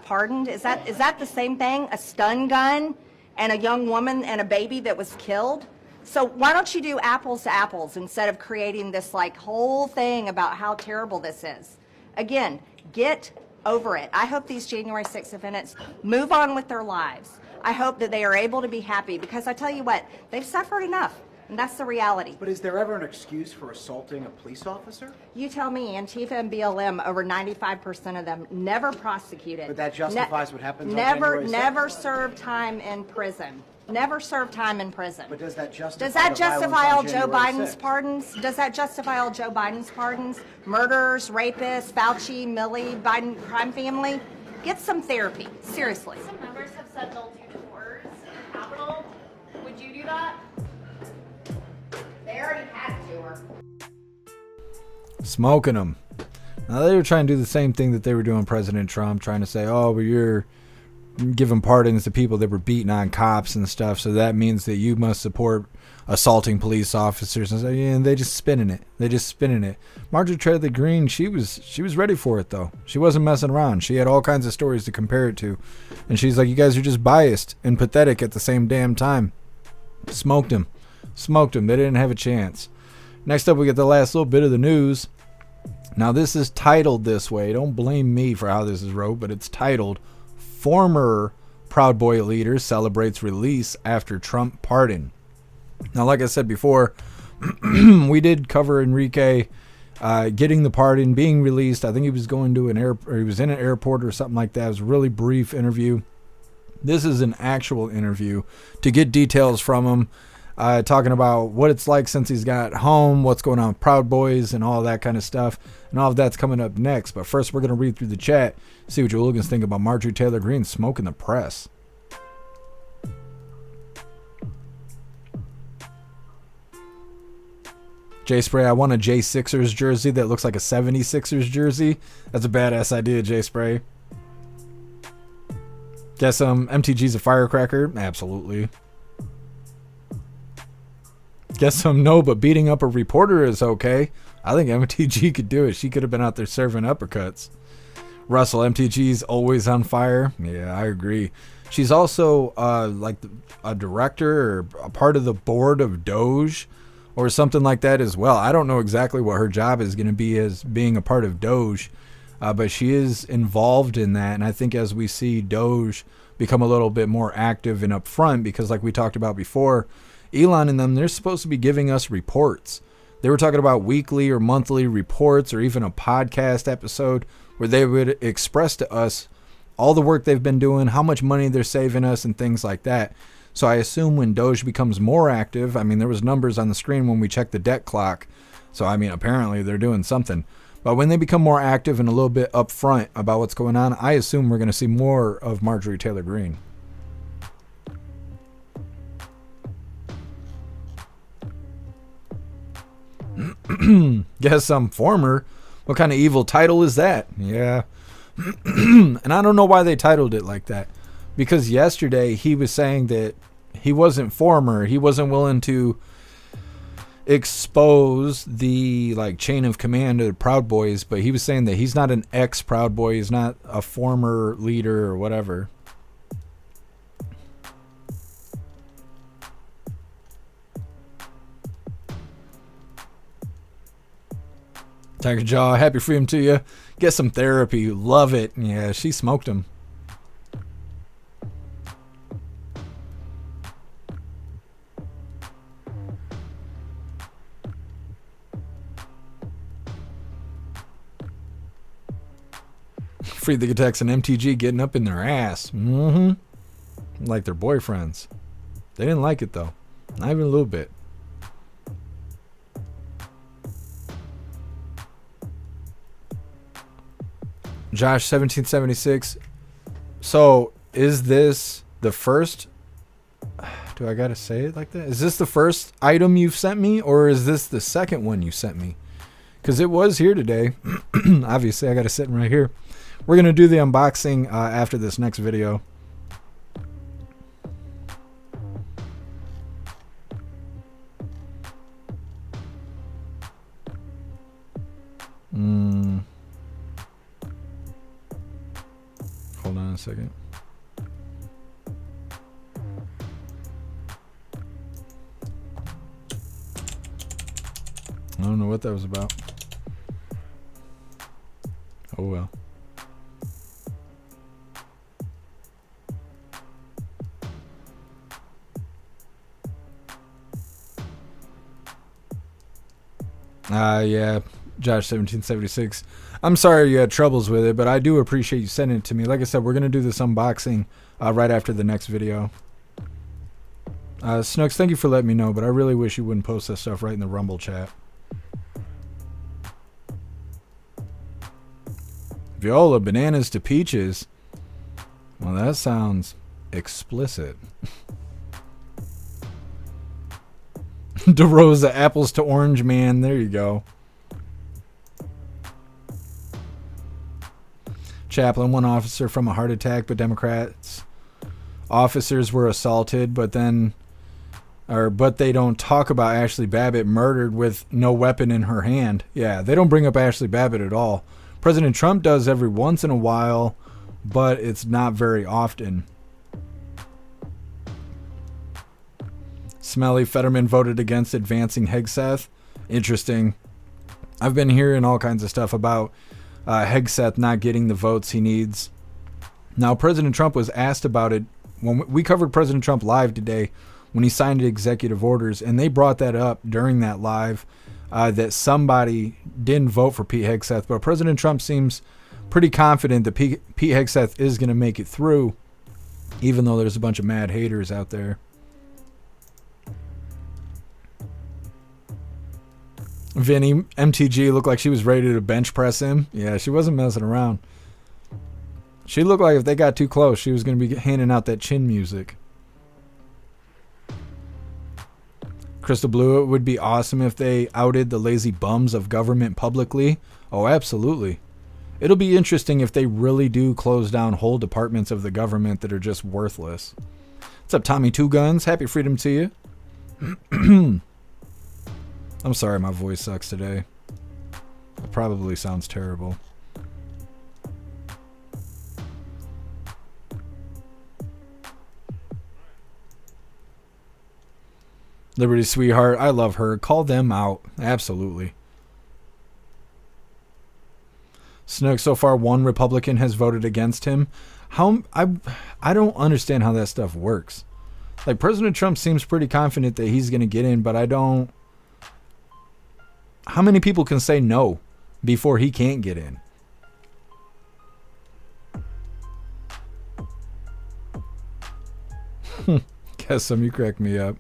pardoned? Is that the same thing? A stun gun and a young woman and a baby that was killed? So why don't you do apples to apples instead of creating this like whole thing about how terrible this is? Again, get over it. I hope these January 6th defendants move on with their lives. I hope that they are able to be happy, because I tell you what, they've suffered enough, and that's the reality. But is there ever an excuse for assaulting a police officer? You tell me. Antifa and BLM, over 95% of them never prosecuted. But that justifies what happens on January 6th? Never served time in prison. Never served time in prison. But does that justify all Joe Biden's pardons? Does that justify all Joe Biden's pardons? Murderers, rapists, Fauci, Milley, Biden crime family? Get some therapy. Seriously. Some members have said they'll do tours in the Capitol. Would you do that? They already had a tour. Smoking them. Now they were trying to do the same thing that they were doing President Trump, trying to say, oh, but you're giving pardons to people that were beating on cops and stuff, so that means that you must support assaulting police officers. And they just spinning it. Marjorie Taylor Greene, she was ready for it though. She wasn't messing around. She had all kinds of stories to compare it to, and she's like, you guys are just biased and pathetic at the same damn time. Smoked them. They didn't have a chance. Next up, we get the last little bit of the news. Now this is titled this way. Don't blame me for how this is wrote, but it's titled, Former Proud Boy leader celebrates release after Trump pardon. Now, like I said before, we did cover Enrique getting the pardon, being released. I think he was going to he was in an airport or something like that. It was a really brief interview. This is an actual interview to get details from him, talking about what it's like since he's got home, what's going on with Proud Boys and all that kind of stuff. And all of that's coming up next. But first, we're going to read through the chat, see what your hooligans think about Marjorie Taylor Greene smoking the press. Jay Spray, I want a J Sixers jersey that looks like a 76ers jersey. That's a badass idea, Jay Spray. Guess MTG's a firecracker? Absolutely. Guess no, but beating up a reporter is okay. I think MTG could do it. She could have been out there serving uppercuts. Russell, MTG's always on fire. Yeah, I agree. She's also like a director or a part of the board of DOGE or something like that as well. I don't know exactly what her job is going to be as being a part of DOGE, but she is involved in that. And I think as we see DOGE become a little bit more active and upfront, because like we talked about before, Elon and them, they're supposed to be giving us reports. They were talking about weekly or monthly reports or even a podcast episode where they would express to us all the work they've been doing, how much money they're saving us, and things like that. So I assume when DOGE becomes more active, I mean, there was numbers on the screen when we checked the debt clock. So, I mean, apparently they're doing something. But when they become more active and a little bit upfront about what's going on, I assume we're going to see more of Marjorie Taylor Greene. Guess I'm former. What kind of evil title is that? Yeah. And I don't know why they titled it like that. Because yesterday he was saying that he wasn't former. He wasn't willing to expose the chain of command of the Proud Boys, but he was saying that he's not an ex-Proud Boy. He's not a former leader or whatever. Tiger Jaw, happy freedom to you. Get some therapy. Love it. Yeah, she smoked him. Free the Tex and MTG getting up in their ass. Like their boyfriends. They didn't like it though. Not even a little bit. Josh 1776. So is this the first? Do I gotta say it like that? Is this the first item you've sent me, or is this the second one you sent me? Because it was here today. Obviously, I got it sitting right here. We're going to do the unboxing after this next video. Hold on a second. I don't know what that was about. Oh well. Yeah, Josh 1776. I'm sorry you had troubles with it, but I do appreciate you sending it to me. Like I said, we're going to do this unboxing right after the next video. Snooks, thank you for letting me know, but I really wish you wouldn't post that stuff right in the Rumble chat. Viola, bananas to peaches. Well, that sounds explicit. DeRosa, apples to orange man. There you go. Chaplain, one officer from a heart attack, but Democrats officers were assaulted, but they don't talk about Ashley Babbitt murdered with no weapon in her hand. Yeah, they don't bring up Ashley Babbitt at all. President Trump does every once in a while, but it's not very often. Smelly Fetterman voted against advancing Hegseth. Interesting. I've been hearing all kinds of stuff about Hegseth not getting the votes he needs. Now, President Trump was asked about it when we covered President Trump live today when he signed executive orders, and they brought that up during that live that somebody didn't vote for Pete Hegseth, but President Trump seems pretty confident that Pete Hegseth is going to make it through, even though there's a bunch of mad haters out there. Vinny, MTG looked like she was ready to bench press him. Yeah, she wasn't messing around. She looked like if they got too close, she was going to be handing out that chin music. Crystal Blue, it would be awesome if they outed the lazy bums of government publicly. Oh, absolutely. It'll be interesting if they really do close down whole departments of the government that are just worthless. What's up, Tommy Two Guns? Happy freedom to you. I'm sorry my voice sucks today. It probably sounds terrible. Liberty Sweetheart, I love her. Call them out. Absolutely. Snook, so far one Republican has voted against him. I don't understand how that stuff works. Like, President Trump seems pretty confident that he's going to get in, but I don't... How many people can say no before he can't get in? Guess some, you crack me up.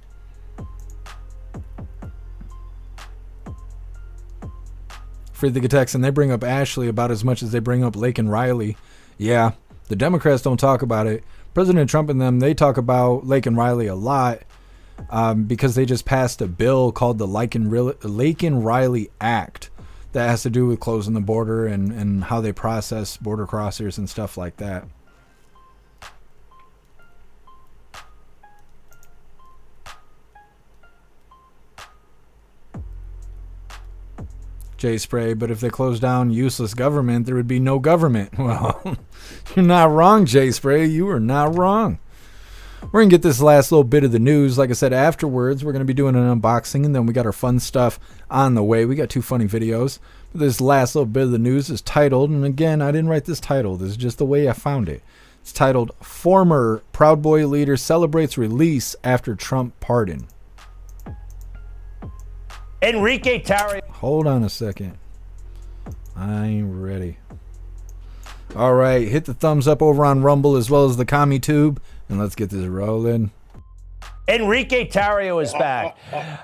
Friedrich attacks, and they bring up Ashley about as much as they bring up Lake and Riley. Yeah, the Democrats don't talk about it. President Trump and them, they talk about Lake and Riley a lot because they just passed a bill called the Lake and Riley Act that has to do with closing the border and how they process border crossers and stuff like that. Jay Spray, but if they close down useless government, there would be no government. Well, you're not wrong, Jay Spray. You are not wrong. We're going to get this last little bit of the news. Like I said, afterwards, we're going to be doing an unboxing, and then we got our fun stuff on the way. We got 2 funny videos. But this last little bit of the news is titled, and again, I didn't write this title. This is just the way I found it. It's titled, Former Proud Boy Leader Celebrates Release After Trump Pardon. Enrique Tarrio. Hold on a second. I ain't ready. All right, hit the thumbs up over on Rumble as well as the Commie Tube, and let's get this rolling. Enrique Tarrio is back.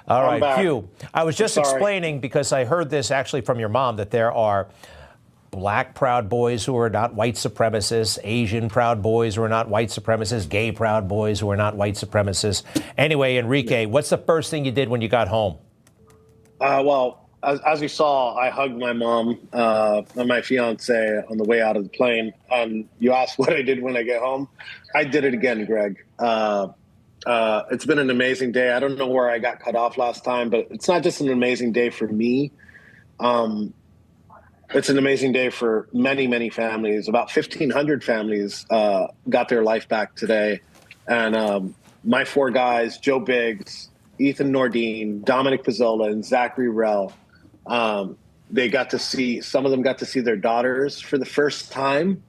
All right, back. Q. I was just explaining, because I heard this actually from your mom, that there are black Proud Boys who are not white supremacists, Asian Proud Boys who are not white supremacists, gay Proud Boys who are not white supremacists. Anyway, Enrique, what's the first thing you did when you got home? Well, as you saw, I hugged my mom and my fiance on the way out of the plane. You asked what I did when I get home. I did it again, Greg. It's been an amazing day. I don't know where I got cut off last time, but it's not just an amazing day for me. It's an amazing day for many, many families. About 1,500 families got their life back today. And my 4 guys, Joe Biggs, Ethan Nordine, Dominic Pizzola, and Zachary Rell, they got to see, some of them got to see their daughters for the first time.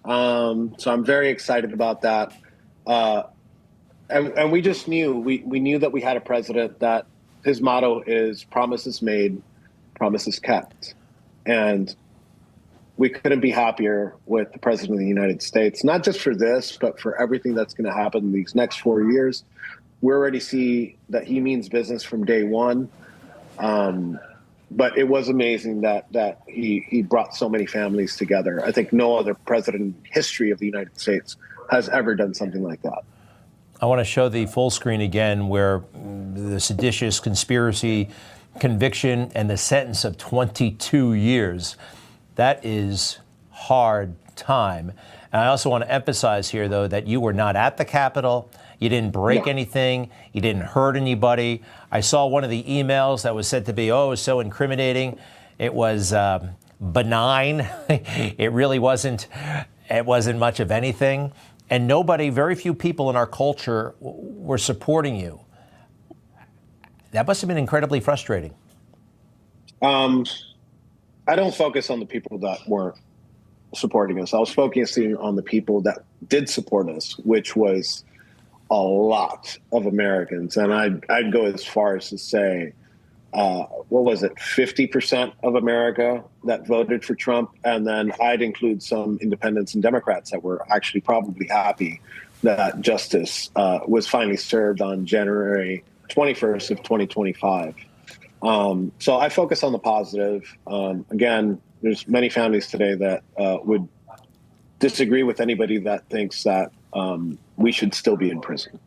So I'm very excited about that. And we just knew, we knew that we had a president that his motto is promises made, promises kept. And we couldn't be happier with the president of the United States, not just for this, but for everything that's going to happen in these next 4 years. We already see that he means business from day one. But it was amazing that he brought so many families together. I think no other president in history of the United States has ever done something like that. I want to show the full screen again where the seditious conspiracy conviction and the sentence of 22 years. That is hard time. And I also want to emphasize here, though, that you were not at the Capitol. You didn't break anything. You didn't hurt anybody. I saw one of the emails that was said to be, oh, so incriminating. It was benign. It really wasn't. It wasn't much of anything. And nobody, very few people in our culture were supporting you. That must have been incredibly frustrating. I don't focus on the people that weren't supporting us. I was focusing on the people that did support us, which was a lot of Americans. And I'd go as far as to say, what was it, 50% of America that voted for Trump. And then I'd include some independents and Democrats that were actually probably happy that justice was finally served on January 21st of 2025. So I focus on the positive. Again, there's many families today that would disagree with anybody that thinks that we should still be in prison.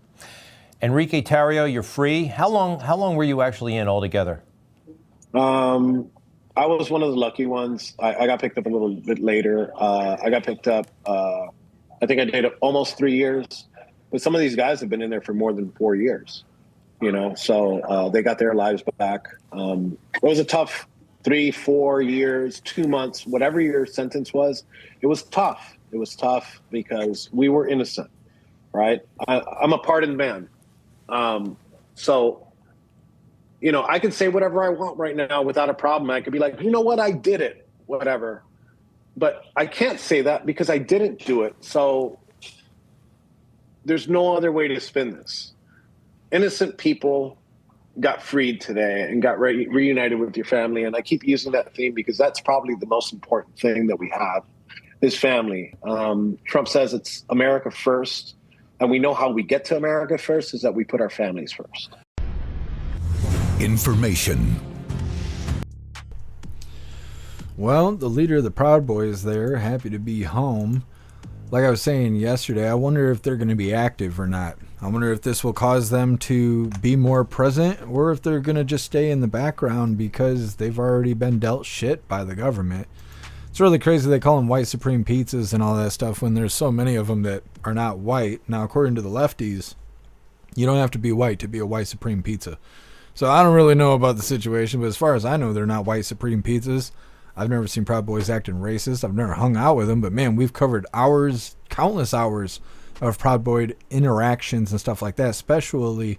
Enrique Tarrio, you're free. How long were you actually in altogether? I was one of the lucky ones. I got picked up a little bit later. I got picked up, I think I did almost 3 years. But some of these guys have been in there for more than 4 years, you know, so they got their lives back. It was a tough 3, 4 years, 2 months, whatever your sentence was. It was tough. It was tough because we were innocent, right? I'm a pardoned man. So, you know, I can say whatever I want right now without a problem. I could be like, you know what, I did it, whatever. But I can't say that because I didn't do it. So there's no other way to spin this. Innocent people got freed today and got reunited with your family. And I keep using that theme because that's probably the most important thing that we have is family. Trump says it's America first. And we know how we get to America first is that we put our families first. Information. Well, the leader of the Proud Boys there, happy to be home. Like I was saying yesterday, I wonder if they're going to be active or not. I wonder if this will cause them to be more present or if they're going to just stay in the background because they've already been dealt shit by the government. It's really crazy they call them white supreme pizzas and all that stuff when there's so many of them that are not white. Now, according to the lefties, you don't have to be white to be a white supreme pizza. So I don't really know about the situation, but as far as I know, they're not white supreme pizzas. I've never seen Proud Boys acting racist. I've never hung out with them, but man, we've covered hours, countless hours of Proud Boy interactions and stuff like that, especially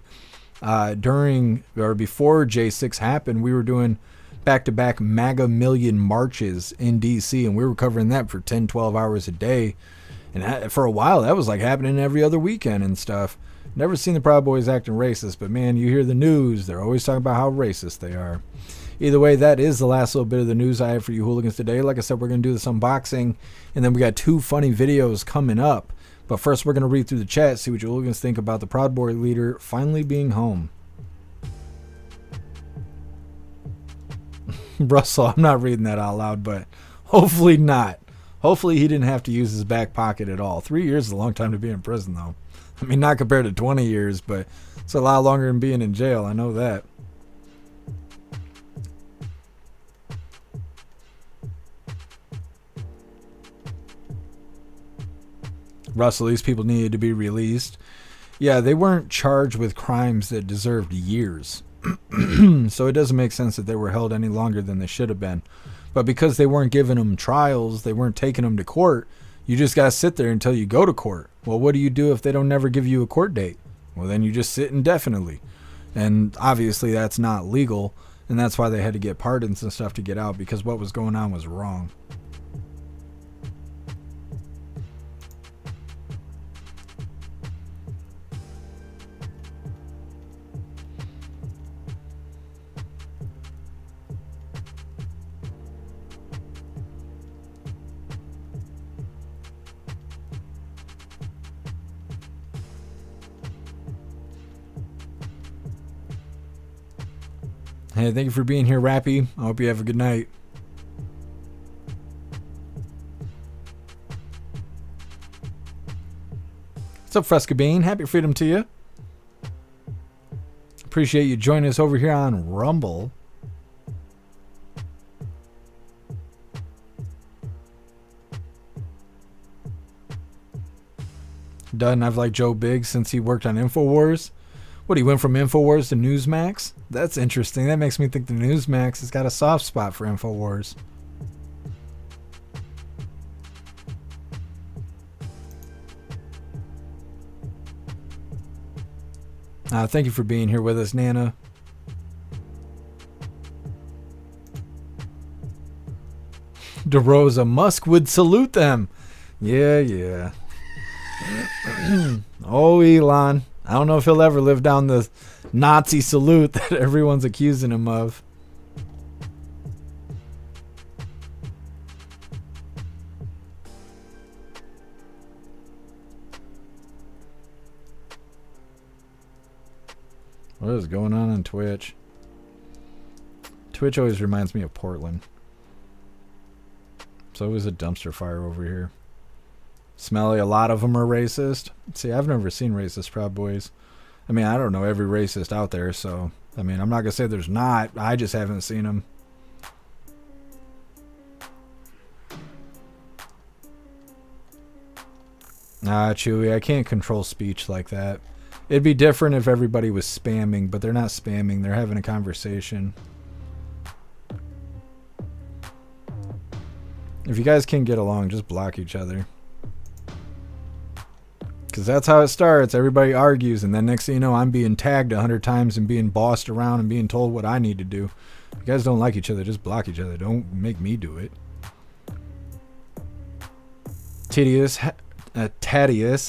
during or before J6 happened. We were doing back-to-back MAGA million marches in D.C., and we were covering that for 10, 12 hours a day. And for a while, that was like happening every other weekend and stuff. Never seen the Proud Boys acting racist, but man, you hear the news, they're always talking about how racist they are. Either way, that is the last little bit of the news I have for you hooligans today. Like I said, we're going to do this unboxing, and then we got 2 funny videos coming up. But first, we're going to read through the chat, see what you hooligans think about the Proud Boy leader finally being home. Russell, I'm not reading that out loud, but hopefully not. Hopefully he didn't have to use his back pocket at all. 3 years is a long time to be in prison, though. I mean, not compared to 20 years, but it's a lot longer than being in jail. I know that. Russell, these people needed to be released. Yeah, they weren't charged with crimes that deserved years. So it doesn't make sense that they were held any longer than they should have been. But because they weren't giving them trials, they weren't taking them to court, you just got to sit there until you go to court. Well, what do you do if they don't never give you a court date? Well, then you just sit indefinitely. And obviously that's not legal, and that's why they had to get pardons and stuff to get out, because what was going on was wrong. Hey, thank you for being here, Rappy. I hope you have a good night. What's up, Fresca Bean? Happy freedom to you. Appreciate you joining us over here on Rumble. Done. I've liked Joe Biggs since he worked on InfoWars. What, he went from InfoWars to Newsmax? That's interesting. That makes me think the Newsmax has got a soft spot for InfoWars. Thank you for being here with us, Nana. DeRosa, Musk would salute them. Yeah. Oh, Elon. I don't know if he'll ever live down the Nazi salute that everyone's accusing him of. What is going on Twitch? Twitch always reminds me of Portland. It's always a dumpster fire over here. Smelly, a lot of them are racist. See, I've never seen racist Proud Boys. I mean, I don't know every racist out there, so, I mean, I'm not going to say there's not. I just haven't seen them. Chewy, I can't control speech like that. It'd be different if everybody was spamming, but they're not spamming. They're having a conversation. If you guys can't get along, just block each other. Because that's how it starts. Everybody argues, and then next thing you know, I'm being tagged 100 times and being bossed around and being told what I need to do. If you guys don't like each other, just block each other. Don't make me do it. Tadius,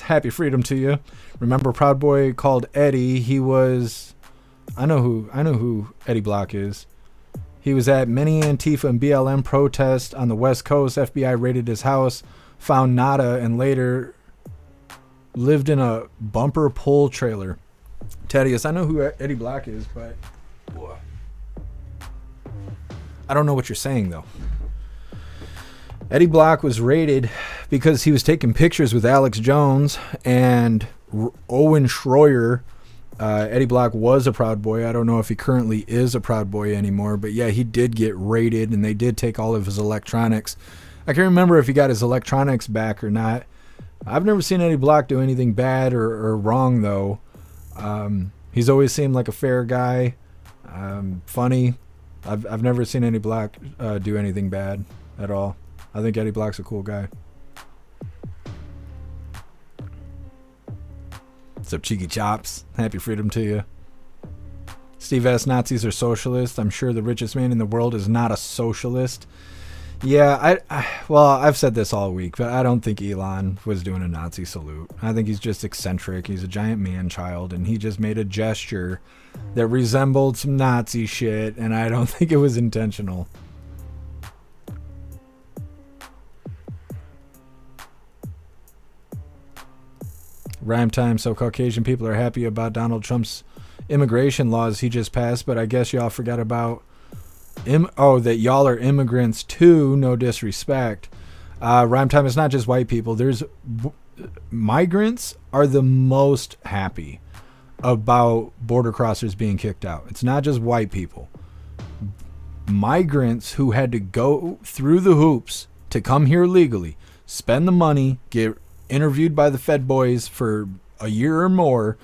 happy freedom to you. Remember Proud Boy called Eddie? He was... I know who Eddie Block is. He was at many Antifa and BLM protests on the West Coast. FBI raided his house, found nada, and later lived in a bumper pull trailer. Thaddeus, I know who Eddie Black is, but I don't know what you're saying, though. Eddie Black was raided because he was taking pictures with Alex Jones and Owen Schroyer. Eddie Black was a Proud Boy. I don't know if he currently is a Proud Boy anymore, but yeah, he did get raided, and they did take all of his electronics. I can't remember if he got his electronics back or not. I've never seen Eddie Black do anything bad or wrong, though. He's always seemed like a fair guy, funny. I've never seen Eddie Black do anything bad at all. I think Eddie Black's a cool guy. What's up, Cheeky Chops? Happy freedom to you. Steve S. Nazis are socialists. I'm sure the richest man in the world is not a socialist. Yeah, well, I've said this all week, but I don't think Elon was doing a Nazi salute. I think he's just eccentric. He's a giant man-child, and he just made a gesture that resembled some Nazi shit, and I don't think it was intentional. Rhyme time. So Caucasian people are happy about Donald Trump's immigration laws he just passed, but I guess y'all forgot about that y'all are immigrants too. No disrespect. Rhyme time is not just white people. There's migrants are the most happy about border crossers being kicked out. It's not just white people. Migrants who had to go through the hoops to come here legally, spend the money, get interviewed by the Fed boys for a year or more,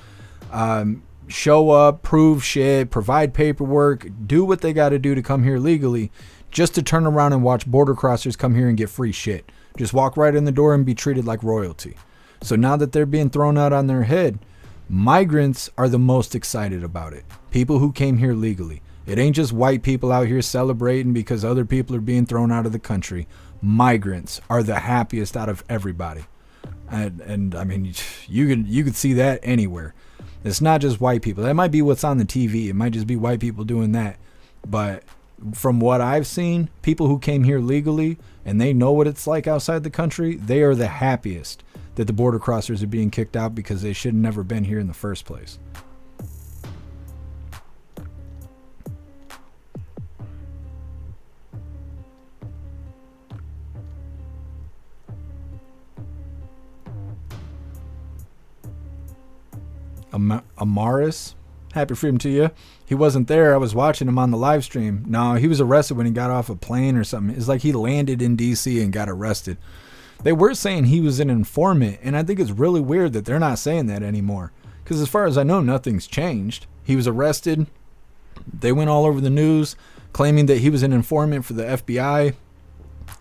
show up, prove shit, provide paperwork, do what they got to do to come here legally, just to turn around and watch border crossers come here and get free shit. Just walk right in the door and be treated like royalty. So now that they're being thrown out on their head, migrants are the most excited about it. People who came here legally. It ain't just white people out here celebrating because other people are being thrown out of the country. Migrants are the happiest out of everybody. And I mean, you could see that anywhere. It's not just white people. That might be what's on the TV. It might just be white people doing that. But from what I've seen, people who came here legally and they know what it's like outside the country, they are the happiest that the border crossers are being kicked out because they should have never been here in the first place. Amaris, happy freedom to you. He wasn't there. I was watching him on the live stream. No, he was arrested when he got off a plane or something. It's like he landed in D.C. and got arrested. They were saying he was an informant, and I think it's really weird that they're not saying that anymore. Because as far as I know, nothing's changed. He was arrested. They went all over the news claiming that he was an informant for the FBI.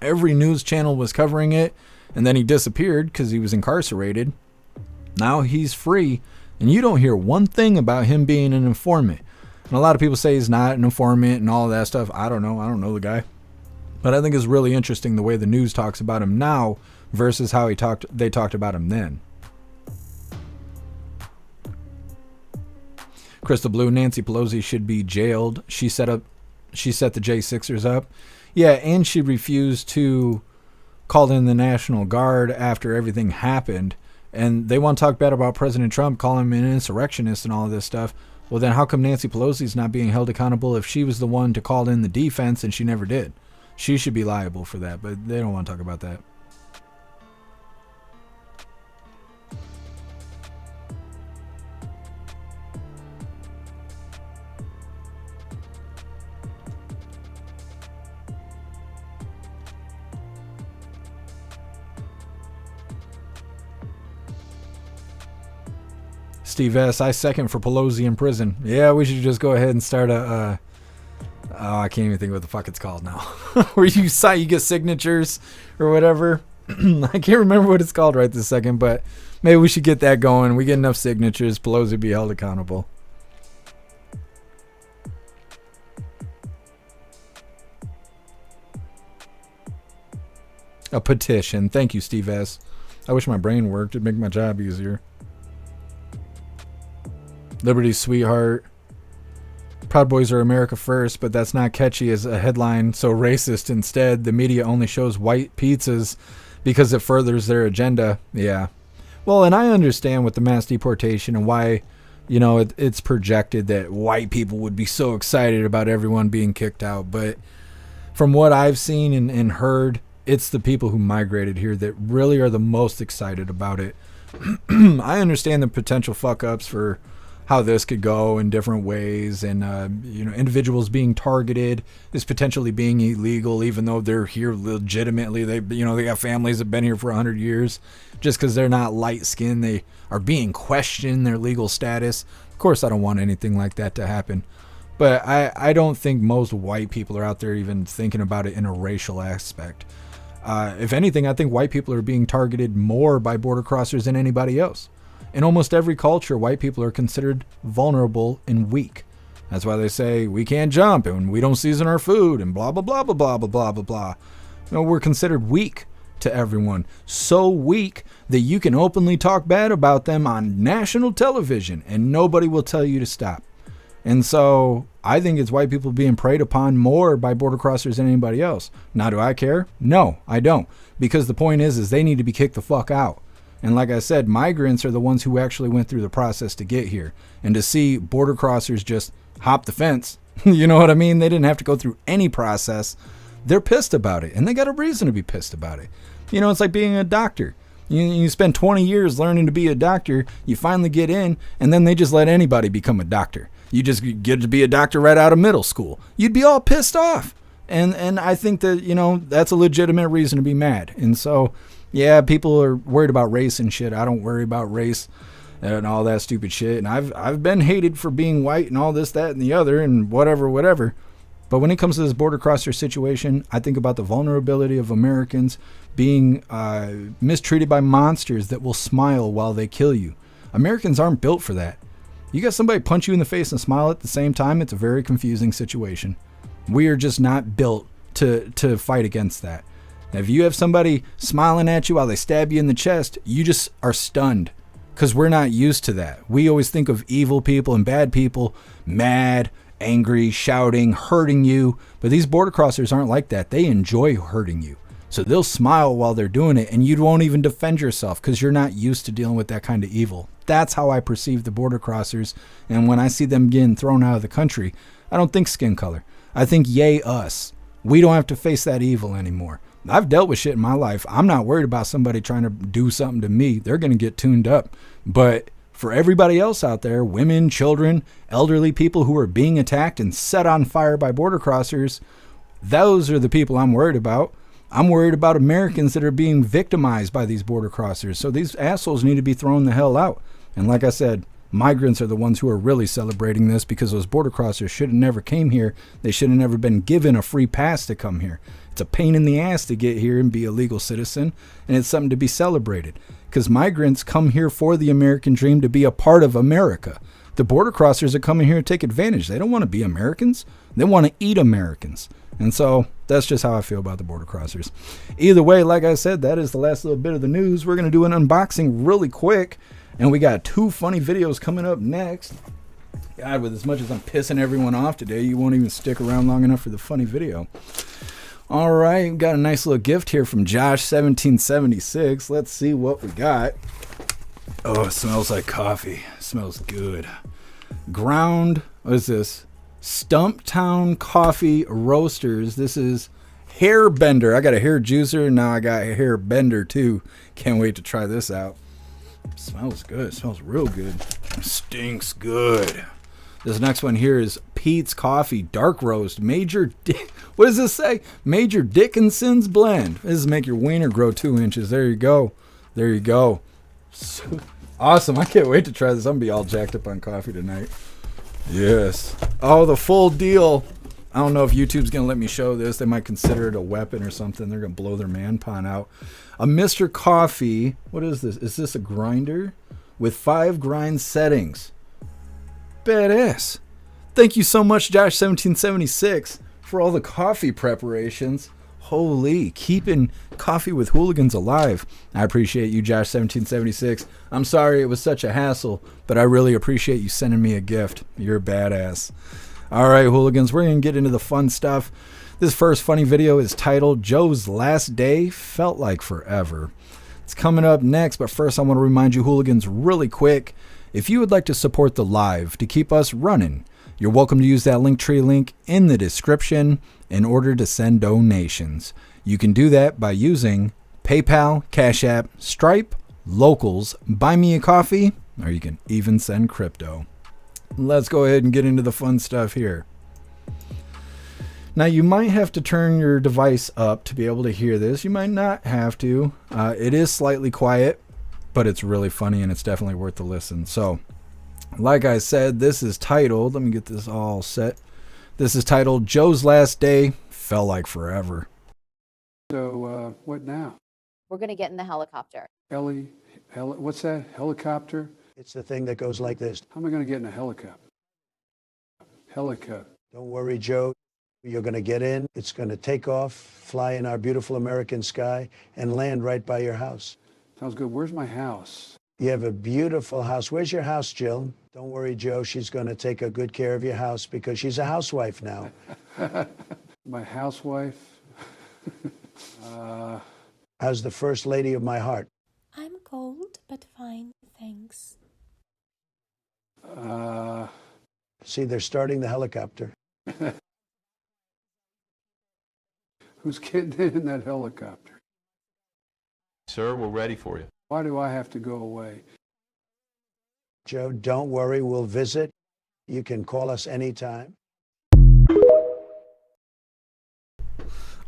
Every news channel was covering it, and then he disappeared because he was incarcerated. Now he's free. And you don't hear one thing about him being an informant. And a lot of people say he's not an informant and all that stuff. I don't know. I don't know the guy. But I think it's really interesting the way the news talks about him now versus how they talked about him then. Crystal Blue, Nancy Pelosi should be jailed. She set the J6ers up. Yeah, and she refused to call in the National Guard after everything happened. And they want to talk bad about President Trump, calling him an insurrectionist and all of this stuff. Well, then how come Nancy Pelosi's not being held accountable if she was the one to call in the defense and she never did? She should be liable for that, but they don't want to talk about that. Steve S., I second for Pelosi in prison. Yeah, we should just go ahead and start I can't even think what the fuck it's called now. Where you get signatures or whatever. I can't remember what it's called right this second, but maybe we should get that going. We get enough signatures, Pelosi be held accountable. A petition. Thank you, Steve S. I wish my brain worked. It'd make my job easier. Liberty's sweetheart. Proud Boys are America first, but that's not catchy as a headline, so racist instead. The media only shows white pizzas because it furthers their agenda. Yeah. Well, and I understand with the mass deportation and why, you know, it's projected that white people would be so excited about everyone being kicked out. But from what I've seen and heard, it's the people who migrated here that really are the most excited about it. I understand the potential fuck-ups for how this could go in different ways, and you know, individuals being targeted is potentially being illegal, even though they're here legitimately. They got families that have been here for 100 years. Just because they're not light-skinned, they are being questioned their legal status. Of course, I don't want anything like that to happen, but I don't think most white people are out there even thinking about it in a racial aspect. If anything, I think white people are being targeted more by border crossers than anybody else. In almost every culture, white people are considered vulnerable and weak. That's why they say we can't jump and we don't season our food and blah, blah, blah, blah, blah, blah, blah, blah, blah. You know, we're considered weak to everyone. So weak that you can openly talk bad about them on national television and nobody will tell you to stop. And so I think it's white people being preyed upon more by border crossers than anybody else. Now, do I care? No, I don't. Because the point is they need to be kicked the fuck out. And like I said, migrants are the ones who actually went through the process to get here. And to see border crossers just hop the fence, you know what I mean? They didn't have to go through any process. They're pissed about it. And they got a reason to be pissed about it. You know, it's like being a doctor. You spend 20 years learning to be a doctor. You finally get in, and then they just let anybody become a doctor. You just get to be a doctor right out of middle school. You'd be all pissed off. And I think that, you know, that's a legitimate reason to be mad. And so, yeah, people are worried about race and shit. I don't worry about race and all that stupid shit. And I've been hated for being white and all this, that, and the other, and whatever. But when it comes to this border crosser situation, I think about the vulnerability of Americans being mistreated by monsters that will smile while they kill you. Americans aren't built for that. You got somebody punch you in the face and smile at the same time, it's a very confusing situation. We are just not built to fight against that. Now, if you have somebody smiling at you while they stab you in the chest, you just are stunned because we're not used to that. We always think of evil people and bad people, mad, angry, shouting, hurting you. But these border crossers aren't like that. They enjoy hurting you. So they'll smile while they're doing it, and you won't even defend yourself because you're not used to dealing with that kind of evil. That's how I perceive the border crossers. And when I see them getting thrown out of the country, I don't think skin color. I think yay us. We don't have to face that evil anymore. I've dealt with shit in my life. I'm not worried about somebody trying to do something to me. They're going to get tuned up. But for everybody else out there, women, children, elderly people who are being attacked and set on fire by border crossers, those are the people I'm worried about. I'm worried about Americans that are being victimized by these border crossers. So these assholes need to be thrown the hell out. And like I said, migrants are the ones who are really celebrating this because those border crossers should have never came here. They should have never been given a free pass to come here. It's a pain in the ass to get here and be a legal citizen, and it's something to be celebrated because migrants come here for the American dream to be a part of America. The border crossers are coming here to take advantage. They don't want to be Americans. They want to eat Americans. And so that's just how I feel about the border crossers. Either way, like I said, that is the last little bit of the news. We're going to do an unboxing really quick. And we got 2 funny videos coming up next. God, with as much as I'm pissing everyone off today, you won't even stick around long enough for the funny video. All right, got a nice little gift here from Josh1776. Let's see what we got. Oh, it smells like coffee. It smells good. What is this? Stumptown Coffee Roasters. This is Hair Bender. I got a hair juicer, now I got a hair bender too. Can't wait to try this out. Smells good. Smells real good. Stinks good. This next one here is Pete's Coffee Dark Roast. What does this say? Major Dickinson's Blend. This is make your wiener grow 2 inches. There you go. There you go. Awesome. I can't wait to try this. I'm going to be all jacked up on coffee tonight. Yes. Oh, the full deal. I don't know if YouTube's going to let me show this. They might consider it a weapon or something. They're going to blow their man pun out. A Mr. Coffee. What is this? Is this a grinder? With 5 grind settings. Badass. Thank you so much, Josh1776, for all the coffee preparations. Holy, keeping Coffee with Hooligans alive. I appreciate you, Josh1776. I'm sorry it was such a hassle, but I really appreciate you sending me a gift. You're a badass. All right, Hooligans, we're going to get into the fun stuff. This first funny video is titled Joe's Last Day Felt Like Forever. It's coming up next, but first I want to remind you hooligans really quick, if you would like to support the live to keep us running, you're welcome to use that Linktree link in the description in order to send donations. You can do that by using PayPal, Cash App, Stripe, Locals, Buy Me a Coffee, or you can even send crypto. Let's go ahead and get into the fun stuff here. Now, you might have to turn your device up to be able to hear this. You might not have to. It is slightly quiet, but it's really funny and it's definitely worth the listen. So, like I said, this is titled, let me get this all set. This is titled, Joe's Last Day Felt Like Forever. So, what now? We're going to get in the helicopter. What's that? Helicopter? It's the thing that goes like this. How am I going to get in a helicopter? Don't worry, Joe. You're going to get in. It's going to take off, fly in our beautiful American sky, and land right by your house. Sounds good. Where's my house? You have a beautiful house. Where's your house, Jill? Don't worry, Joe. She's going to take a good care of your house because she's a housewife now. My housewife? How's the first lady of my heart? I'm cold, but fine, thanks. See, they're starting the helicopter. Who's getting in that helicopter? Sir, we're ready for you. Why do I have to go away? Joe, don't worry. We'll visit. You can call us anytime.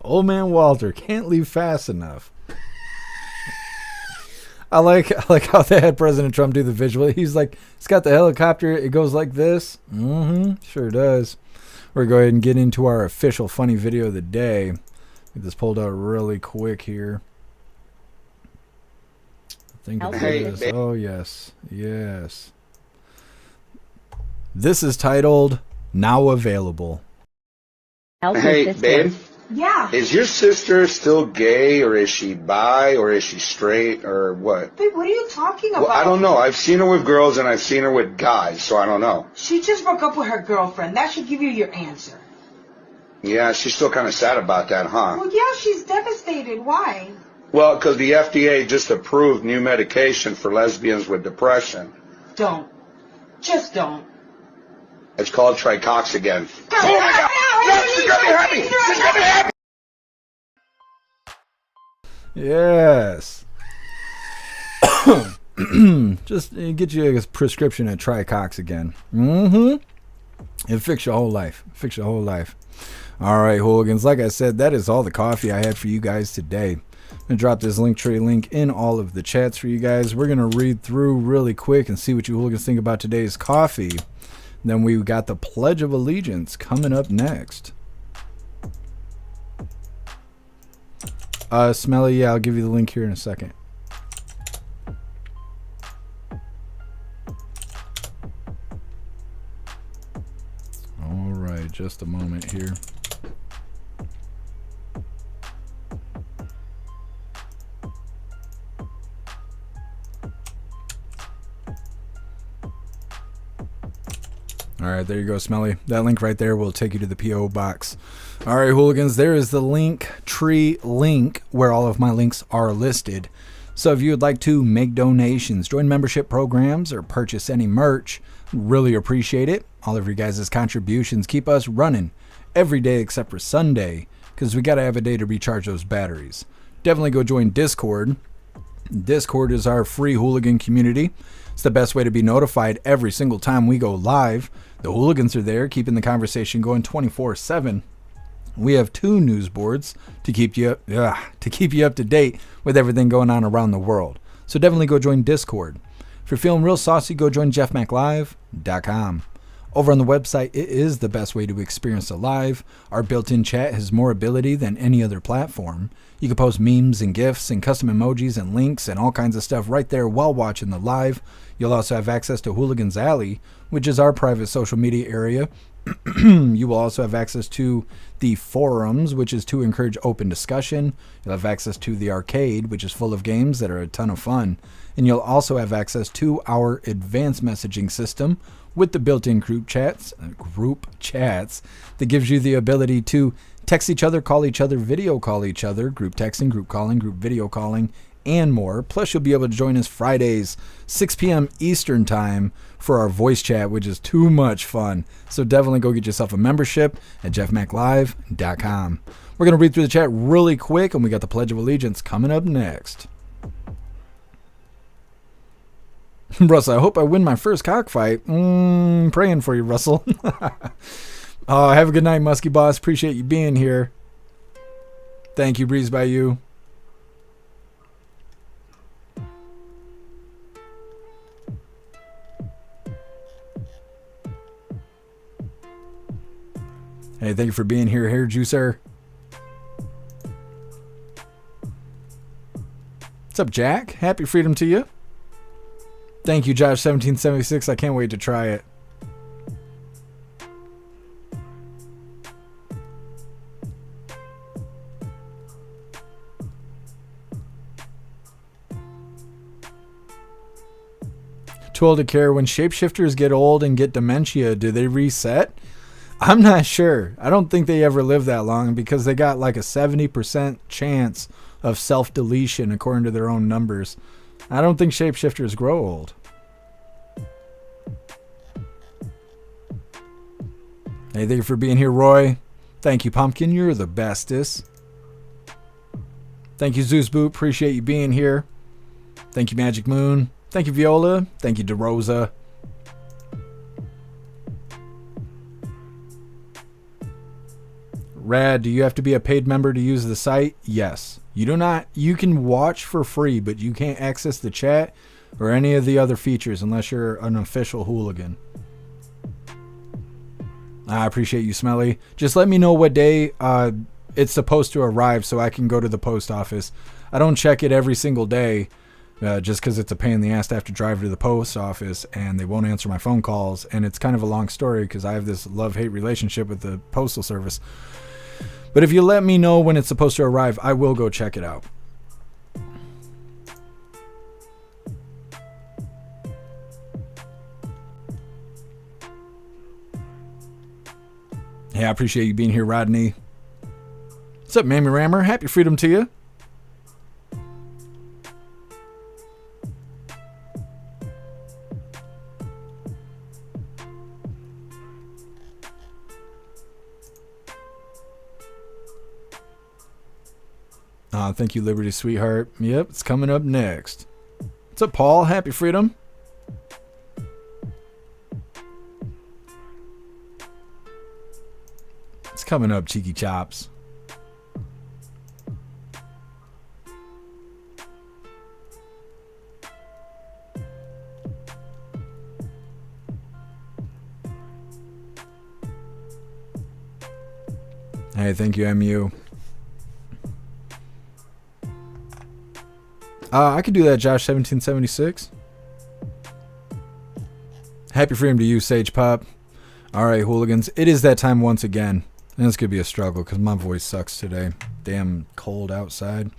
Old man Walter can't leave fast enough. I like how they had President Trump do the visual. He's like, it's got the helicopter. It goes like this. Sure does. We're going to go ahead and get into our official funny video of the day. Get this pulled out really quick here. Think of this. Oh, yes. Yes. This is titled, Now Available. Hey, babe. Yeah. Is your sister still gay, or is she bi, or is she straight, or what? Babe, what are you talking about? Well, I don't know. I've seen her with girls and I've seen her with guys, so I don't know. She just broke up with her girlfriend. That should give you your answer. Yeah, she's still kind of sad about that, huh? Well, yeah, she's devastated. Why? Well, because the FDA just approved new medication for lesbians with depression. Don't. Just don't. It's called Tricoxagen. Oh my God! No, she's gonna be happy! She's gonna be happy! Yes. Just get you a prescription of Tricoxagen. And fix your whole life. Fix your whole life. All right, hooligans. Like I said, that is all the coffee I had for you guys today. I'm going to drop this Linktree link in all of the chats for you guys. We're going to read through really quick and see what you hooligans think about today's coffee. Then we got the Pledge of Allegiance coming up next. Smelly, yeah, I'll give you the link here in a second. All right, just a moment here. All right, there you go, Smelly. That link right there will take you to the P.O. box. All right, hooligans, there is the Linktree link where all of my links are listed. So if you would like to make donations, join membership programs, or purchase any merch, really appreciate it. All of your guys' contributions keep us running every day except for Sunday, because we got to have a day to recharge those batteries. Definitely go join Discord. Discord is our free hooligan community. It's the best way to be notified every single time we go live. The hooligans are there, keeping the conversation going 24/7. We have 2 news boards to keep you up to date with everything going on around the world. So definitely go join Discord. If you're feeling real saucy, go join jeffmaclive.com. Over on the website, it is the best way to experience a live. Our built-in chat has more ability than any other platform. You can post memes and GIFs and custom emojis and links and all kinds of stuff right there while watching the live. You'll also have access to Hooligans Alley, which is our private social media area. You will also have access to the forums, which is to encourage open discussion. You'll have access to the arcade, which is full of games that are a ton of fun. And you'll also have access to our advanced messaging system with the built-in group chats that gives you the ability to text each other, call each other, video call each other, group texting, group calling, group video calling, and more. Plus, you'll be able to join us Fridays, 6 p.m. Eastern Time for our voice chat, which is too much fun. So definitely go get yourself a membership at jeffmaclive.com. We're going to read through the chat really quick, and we got the Pledge of Allegiance coming up next. Russell, I hope I win my first cockfight. Praying for you, Russell. Have a good night, Muskie Boss. Appreciate you being here. Thank you, Breeze by You. Hey, thank you for being here, Hair Juicer. What's up, Jack? Happy freedom to you. Thank you, Josh1776. I can't wait to try it. Too old to care. When shapeshifters get old and get dementia, do they reset? I'm not sure. I don't think they ever live that long because they got like a 70% chance of self-deletion according to their own numbers. I don't think shapeshifters grow old. Hey, thank you for being here, Roy. Thank you, Pumpkin. You're the bestest. Thank you, Zeus Boot. Appreciate you being here. Thank you, Magic Moon. Thank you, Viola. Thank you, DeRosa. Rad, do you have to be a paid member to use the site? Yes. You do not. You can watch for free, but you can't access the chat or any of the other features unless you're an official hooligan. I appreciate you, Smelly. Just let me know what day it's supposed to arrive so I can go to the post office. I don't check it every single day just because it's a pain in the ass to have to drive to the post office and they won't answer my phone calls. And it's kind of a long story because I have this love-hate relationship with the postal service. But if you let me know when it's supposed to arrive, I will go check it out. Yeah, I appreciate you being here, Rodney. What's up, Mammy Rammer? Happy freedom to you. Thank you, Liberty Sweetheart. Yep, it's coming up next. What's up, Paul? Happy freedom. It's coming up, Cheeky Chops. Hey, thank you, MU. I could do that, Josh1776. Happy freedom to you, Sage Pop. Alright, hooligans. It is that time once again. And this could be a struggle because my voice sucks today. Damn cold outside.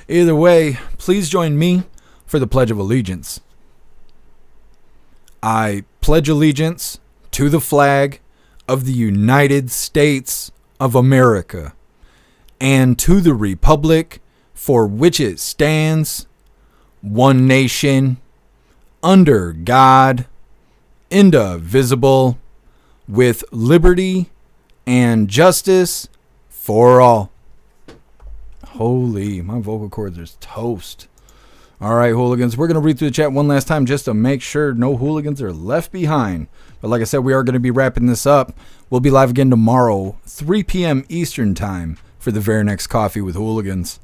Either way, please join me for the Pledge of Allegiance. I pledge allegiance to the flag of the United States of America and to the republic for which it stands, one nation, under God, indivisible, with liberty and justice for all. Holy, my vocal cords are toast. All right, hooligans, we're going to read through the chat one last time just to make sure no hooligans are left behind. But like I said, we are going to be wrapping this up. We'll be live again tomorrow, 3 p.m. Eastern Time, for the very next Coffee with Hooligans.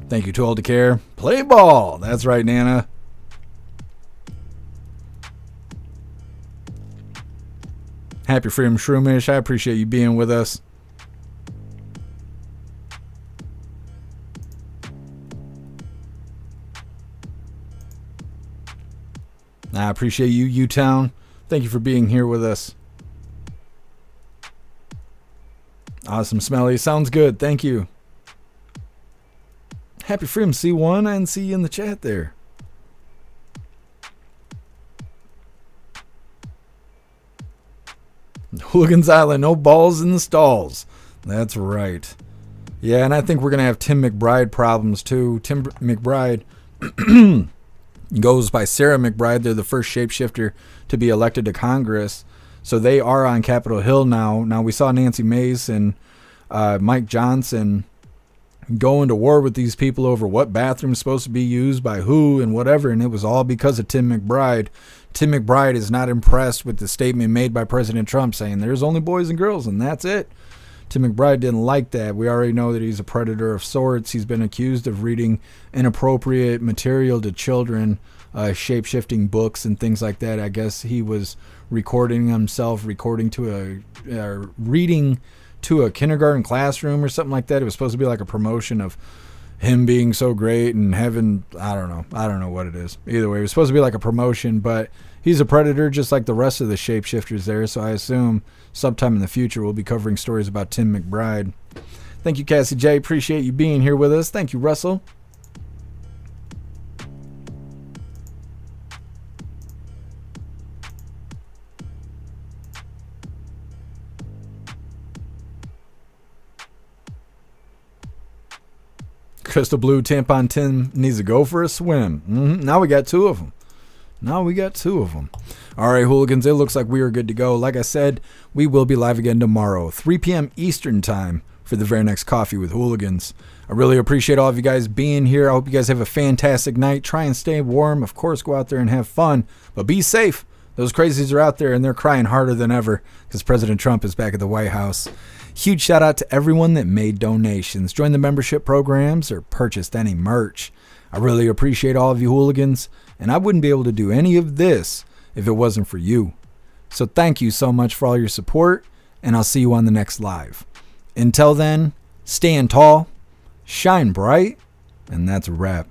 Thank you, Too Old to Care. Play ball. That's right, Nana. Happy Freedom Shroomish. I appreciate you being with us. I appreciate you, U-Town. Thank you for being here with us. Awesome, Smelly. Sounds good. Thank you. Happy Freedom C1. I didn't see you in the chat there. Hooligans Island. No balls in the stalls. That's right. Yeah, and I think we're going to have Tim McBride problems too. Tim McBride goes by Sarah McBride. They're the first shapeshifter to be elected to Congress. So they are on Capitol Hill now. Now, we saw Nancy Mace and Mike Johnson going to war with these people over what bathroom is supposed to be used by who and whatever, and it was all because of Tim McBride. Tim McBride is not impressed with the statement made by President Trump saying there's only boys and girls and that's it. Tim McBride didn't like that. We already know that he's a predator of sorts. He's been accused of reading inappropriate material to children, shape-shifting books and things like that. I guess he was recording himself, reading to a kindergarten classroom or something like that. It was supposed to be like a promotion of him being so great and having, I don't know what it is. Either way, it was supposed to be like a promotion, but he's a predator just like the rest of the shapeshifters there, so I assume sometime in the future we'll be covering stories about Tim McBride. Thank you, Cassie J. Appreciate you being here with us. Thank you, Russell. Crystal Blue Tampon Tim needs to go for a swim. Now we got two of them. All right, hooligans, it looks like we are good to go. Like I said, we will be live again tomorrow, 3 p.m. Eastern time for the very next Coffee with Hooligans. I really appreciate all of you guys being here. I hope you guys have a fantastic night. Try and stay warm. Of course, go out there and have fun, but be safe. Those crazies are out there, and they're crying harder than ever because President Trump is back at the White House. Huge shout out to everyone that made donations, joined the membership programs, or purchased any merch. I really appreciate all of you hooligans, and I wouldn't be able to do any of this if it wasn't for you. So thank you so much for all your support, and I'll see you on the next live. Until then, stand tall, shine bright, and that's a wrap.